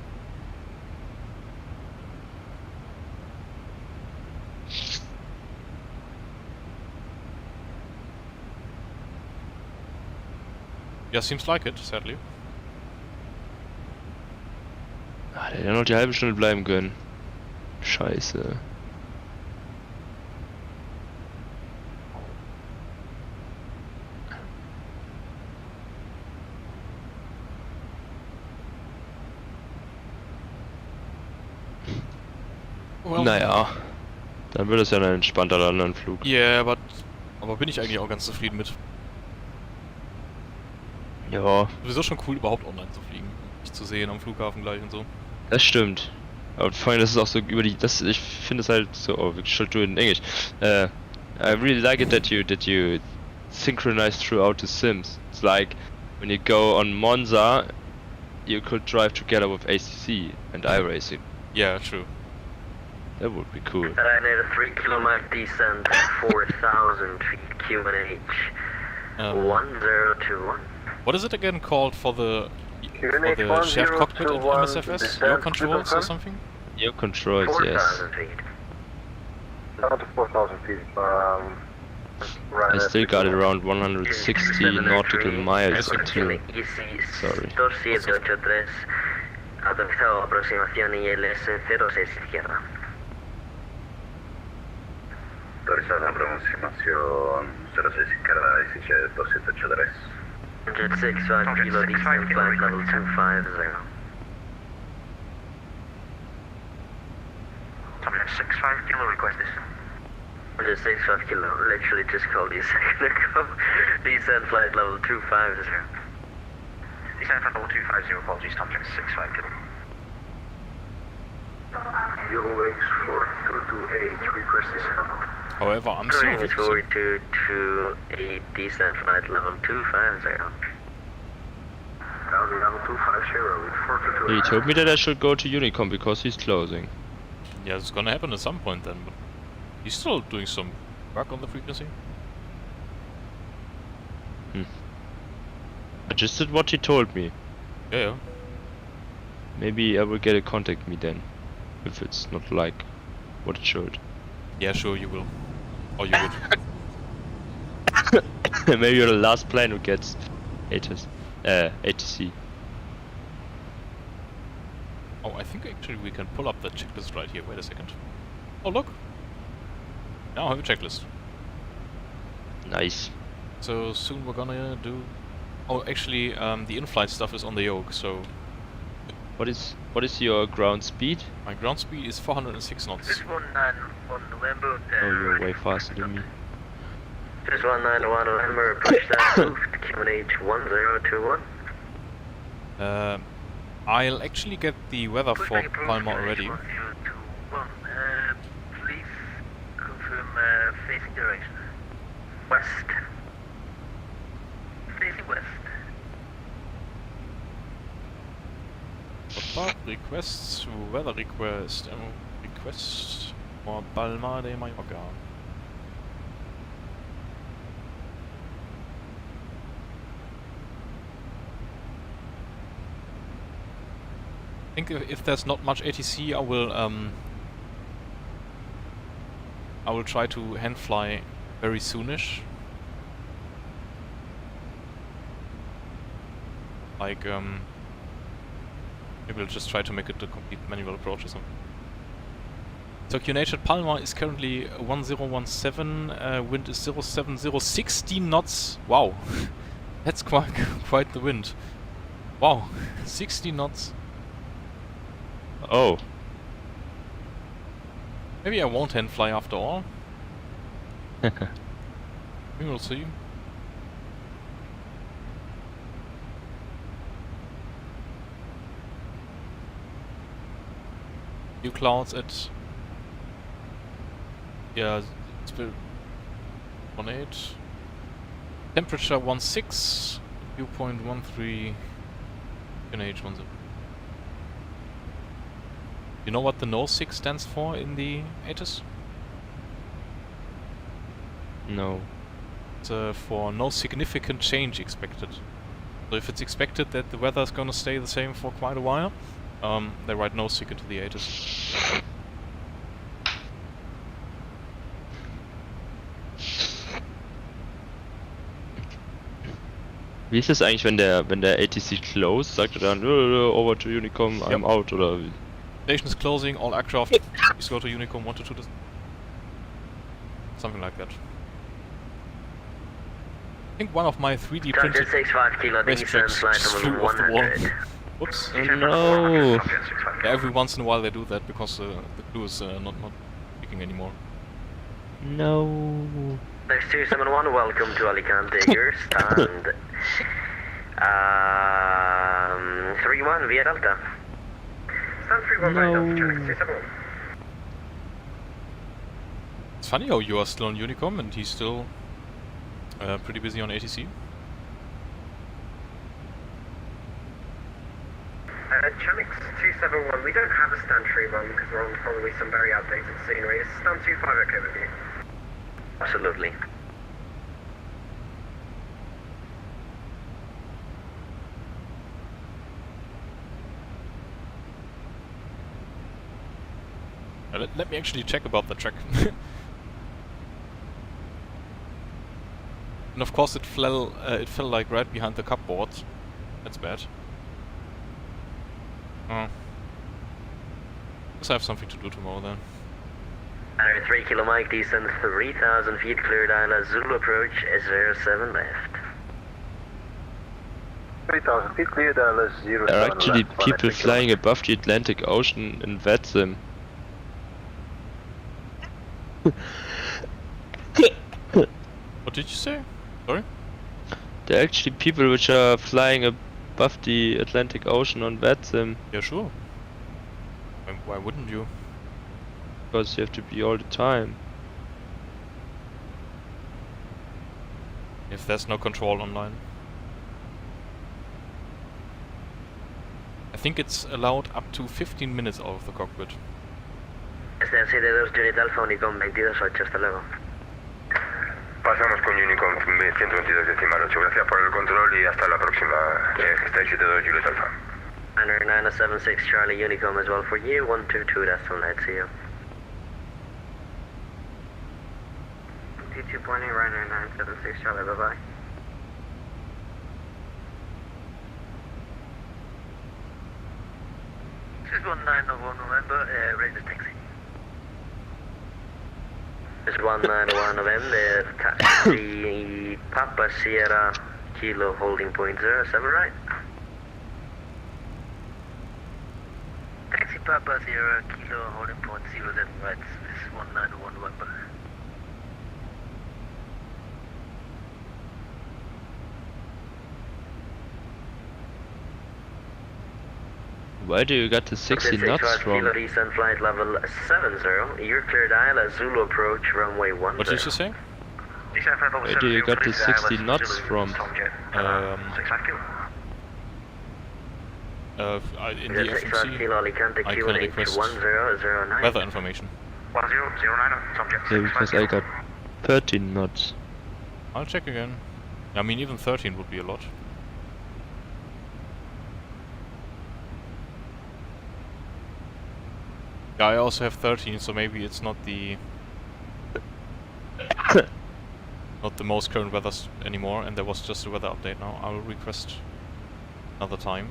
Yeah, seems like it, sadly. Ah, der hätte noch die halbe Stunde bleiben können. Scheiße. Well, Naja, dann wird es ja ein entspannter Landanflug. yeah, aber bin ich eigentlich auch ganz zufrieden mit. Ja, Sowieso schon cool, überhaupt online zu fliegen. Mich zu sehen am Flughafen gleich und so. das stimmt. Aber vor allem, das ist auch so über die, ich finde es halt so, oh, ich should do it in English. I really like it that you synchronize throughout the sims. It's like when you go on Monza, you could drive together with ACC and iRacing. Yeah, true. That would be cool. I need a 3-kilometer descent, 4,000 feet QNH, 1021. What is it again called for the shared cockpit at MSFS? Your controls or something? Your controls, yes. 4,000 feet. Down to 4,000 feet. I still got it around 160 nautical miles until... Sorry. 2783, autorizado aproximación ILS 06 izquierda. Autorizada aproximación 06 izquierda, ICC 2783. 165 kilo descent flight level 250. 165 kilo request this. 165 kilo, literally just called you a second ago. Descent flight level 250. Descent flight level 250, apologies, Tomcat 65 kilo. Eurowings 4228, request descent. However, I'm so Eurowings 4228, descent flight level 250. Level 250 with 4228. He told me that I should go to Unicom because he's closing. Yeah, it's gonna happen at some point then, but he's still doing some work on the frequency? I just did what he told me. Yeah. Maybe I will get a contact me then, if it's not like what it showed. Yeah, sure you will. Or you would. Maybe you're the last plane who gets ATC. Oh, I think actually we can pull up the checklist right here. Wait a second. Oh, look! Now I have a checklist. Nice. So soon we're gonna do... Oh, actually, the in-flight stuff is on the yoke, so... What is your ground speed? My ground speed is 406 knots. Just 191 November. Oh, you're way faster than me. Just 191 November, push that move to QNH 1021. I'll actually get the weather for Palma already. 1021. Please confirm facing direction. West. Facing west. Requests, weather request, request for Palma de Mallorca. I think if there's not much ATC, I will try to hand fly very soonish. Like maybe I'll just try to make it a complete manual approach or something. So QNH at Palma is currently 1017, wind is 070, 16 knots. Wow, that's quite the wind. Wow, 60 knots. Oh. Maybe I won't hand fly after all. We will see. New clouds at... Yeah, it's been 18. Temperature 16, viewpoint 13, QNH 10. You know what the no 6 stands for in the ATIS? No. It's for no significant change expected. So if it's expected that the weather is gonna stay the same for quite a while, they write no sig into the ATIS. Wie ist es eigentlich, wenn der ATC closed, sagt er dann over to Unicom, I'm out, oder wie? Station is closing, all aircraft please go to Unicom 122. Something like that. I think one of my 3D printed racetracks flew off the wall. Whoops. Oh no! Yeah, every once in a while they do that because the glue is not speaking anymore. No. Next 271, welcome to Alicante, your stand 31 via Delta. Stand 31 via Delta, check 271. It's funny how you are still on Unicom and he's still pretty busy on ATC. Chemix 271, we don't have a stand 31 because we're on probably some very outdated scenery. Is stand 25 okay with you? Absolutely. Let me actually check about the track. And of course it fell like right behind the cupboard. That's bad. Oh. Guess I have something to do tomorrow then. 3 kilo Mike, descend 3,000 feet, cleared island, Zulu approach, 07 left. 3,000 feet, cleared island, 07 There are actually left, people flying above the Atlantic Ocean in VATSIM. What did you say? Sorry? There are actually people which are flying above the Atlantic Ocean on VATSIM. Yeah, sure. Why wouldn't you? Because you have to be all the time. If there's no control online. I think it's allowed up to 15 minutes out of the cockpit. Este 72 Unit Alpha, Unicom 228, hasta luego. con Unicom B738 decimal 8. Gracias por el control y hasta la próxima. Está 72 Juliet Alpha. Niner 976 Charlie Unicom as well for you. 122 decimal 9, see you. T2.8 Ryanair 976 Charlie, bye bye. This is 1901 November, ready to taxi. This is 1901 November, taxi Papa Sierra Kilo holding point 07, right? Taxi Papa Sierra Kilo holding point 07, right? This is 1901 November. Where do you get the 60 knots from? Kilo descent flight level 70. You're cleared Isla Zulu approach runway 10. What did you say? Where do you get the 60 knots from? In the FMC, I can request weather information. 1009, Yeah, because I got 13 knots. I'll check again. I mean, even 13 would be a lot. Yeah, I also have 13, so maybe it's not the not the most current weather anymore, and there was just a weather update now. I will request another time.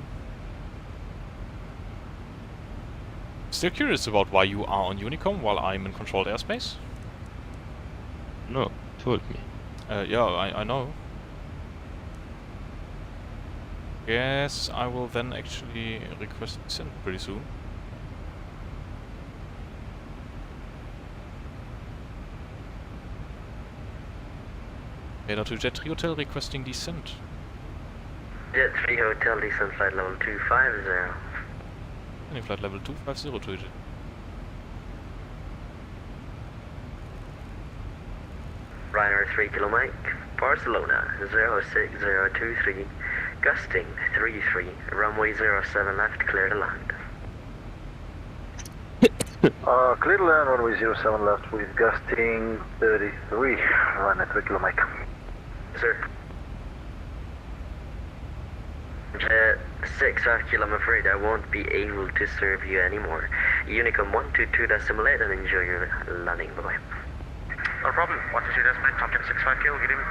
Still curious about why you are on Unicom while I'm in controlled airspace? No, told me. Yeah, I know. Yes, I will then actually request descent pretty soon. Radar to Jet 3 Hotel requesting descent. Jet 3 Hotel descent flight level 250. Landing flight level 250 to Jet. Ryanair 3 Kilo Mike, Barcelona 06023, gusting 33, runway 07 left, clear to land. Clear to land, runway 07 left with gusting 33, Ryanair 3 Kilo Mike. Sir. Jet 6 Kilo, I'm afraid I won't be able to serve you anymore. Unicom 122.8 and enjoy your landing, bye-bye. No problem. 122.8, Tomcat 65 Kilo, good evening.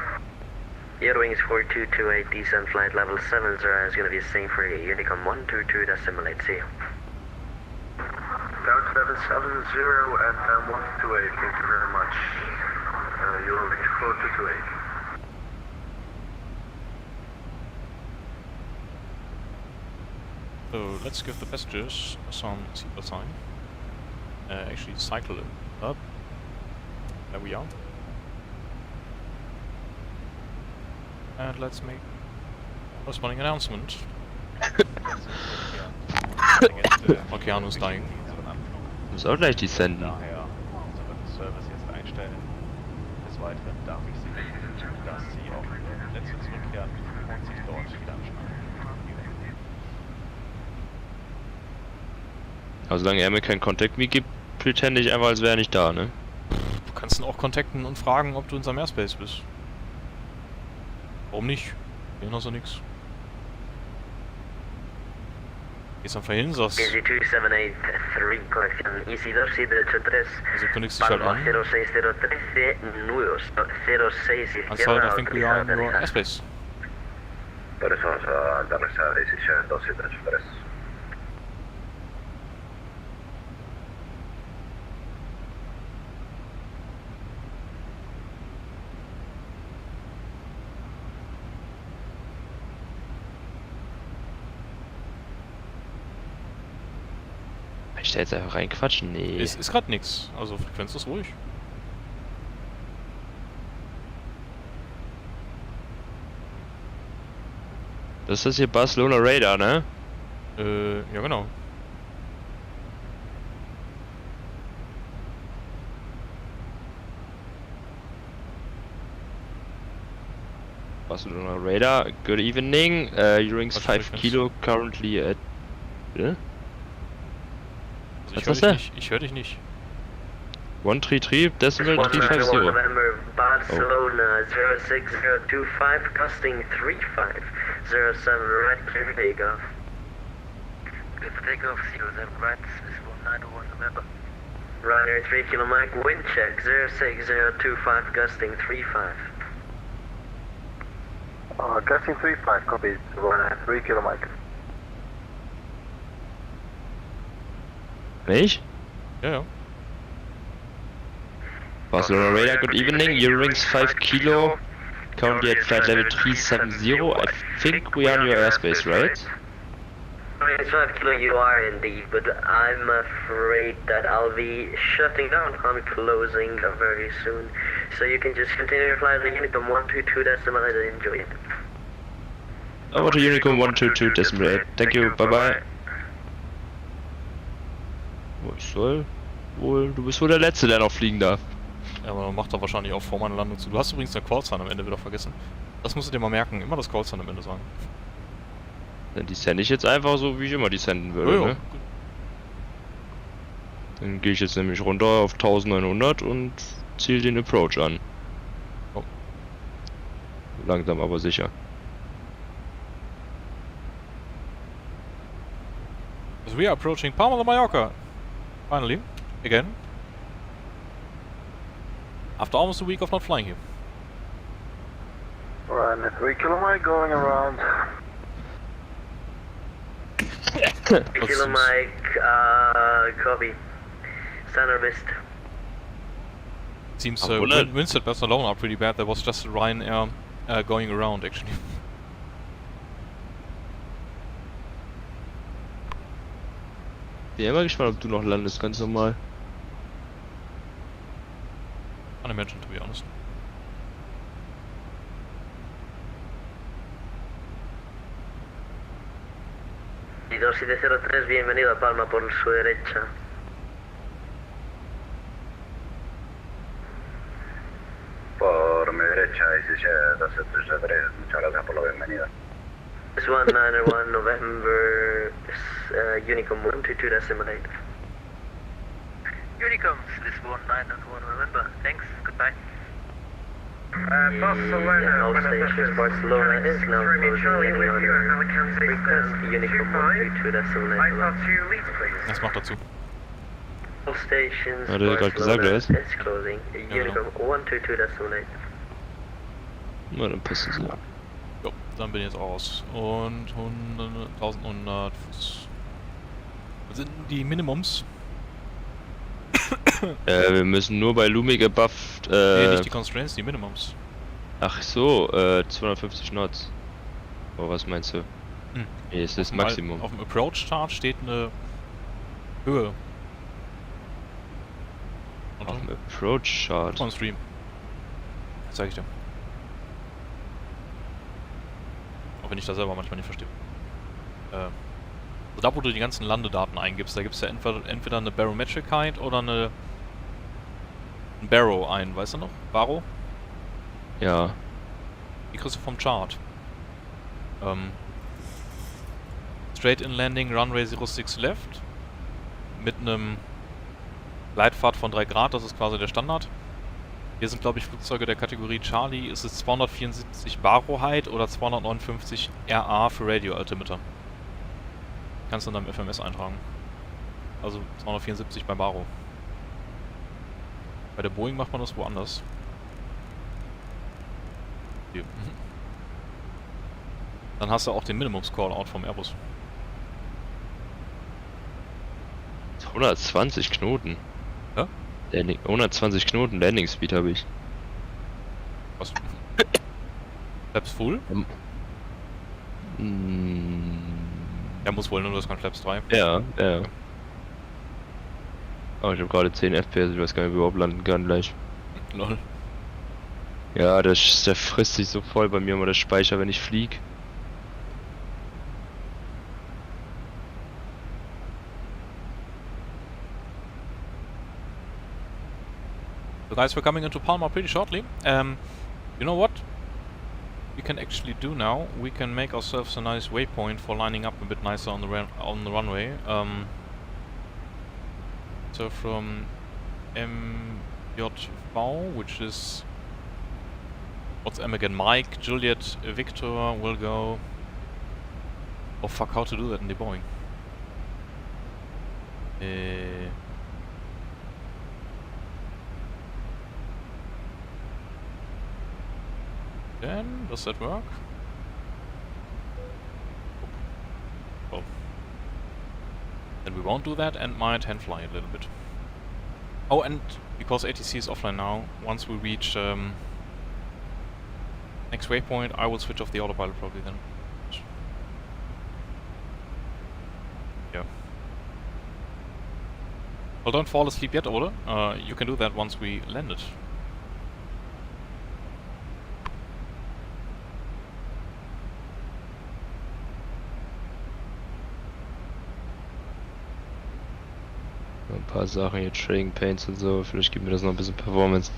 Eurowings 4228, descent flight level 70 is going to be the same for you. Unicom 122.8, see you. Down 770 and 128, thank you very much. Eurowings 4228. So let's give the passengers some seatbelt time. Actually cycle up. There we are. And let's make a corresponding announcement. Okeanos dying. Muss auch gleich descenden. Daher unseren Service jetzt einstellen. Des Weiteren darf ich Sie bitten, dass Sie auf Ihre Plätze zurückkehren und sich dort wieder anschnallen. Also solange er mir keinen Kontakt mehr gibt, pretende ich einfach, als wäre er nicht da, ne? Du kannst ihn auch kontakten und fragen, ob du in seinem Airspace bist. Warum nicht? Hier noch so nix. Gehst einfach hin, sagst... Also kündigst dich halt an. That's halt, I think we are in your airspace. Por eso vamos a darles a Decision 2783. Ich da jetzt einfach reinquatschen? Nee. Ist grad nix. Also Frequenz ist ruhig. Das ist hier Barcelona Radar, ne? Ja genau. Barcelona Radar, good evening. Eurowings 5 Kilo currently at... Also ich höre dich nicht. Ich höre dich nicht. 133 decimal 350. November, Barcelona 06025, gusting 35, 07 right, clear for takeoff. Good for takeoff, 07 right, this is 191 November. Ryanair 3 kilo Mike, wind check 06025, gusting 35. Gusting 35, copies, Ryanair 3 kilo Mike. Mich? Yeah. Barcelona radar, good evening, Eurowings 5 kilo, currently at flight level 370, I think we are in your airspace, right? It's 5 kilo you are indeed, but I'm afraid that I'll be shutting down. I'm closing very soon. So you can just continue your flight at Unicom 122 decimal 8 and enjoy it. Over to Unicom 122 decimal 8, thank you, bye bye. Ich soll wohl, du bist wohl der Letzte, der noch fliegen darf. Ja, aber dann macht er wahrscheinlich auch vor meiner Landung zu. Du hast übrigens eine Callsign am Ende wieder vergessen. Das musst du dir mal merken, immer das Callsign am Ende sagen. Dann die sende ich jetzt einfach so, wie ich immer die senden würde, ne? Dann gehe ich jetzt nämlich runter auf 1900 und ziele den Approach an. Oh. Langsam aber sicher. So we are approaching Palma de Mallorca. Finally, again. After almost a week of not flying here. Ryanair 3 kilo Mike going around. 3 kilo Mike, copy. Center mist. Seems winds at Barcelona are pretty bad. There was just Ryanair going around actually. Ich bin immer gespannt, ob du noch landest, ganz normal. Can't imagine, to be honest. Y 2703, bienvenido a Palma por su derecha. Por mi derecha, ICC 2703, muchas gracias por la bienvenida. This 191 November, Unicom 122 decimal 8. Unicom, this 191 November, thanks, goodbye. Barcelona, All stations, Barcelona is now closing any other request, Unicom 122 decimal 8. Das macht dazu. All stations, Hat er gerade gesagt, Barcelona oder? is closing, Unicom 122 decimal 8. Na, dann passt es ja. Jo, dann bin ich jetzt aus. Und 1100 Fuß. Was sind die Minimums? Wir müssen nur bei Looming above... nee, nicht die Constraints, die Minimums. Ach so, 250 Knots. Oh, was meinst du? Nee, ist das Maximum. Auf dem Approach-Chart steht eine Höhe. Und auf dem Approach-Chart? On Stream. Das zeig ich dir. Auch wenn ich das selber manchmal nicht verstehe. Also da, wo du die ganzen Landedaten eingibst, da gibst du ja entweder eine Barometric-Height oder ein Barrow ein, weißt du noch? Barrow? Ja. Die kriegst du vom Chart. Straight in Landing, Runway 06 left. Mit einem Gleitfahrt von 3 Grad, das ist quasi der Standard. Hier sind, glaube ich, Flugzeuge der Kategorie Charlie. Ist es 274 Barrow Height oder 259 RA für Radio Altimeter? Kannst du in deinem FMS eintragen. Also 274 bei Barrow. Bei der Boeing macht man das woanders. Hier. Dann hast du auch den Minimums-Call-Out vom Airbus. 120 Knoten. Ja? 120 Knoten Landing Speed habe ich. Was? Flaps full? Er muss wohl, nur das kann Flaps 3. Ja, ja. Aber ich habe gerade 10 FPS, ich weiß gar nicht, wie ich überhaupt landen kann gleich. Lol. Ja, der frisst sich so voll bei mir immer der Speicher, wenn ich flieg. So guys, we're coming into Palma pretty shortly. You know what we can actually do now? We can make ourselves a nice waypoint for lining up a bit nicer on the runway. So from MJV, which is... What's M again? Mike, Juliet, Victor will go... Oh fuck, how to do that in the Boeing? Then, does that work? Oh. Then we won't do that and might hand fly a little bit. Oh, and because ATC is offline now, once we reach next waypoint, I will switch off the autopilot probably then. Yeah. Well, don't fall asleep yet, Ole. You can do that once we landed. Ein paar Sachen hier, Trading Paints und so, vielleicht gibt mir das noch ein bisschen Performance.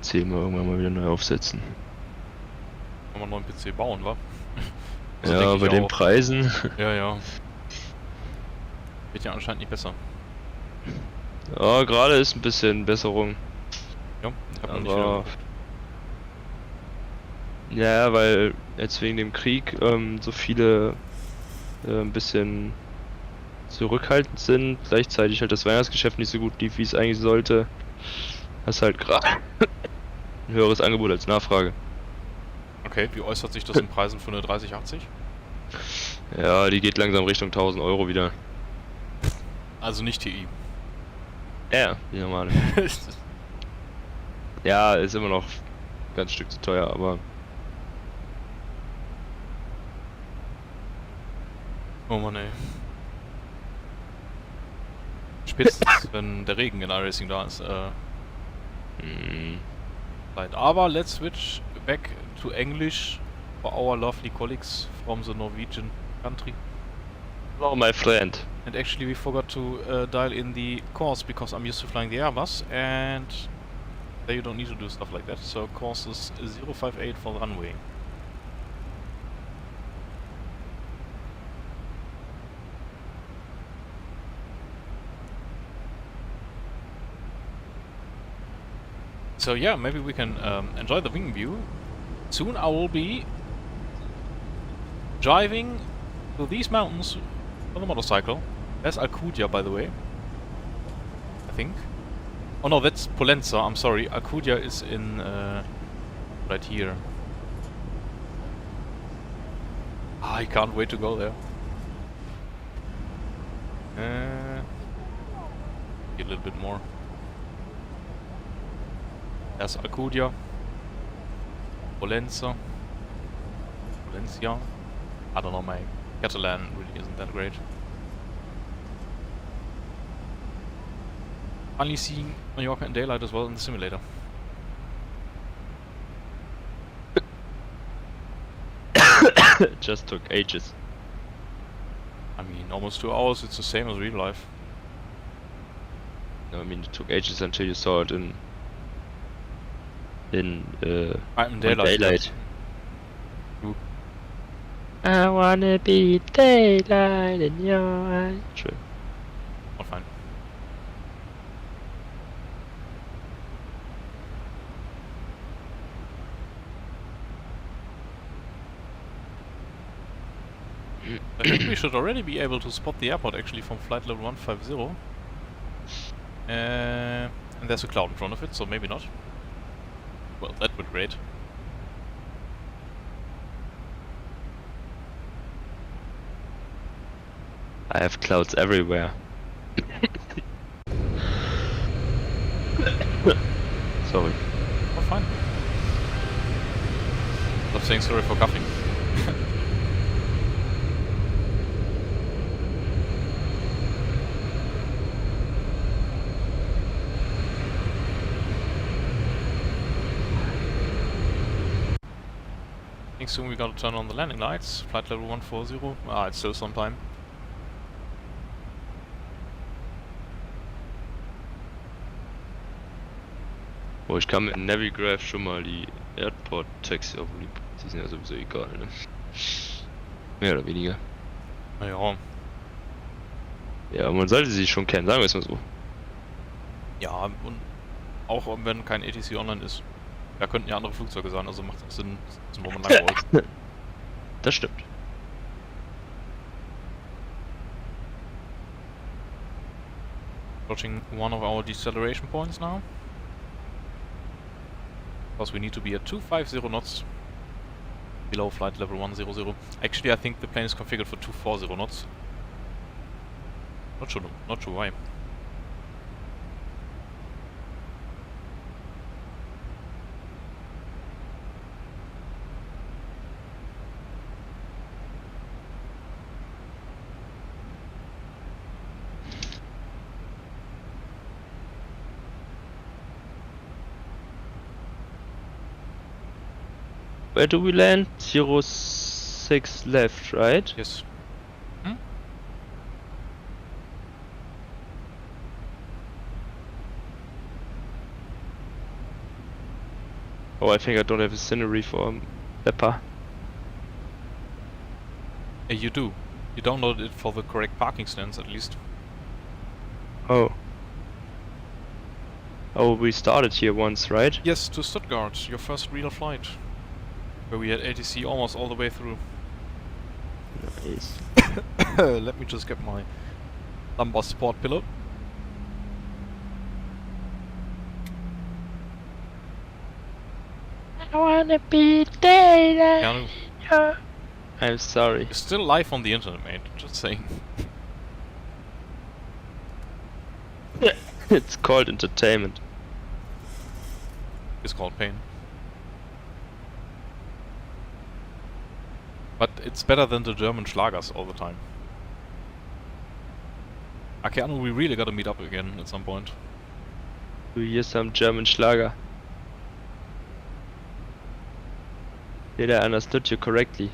PC mal irgendwann mal wieder neu aufsetzen. Kann man einen neuen PC bauen, wa? Also ja, bei den Preisen. Ja, ja. Wird ja anscheinend nicht besser. Ja, gerade ist ein bisschen Besserung. Ja, ich hab noch aber nicht ja, weil jetzt wegen dem Krieg so viele ein bisschen zurückhaltend sind, gleichzeitig halt das Weihnachtsgeschäft nicht so gut lief, wie es eigentlich sollte. Das ist halt gerade ein höheres Angebot als Nachfrage. Okay, wie äußert sich das in Preisen für eine 3080? Ja, die geht langsam Richtung 1000 Euro wieder. Also nicht TI. Ja, die normale. Ja, ist immer noch ein ganz Stück zu teuer, aber... Oh Mann ey. Spätestens, wenn der Regen in iRacing da ist, Aber let's switch back to English for our lovely colleagues from the Norwegian country. Hello, my friend. And actually we forgot to dial in the course because I'm used to flying the Airbus and there you don't need to do stuff like that. So course is 058 for the runway. So yeah, maybe we can enjoy the wing view. Soon I will be driving to these mountains on a motorcycle. There's Alcudia, by the way. I think. Oh no, that's Pollenza, I'm sorry. Alcudia is in right here. I can't wait to go there. Get a little bit more. There's Alcudia, Pollenza, Valencia. I don't know, my Catalan really isn't that great. Finally seeing Mallorca in daylight as well in the simulator. It just took ages. I mean, almost 2 hours, it's the same as real life. No, I mean, it took ages until you saw it in daylight. I wanna be daylight in your eyes. True. Oh, fine. I think we should already be able to spot the airport actually from flight level 150. And there's a cloud in front of it, so maybe not. Well, that would be great. I have clouds everywhere. Sorry. Oh, fine. Stop saying sorry for coughing. I think soon we gotta turn on the landing lights. Flight level 140. Ah, it's still some time. Oh, ich kann mit Navigraph schon mal die Airport-Taxi auf die sind ja sowieso egal, ne? Mehr oder weniger. Naja. Ja, man sollte sie schon kennen, sagen wir es mal so. Ja, und auch wenn kein ATC online ist. Da könnten ja andere Flugzeuge sein, also macht es Sinn, wo man lang wollte. Das stimmt. Approaching one of our deceleration points now. Because we need to be at 250 knots. Below flight level 100. Actually, I think the plane is configured for 240 knots. Not sure why. Where do we land? 06 left, right? Yes. Oh, I think I don't have a scenery for Lepa. You do. You downloaded it for the correct parking stance, at least. Oh. Oh, we started here once, right? Yes, to Stuttgart, your first real flight. Where we had ATC almost all the way through. Nice. Let me just get my lumbar support pillow. I wanna be there. Keanu, Yeah. I'm sorry. you're still live on the internet, mate. Just saying. It's called entertainment. It's called pain. But it's better than the German Schlagers all the time. Keanu, we really gotta meet up again at some point. Do you hear some German Schlager? Did I understood you correctly?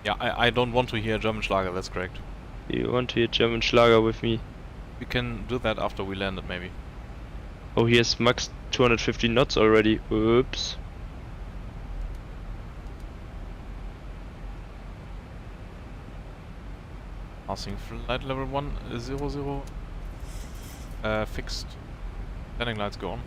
Yeah, I don't want to hear German Schlager, that's correct. You want to hear German Schlager with me? We can do that after we landed, maybe. Oh, here's max 250 knots already. Oops. Passing flight level 100. Fixed. Landing lights go on.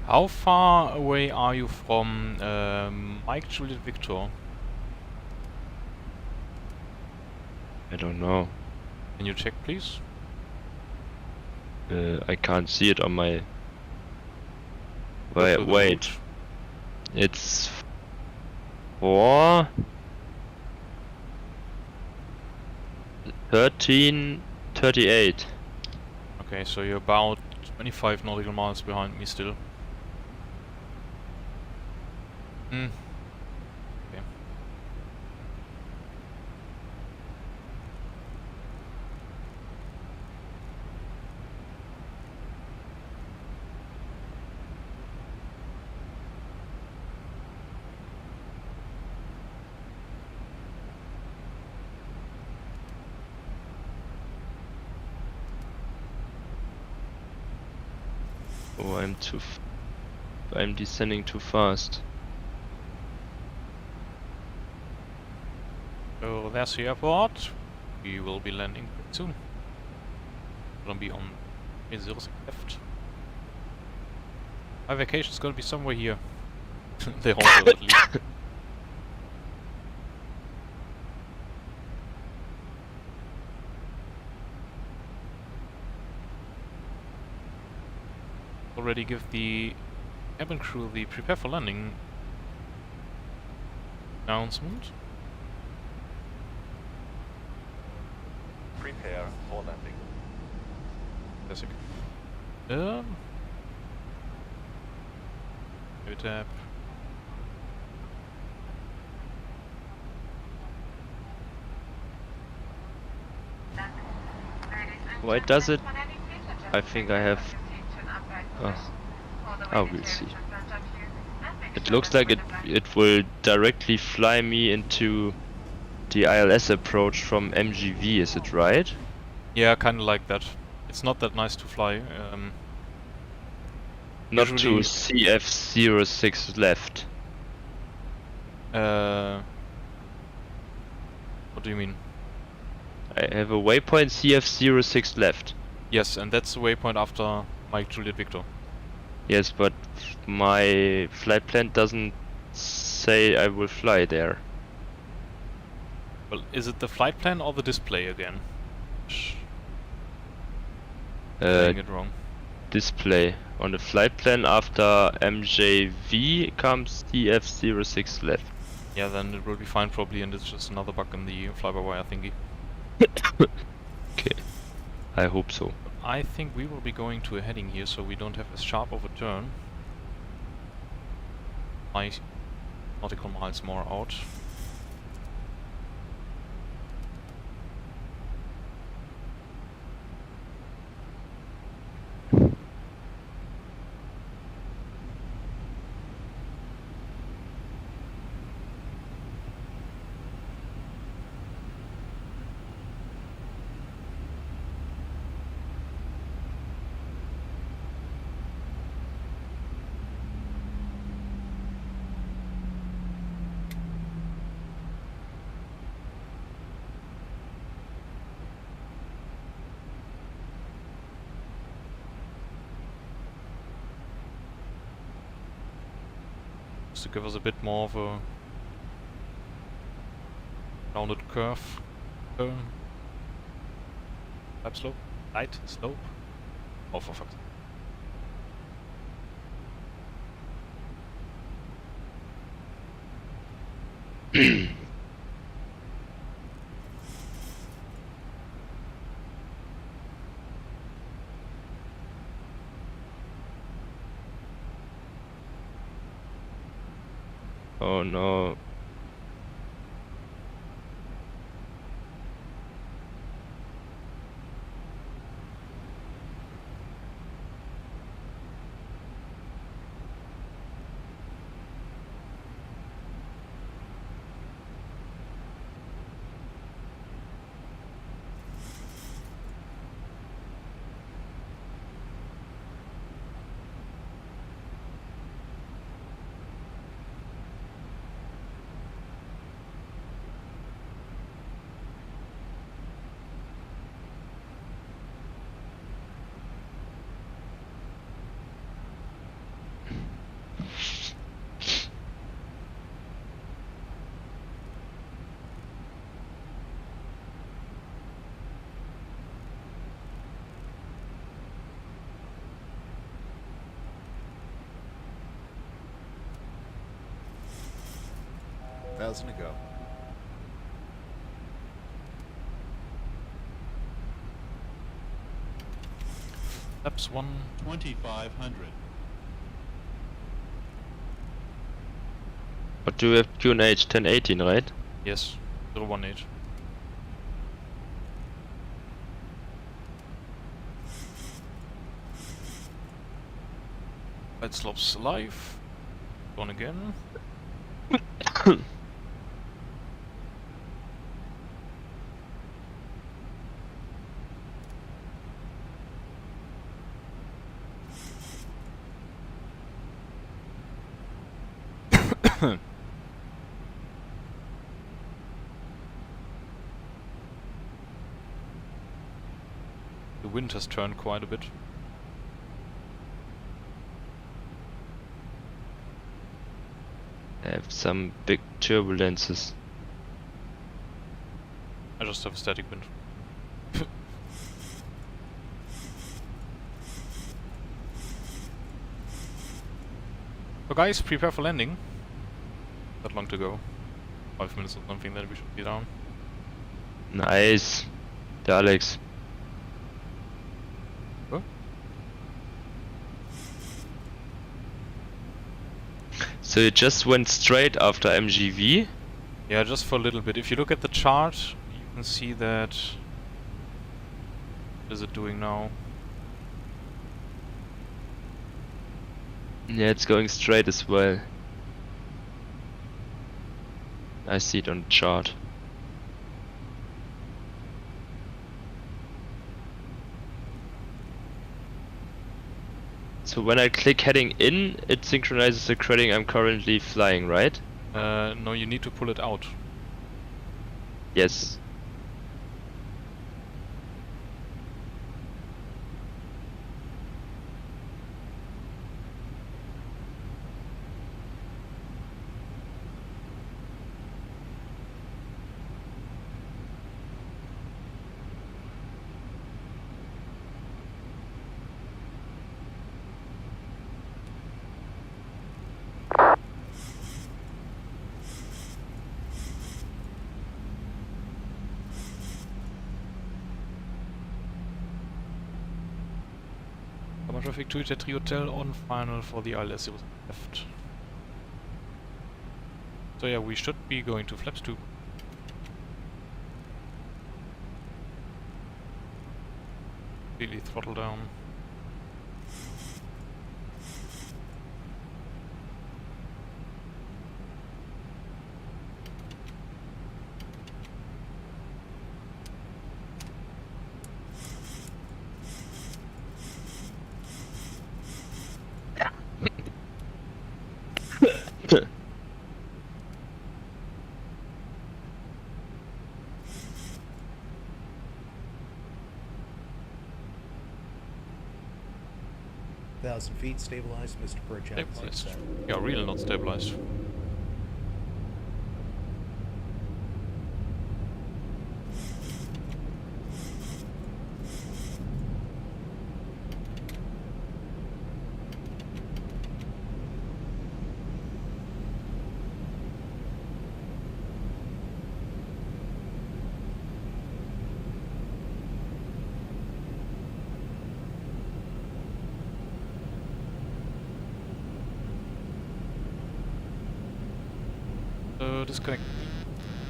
How far away are you from Mike Juliet Victor? I don't know. Can you check, please? I can't see it on my... Go to the Wait. route. It's 13:38. Okay, so you're about 25 nautical miles behind me still. Okay. Oh, I'm descending too fast. So there's the airport. We will be landing pretty soon. Gonna be on B06 left. My vacation's gonna be somewhere here. They hope so, at least. Already give the cabin crew the prepare for landing announcement. Prepare for landing. Classic. Tap. Why does it? I think I have. Oh, we'll see. It looks like it will directly fly me into the ILS approach from MGV. Is it right? Yeah, kind of like that. It's not that nice to fly. Not to usually- CF06 left. What do you mean? I have a waypoint CF06 left. Yes, and that's the waypoint after Mike Juliet Victor. Yes, but my flight plan doesn't say I will fly there. Well, is it the flight plan or the display again? Saying it wrong. Display. On the flight plan after MJV comes CF06 left. Yeah, then it will be fine probably, and it's just another bug in the fly-by-wire thingy. Okay. I hope so. I think we will be going to a heading here, so we don't have as sharp of a turn. 5 nautical miles more out. To give us a bit more of a rounded curve. Type slope? Light slope? Oh, for fuck's sake. Oh no. Thousand to go. Laps 1. 2,500. But do you have QNH 1018, right? Yes, 018. Right slopes alive. On again. The wind has turned quite a bit. I have some big turbulences. I just have a static wind. So guys, prepare for landing. Not long to go. 5 minutes or something, then we should be down. Nice. Der Alex. Huh? So you just went straight after MGV? Yeah, just for a little bit. If you look at the chart, you can see that... What is it doing now? Yeah, it's going straight as well. I see it on the chart. So when I click heading in, it synchronizes the credit I'm currently flying, right? No, you need to pull it out. Yes. Palma traffic to Jet 3 Hotel on final for the ILS 0 left. So yeah, we should be going to flaps 2. Completely throttle down. Feet stabilized, Mr. Burchett. Stabilized. Yeah, real, not stabilized. Disconnect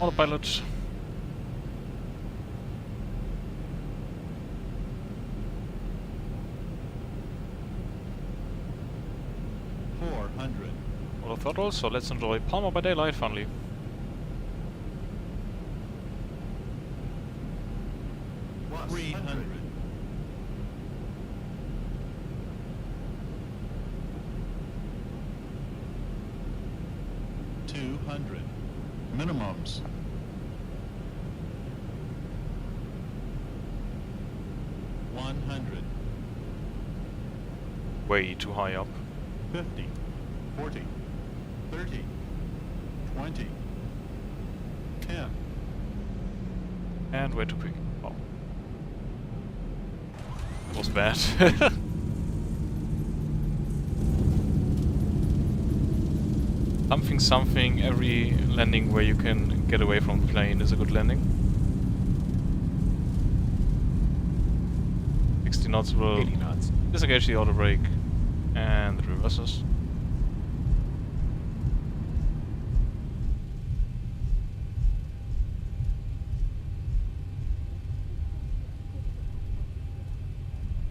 autopilot. Auto throttle, so let's enjoy Palma by daylight finally. Minimums. 100. Way too high up. 50. 40. 30. 20. 10. And way too quick. Oh. That was bad. Something, every landing where you can get away from the plane is a good landing. 60 knots will disengage the auto brake and it reverses.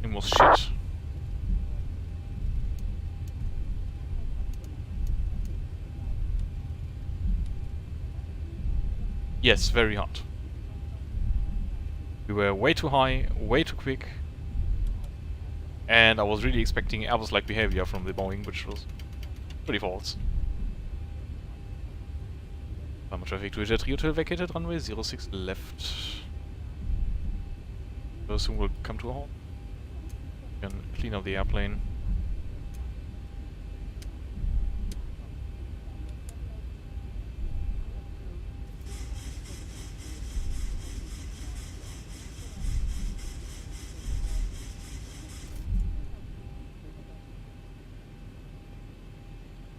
It was shit. Yes, very hard. We were way too high, way too quick. And I was really expecting Airbus-like behavior from the Boeing, which was pretty false. Palma traffic to Jet 3 Hotel vacated runway 06 left. So soon we'll come to a halt. We can clean up the airplane.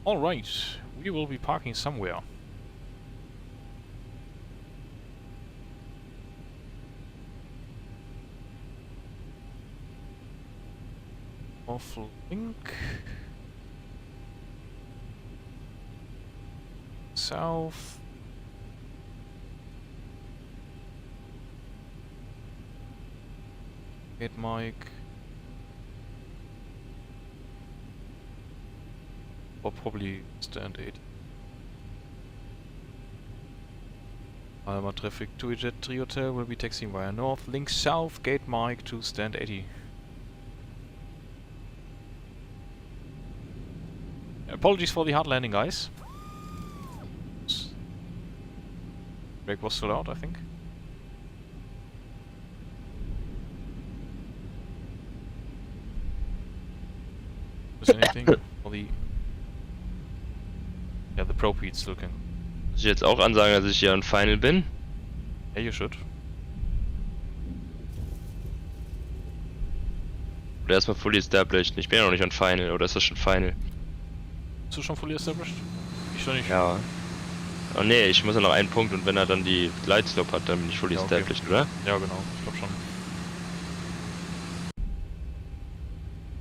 Alright, we will be parking somewhere. Off link. South. Hit mic. Or probably stand 8. Palma traffic to Jet 3 Hotel will be taxiing via north. Link south, gate mic to stand 80. Apologies for the hard landing, guys. Brake was still out, I think. Is anything for the... Yeah, the Pro Pete still can. Muss ich jetzt auch ansagen, dass ich hier on Final bin? Yeah, you should. Oder erstmal fully established? Ich bin ja noch nicht on Final, oder ist das schon Final? Bist du schon fully established? Ich schon nicht. Ja. Oh ne, ich muss ja noch einen Punkt und wenn er dann die Lightstop hat, dann bin ich fully Ja, okay. established, oder? Ja, genau. Ich glaube schon.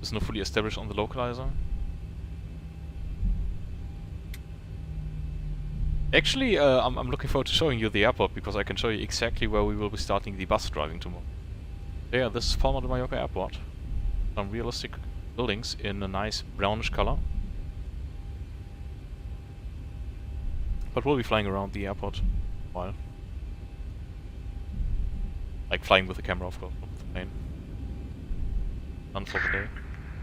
Ist nur fully established on the localizer. Actually, I'm looking forward to showing you the airport because I can show you exactly where we will be starting the bus driving tomorrow. Yeah, this is Palma de Mallorca Airport. Some realistic buildings in a nice brownish color. But we'll be flying around the airport a while. Like flying with the camera, of course, not with the plane. None for the day.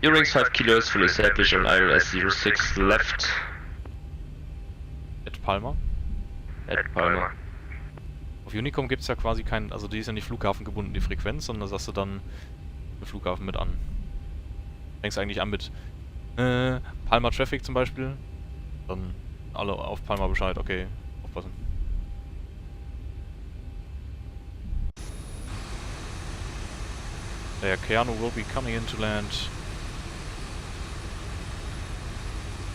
Eurings 5 kilos, fully established on ILS 06 left. At Palma. At Palma. Auf Unicom gibt es ja quasi keinen, also die ist ja nicht flughafengebunden, die Frequenz, sondern da sagst du dann den Flughafen mit an. Fängst eigentlich an mit Palma Traffic zum Beispiel, dann alle auf Palma Bescheid, okay, aufpassen. Der Keanu will be coming in to land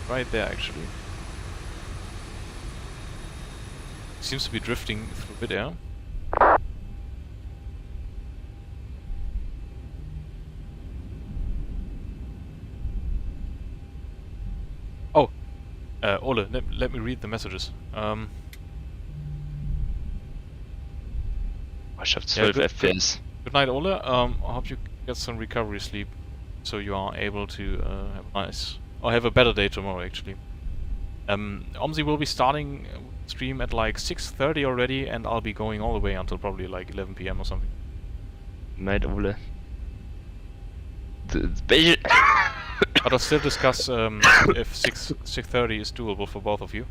right there actually. Seems to be drifting through mid-air. Oh! Ole, let me read the messages. Ich hab 12 FPS. Good night, Ole. I hope you get some recovery sleep, so you are able to have a nice... or have a better day tomorrow, actually. Omzi will be starting stream at like 6:30 already, and I'll be going all the way until probably like 11 PM or something. Night, Ole. But I'll still discuss if 6:30 is doable for both of you.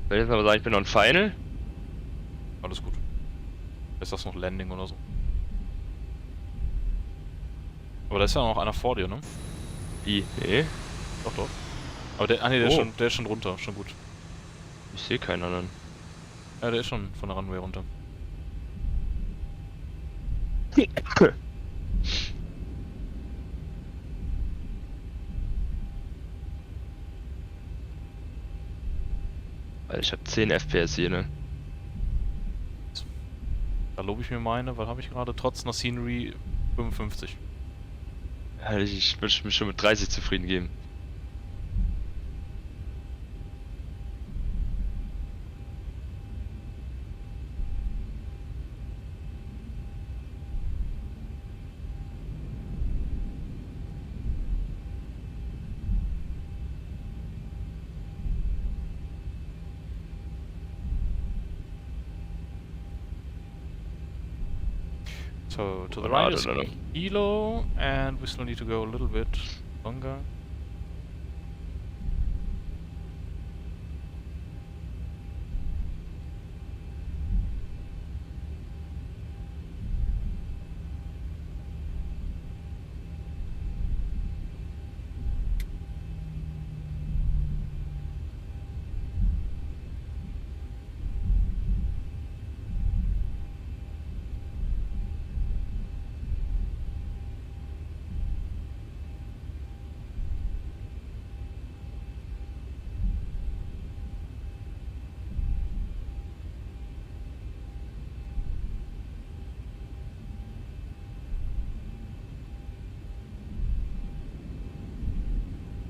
Soll ich jetzt aber sagen, ich bin on Final? Alles gut. Ist das noch Landing oder so? Aber da ist ja noch einer vor dir, ne? Wie? Nee. Doch, doch. Aber der, nee, der ist schon runter, schon gut. Ich sehe keinen anderen. Ja, der ist schon von der Runway runter. Weil ich hab 10 FPS hier, ne? Da lobe ich mir meine, weil habe ich gerade trotz einer Scenery 55. Ja, ich würde mich schon mit 30 zufrieden geben. So, to the right is Kilo, and we still need to go a little bit longer.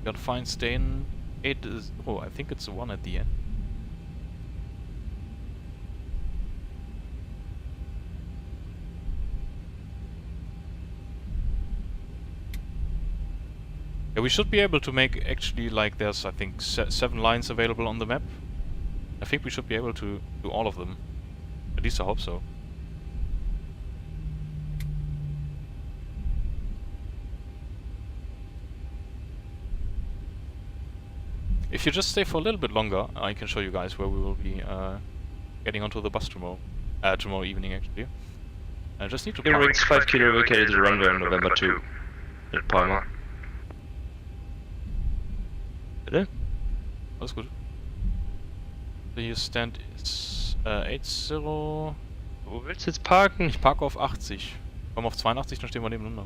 Gotta find Stain 8 is... Oh, I think it's the one at the end. Yeah, we should be able to make actually, like, there's I think 7 lines available on the map. I think we should be able to do all of them. At least I hope so. If you just stay for a little bit longer, I can show you guys where we will be getting onto the bus tomorrow. Tomorrow evening, actually. I just need to... Wings 5 kilo vacated the runway on November 2 at Palma. Bitte? Alles gut. So hier Stand ist 80. Wo willst du jetzt parken? Ich parke auf 80. Komm auf 82, dann stehen wir nebeneinander.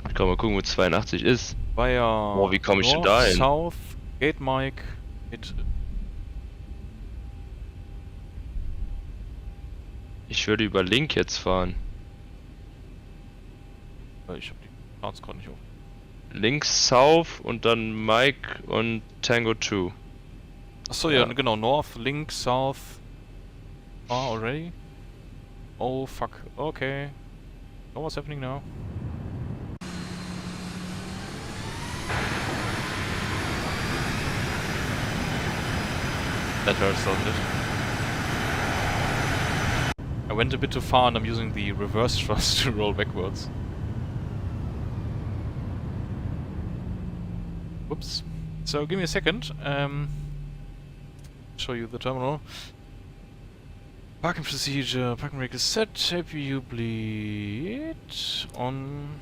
Ich kann mal gucken, wo 82 ist. War ja... Oh, wie komme ich denn da hin? South, Gate Mike, Gate... Ich würde über Link jetzt fahren. Ich hab die Charts gerade nicht auf. Link South und dann Mike und Tango 2. Achso, ja, genau. North, Link, South. Already? Oh, fuck. Okay. Oh, what's happening now? That hurts, doesn't it? I went a bit too far and I'm using the reverse thrust to roll backwards. Whoops. So give me a second. Show you the terminal. Parking procedure. Parking brake is set. APU bleed on.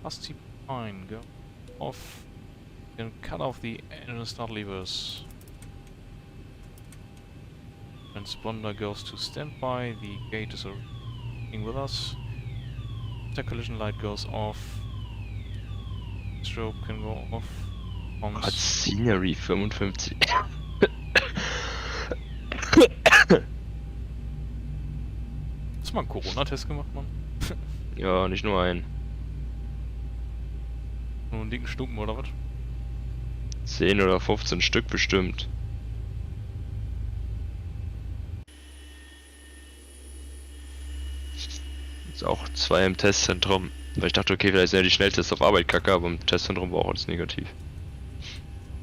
Rusty pine. Go off. Then cut off the engine start levers. Transponder goes to standby. The gate is working with us. The collision light goes off. Strobe can go off. Scenery 55. Hast du mal einen Corona-Test gemacht, Mann? Ja, nicht nur einen. Nur einen dicken Stuppen oder was? 10 oder 15 Stück bestimmt. Jetzt auch 2 im Testzentrum. Weil ich dachte, okay, vielleicht sind ja die Schnelltests auf Arbeit kacke, aber im Testzentrum war auch alles negativ.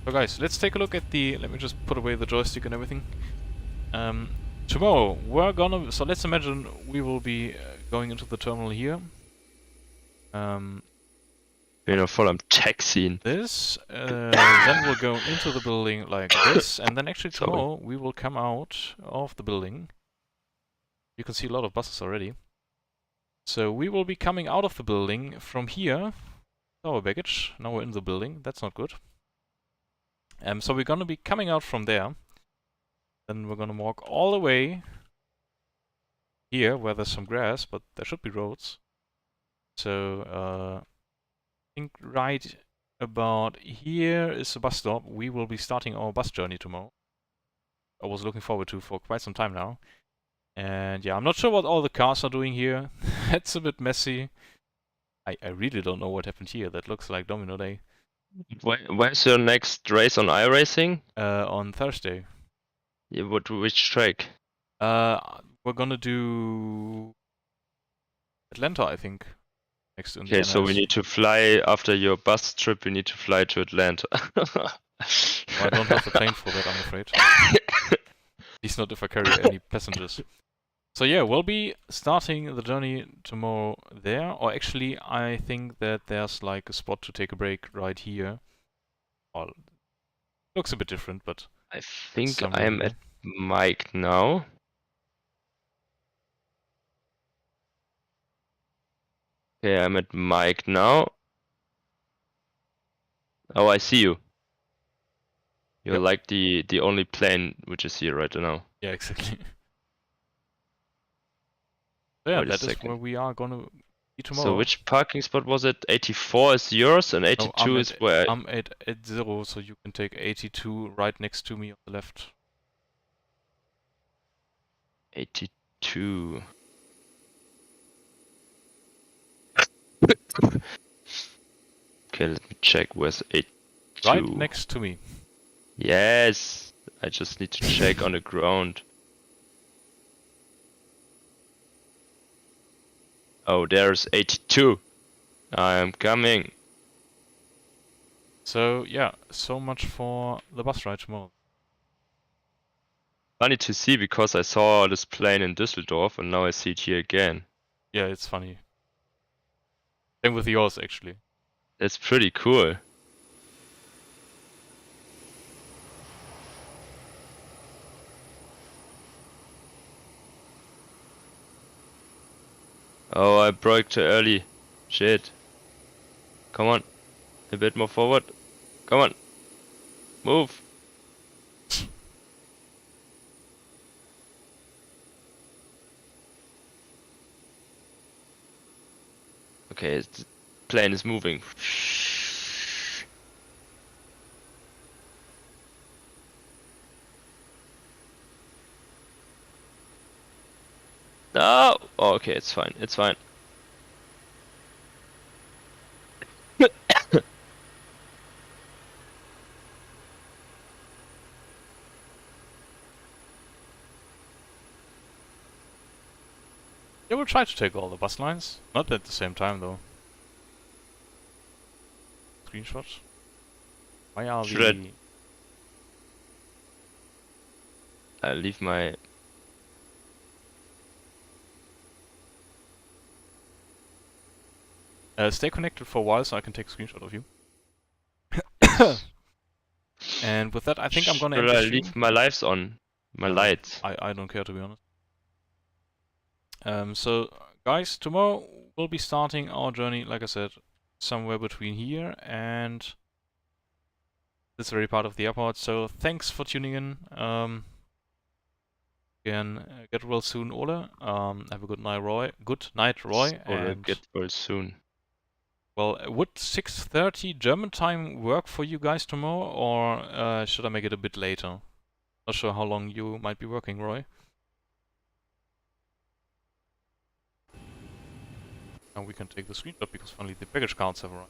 So guys, let's take a look at the... Let me just put away the joystick and everything. Tomorrow, we're gonna... So let's imagine we will be going into the terminal here. Bin ja voll am Taxiing. This, then we'll go into the building like this, and then actually tomorrow we will come out of the building. You can see a lot of buses already. So we will be coming out of the building from here. Our baggage. Now we're in the building. That's not good. So we're gonna be coming out from there. Then we're gonna walk all the way here, where there's some grass, but there should be roads. So I think right about here is a bus stop. We will be starting our bus journey tomorrow. I was looking forward to for quite some time now. And yeah, I'm not sure what all the cars are doing here. It's a bit messy. I really don't know what happened here. That looks like Domino Day. Where's your next race on iRacing? On Thursday. Yeah, which track? We're gonna do Atlanta, I think. Next to Okay, so we need to fly after your bus trip. We need to fly to Atlanta. Well, I don't have a plane for that, I'm afraid. At least not if I carry any passengers. So yeah, we'll be starting the journey tomorrow there. Or actually, I think that there's like a spot to take a break right here. Well, looks a bit different, but... I think I am at Mike now. Okay, I'm at Mike now. Oh, I see you. You're like the only plane which is here right now. Yeah, exactly. Yeah, that is where we are gonna be tomorrow. So which parking spot was it? 84 is yours and 82 is where? I'm at 80, so you can take 82 right next to me on the left. 82. Okay, let me check where's 82. Right next to me. Yes, I just need to check on the ground. Oh, there's 82. I am coming. So yeah, so much for the bus ride tomorrow. Funny to see because I saw this plane in Düsseldorf and now I see it here again. Yeah, it's funny. Same with yours actually. That's pretty cool. Oh, I broke too early. Shit. Come on. A bit more forward. Come on. Move. Okay, the plane is moving. No! Oh, okay, it's fine. It's fine. Yeah, we'll try to take all the bus lines. Not at the same time though. Screenshots. Why are Should I leave my... Stay connected for a while so I can take a screenshot of you. And with that, I think I'm gonna end Should the I stream. leave my lights on? My lights. I don't care, to be honest. So, guys, tomorrow we'll be starting our journey, like I said, somewhere between here and this very part of the airport. So, thanks for tuning in. Again, get well soon, Ole. Have a good night, Roy. Good night, Roy. Or And get well soon. well, would 6:30 German time work for you guys tomorrow, or should I make it a bit later? Not sure how long you might be working, Roy. And we can take the screenshot because finally the package cards have arrived.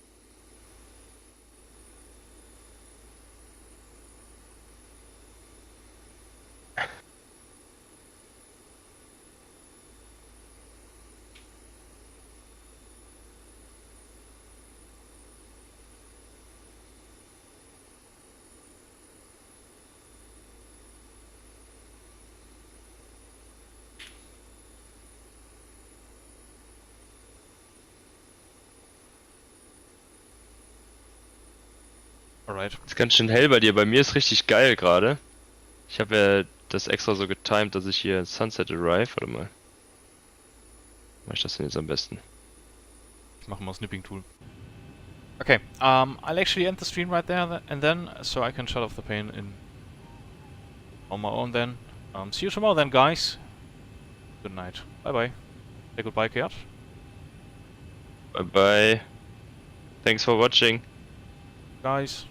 Alright. Ist ganz schön hell bei dir. Bei mir ist richtig geil gerade. Ich habe ja das extra so getimed, dass ich hier Sunset Arrive. Warte mal. Wie mach ich das denn jetzt am besten? Ich mache mal Snipping Tool. Okay, I'll actually end the stream right there and then, so I can shut off the pain on my own then. See you tomorrow then, guys. Good night. Bye bye. Say goodbye, Kurt. Bye bye. Thanks for watching. Guys.